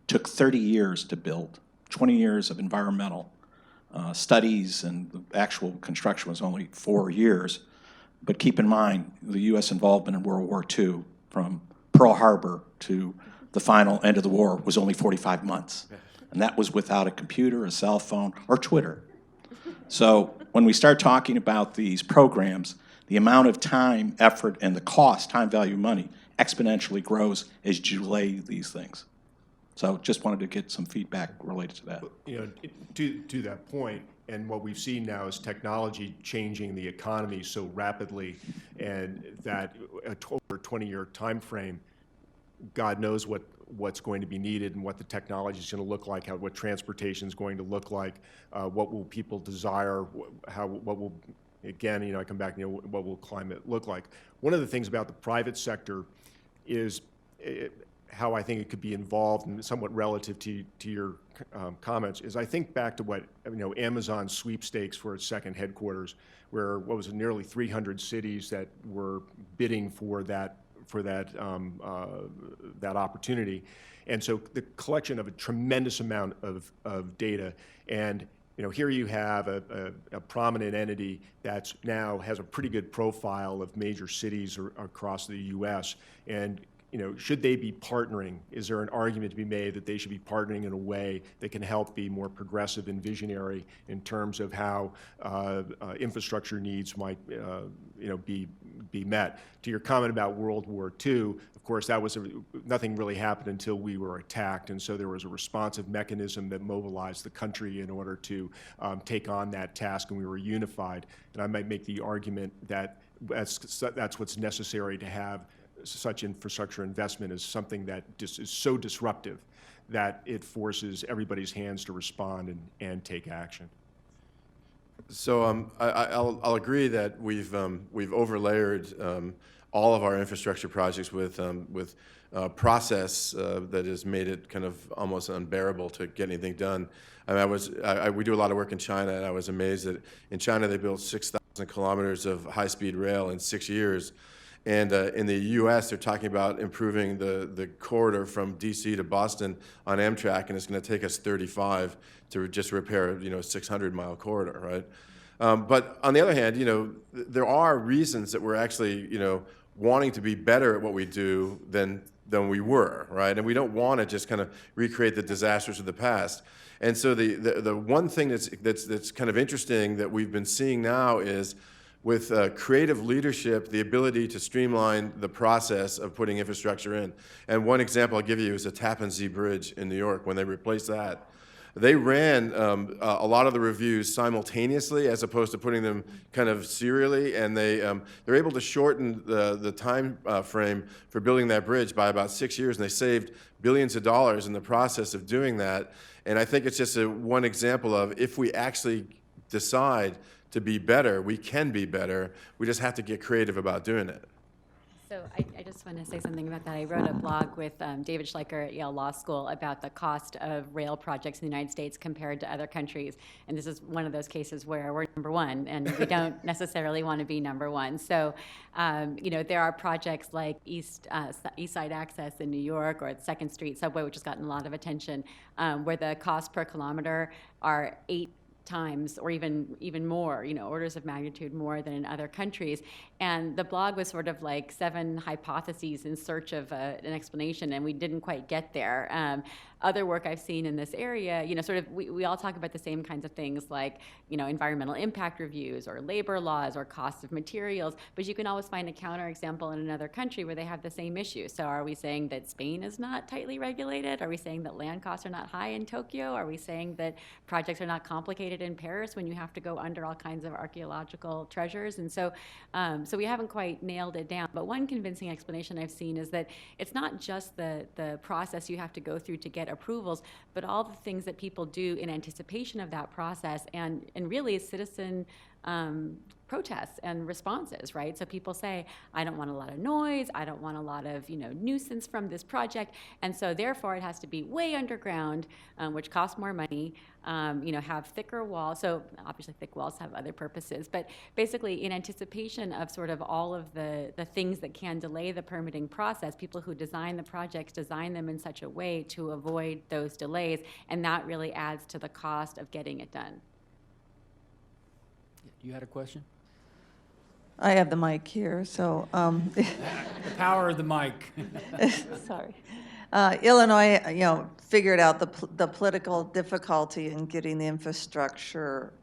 took 30 years to build, 20 years of environmental studies, and the actual construction was only 4 years. But keep in mind, the U.S. involvement in World War II, from Pearl Harbor to the final end of the war, was only 45 months. And that was without a computer, a cell phone, or Twitter. So when we start talking about these programs, the amount of time, effort, and the cost, time, value, money, exponentially grows as you delay these things. So just wanted to get some feedback related to that. To that point, and what we've seen now is technology changing the economy so rapidly, and that over a 20-year time frame, God knows what's going to be needed and what the technology is going to look like, what transportation is going to look like, what will people desire, what will, again, I come back, what will climate look like? One of the things about the private sector is how I think it could be involved, and somewhat relative to your comments, is I think back to what, Amazon sweepstakes for its second headquarters, where what was it, nearly 300 cities that were bidding for that opportunity. And so the collection of a tremendous amount of data, and here you have a prominent entity that's now has a pretty good profile of major cities across the U.S. And should they be partnering? Is there an argument to be made that they should be partnering in a way that can help be more progressive and visionary in terms of how infrastructure needs might be met? To your comment about World War II, of course, that was nothing really happened until we were attacked, and so there was a responsive mechanism that mobilized the country in order to take on that task, and we were unified. And I might make the argument that that's what's necessary to have such infrastructure investment, is something that is so disruptive that it forces everybody's hands to respond and take action. So I'll agree that we've overlayered all of our infrastructure projects with process that has made it kind of almost unbearable to get anything done. I mean, we do a lot of work in China, and I was amazed that in China they built 6,000 kilometers of high-speed rail in 6 years. And in the U.S., they're talking about improving the corridor from D.C. to Boston on Amtrak, and it's going to take us 35 to just repair, a 600-mile corridor, right? But on the other hand, there are reasons that we're actually, wanting to be better at what we do than we were, right? And we don't want to just kind of recreate the disasters of the past. And so the one thing that's kind of interesting that we've been seeing now is, with creative leadership, the ability to streamline the process of putting infrastructure in. And one example I'll give you is the Tappan Zee Bridge in New York. When they replaced that, they ran a lot of the reviews simultaneously as opposed to putting them kind of serially, and they're able to shorten the time frame for building that bridge by about 6 years, and they saved billions of dollars in the process of doing that. And I think it's just one example of, if we actually decide to be better. We can be better. We just have to get creative about doing it. So I just want to say something about that. I wrote a blog with David Schleicher at Yale Law School about the cost of rail projects in the United States compared to other countries. And this is one of those cases where we're number one, and we don't necessarily want to be number one. So, there are projects like East Side Access in New York, or the 2nd Street Subway, which has gotten a lot of attention, where the cost per kilometer are 8 times or even more, orders of magnitude more than in other countries. And the blog was sort of like 7 hypotheses in search of an explanation, and we didn't quite get there. Other work I've seen in this area, we all talk about the same kinds of things like, environmental impact reviews or labor laws or cost of materials, but you can always find a counterexample in another country where they have the same issue. So are we saying that Spain is not tightly regulated? Are we saying that land costs are not high in Tokyo? Are we saying that projects are not complicated in Paris when you have to go under all kinds of archaeological treasures? And so we haven't quite nailed it down. But one convincing explanation I've seen is that it's not just the process you have to go through to get approvals, but all the things that people do in anticipation of that process, and really citizen protests and responses, right? So people say, I don't want a lot of noise, I don't want a lot of nuisance from this project, and so therefore it has to be way underground, which costs more money, have thicker walls. So obviously thick walls have other purposes, but basically in anticipation of sort of all of the things that can delay the permitting process, people who design the projects design them in such a way to avoid those delays, and that really adds to the cost of getting it done. You had a question? I have the mic here, so. The power of the mic. Sorry. Illinois, figured out the political difficulty in getting the infrastructure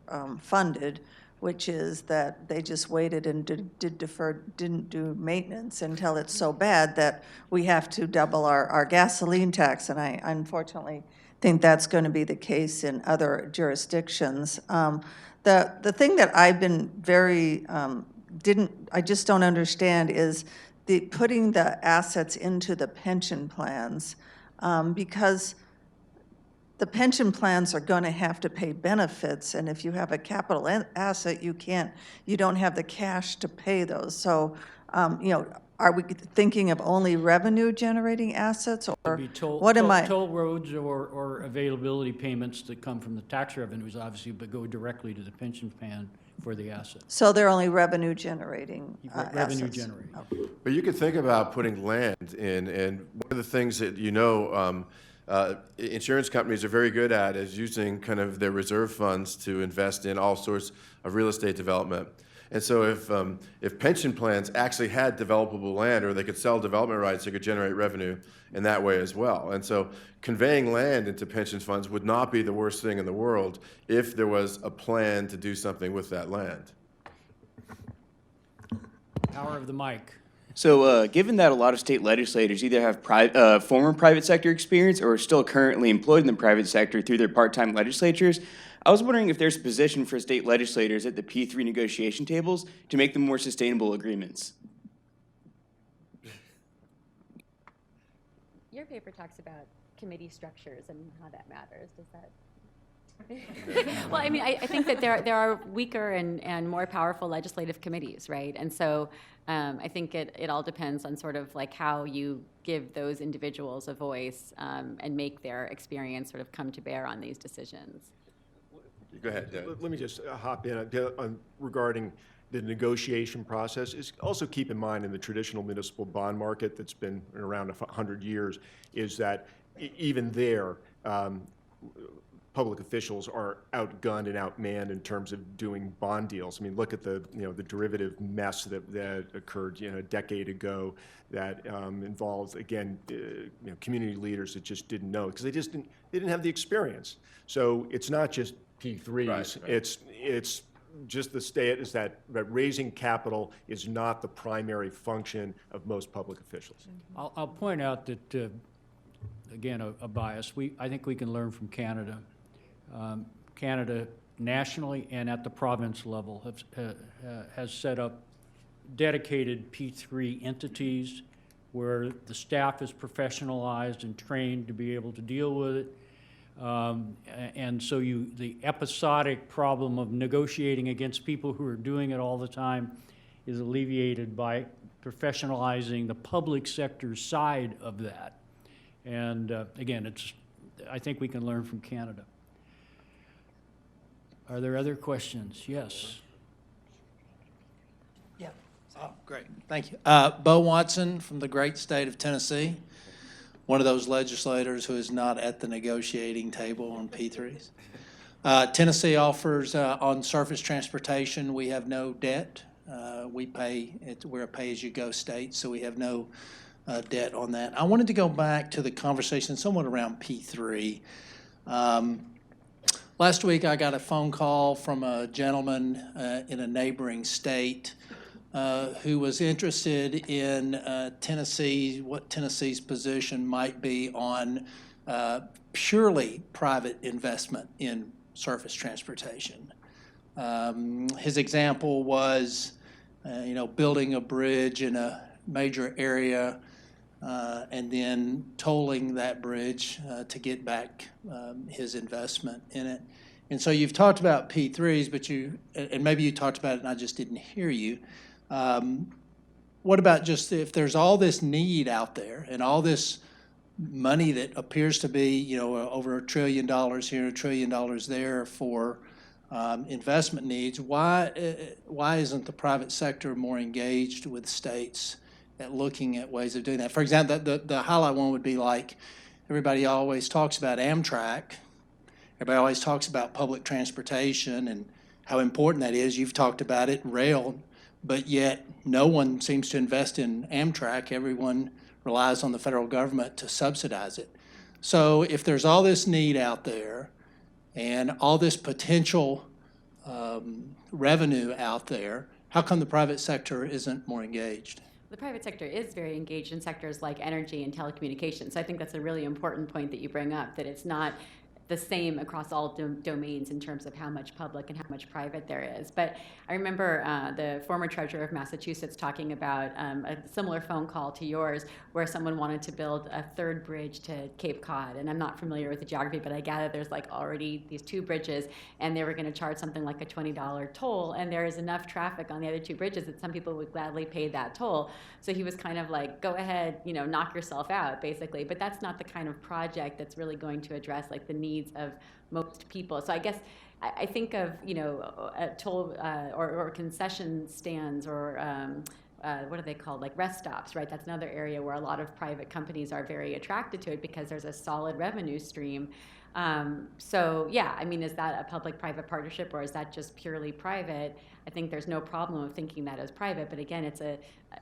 funded, which is that they just waited and didn't do maintenance until it's so bad that we have to double our gasoline tax. And I unfortunately think that's going to be the case in other jurisdictions. The thing that I've been I just don't understand is putting the assets into the pension plans, because the pension plans are going to have to pay benefits, and if you have a capital asset, you don't have the cash to pay those. So, are we thinking of only revenue-generating assets, or what am I? Toll roads or availability payments that come from the tax revenues, obviously, but go directly to the pension plan for the asset. So they're only revenue-generating Revenue assets. generating. Oh. But you could think about putting land in, and one of the things that insurance companies are very good at is using kind of their reserve funds to invest in all sorts of real estate development. And so if pension plans actually had developable land, or they could sell development rights, they could generate revenue in that way as well. And so conveying land into pension funds would not be the worst thing in the world if there was a plan to do something with that land. Power of the mic. So given that a lot of state legislators either have former private sector experience or are still currently employed in the private sector through their part-time legislatures, I was wondering if there's a position for state legislators at the P3 negotiation tables to make them more sustainable agreements. Your paper talks about committee structures and how that matters. Does that? Well, I mean, I think that there are weaker and more powerful legislative committees, right? And so I think it all depends on sort of like how you give those individuals a voice and make their experience sort of come to bear on these decisions. Go ahead. Let me just hop in regarding the negotiation process. Is also keep in mind in the traditional municipal bond market that's been around 100 years, is that even there, public officials are outgunned and outmanned in terms of doing bond deals. I mean, look at the derivative mess that occurred a decade ago that involved, again, community leaders that just didn't know because they didn't have the experience. So it's not just P3s. Right. It's just the state is that raising capital is not the primary function of most public officials. I'll point out that, again, a bias. I think we can learn from Canada. Canada nationally and at the province level has set up dedicated P3 entities where the staff is professionalized and trained to be able to deal with it. And so the episodic problem of negotiating against people who are doing it all the time is alleviated by professionalizing the public sector side of that. And again, I think we can learn from Canada. Are there other questions? Yes. Yeah. Oh, great. Thank you. Bo Watson from the great state of Tennessee, one of those legislators who is not at the negotiating table on P3s. Tennessee offers on surface transportation, we have no debt. We're a pay-as-you-go state, so we have no debt on that. I wanted to go back to the conversation somewhat around P3. Last week, I got a phone call from a gentleman in a neighboring state who was interested in what Tennessee's position might be on purely private investment in surface transportation. His example was, building a bridge in a major area and then tolling that bridge to get back his investment in it. And so you've talked about P3s, but and maybe you talked about it and I just didn't hear you. What about just if there's all this need out there and all this money that appears to be, over $1 trillion here, $1 trillion there for investment needs, why isn't the private sector more engaged with states at looking at ways of doing that? For example, the highlight one would be like, everybody always talks about Amtrak. Everybody always talks about public transportation and how important that is. You've talked about it, rail, but yet no one seems to invest in Amtrak. Everyone relies on the federal government to subsidize it. So if there's all this need out there and all this potential revenue out there, how come the private sector isn't more engaged? The private sector is very engaged in sectors like energy and telecommunications. So I think that's a really important point that you bring up, that it's not the same across all domains in terms of how much public and how much private there is. But I remember the former treasurer of Massachusetts talking about a similar phone call to yours where someone wanted to build a third bridge to Cape Cod. And I'm not familiar with the geography, but I gather there's like already these two bridges and they were going to charge something like a $20 toll. And there is enough traffic on the other two bridges that some people would gladly pay that toll. So he was kind of like, go ahead, knock yourself out, basically. But that's not the kind of project that's really going to address like the needs of most people. So I guess I think of toll or concession stands or what are they called, like rest stops, right? That's another area where a lot of private companies are very attracted to it because there's a solid revenue stream. So yeah, I mean, is that a public-private partnership or is that just purely private? I think there's no problem of thinking that as private, but again,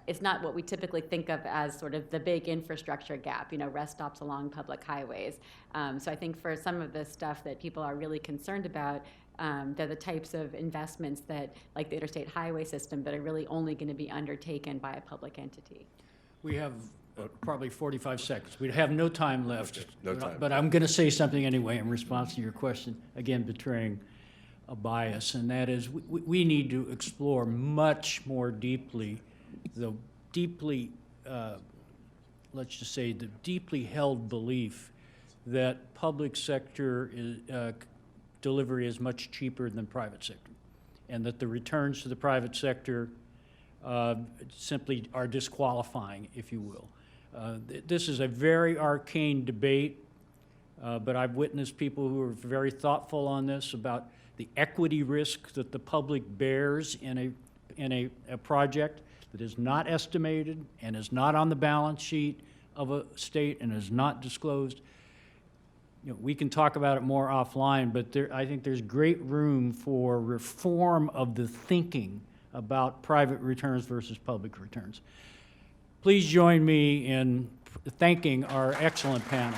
it's not what we typically think of as sort of the big infrastructure gap, rest stops along public highways. So I think for some of the stuff that people are really concerned about, they're the types of investments that, like the interstate highway system, that are really only going to be undertaken by a public entity. We have probably 45 seconds. We have no time left. No time. But I'm going to say something anyway in response to your question, again, betraying a bias, and that is we need to explore much more deeply let's just say, the deeply held belief that public sector delivery is much cheaper than private sector, and that the returns to the private sector simply are disqualifying, if you will. This is a very arcane debate, but I've witnessed people who are very thoughtful on this about the equity risk that the public bears in a project that is not estimated and is not on the balance sheet of a state and is not disclosed. We can talk about it more offline, but I think there's great room for reform of the thinking about private returns versus public returns. Please join me in thanking our excellent panel.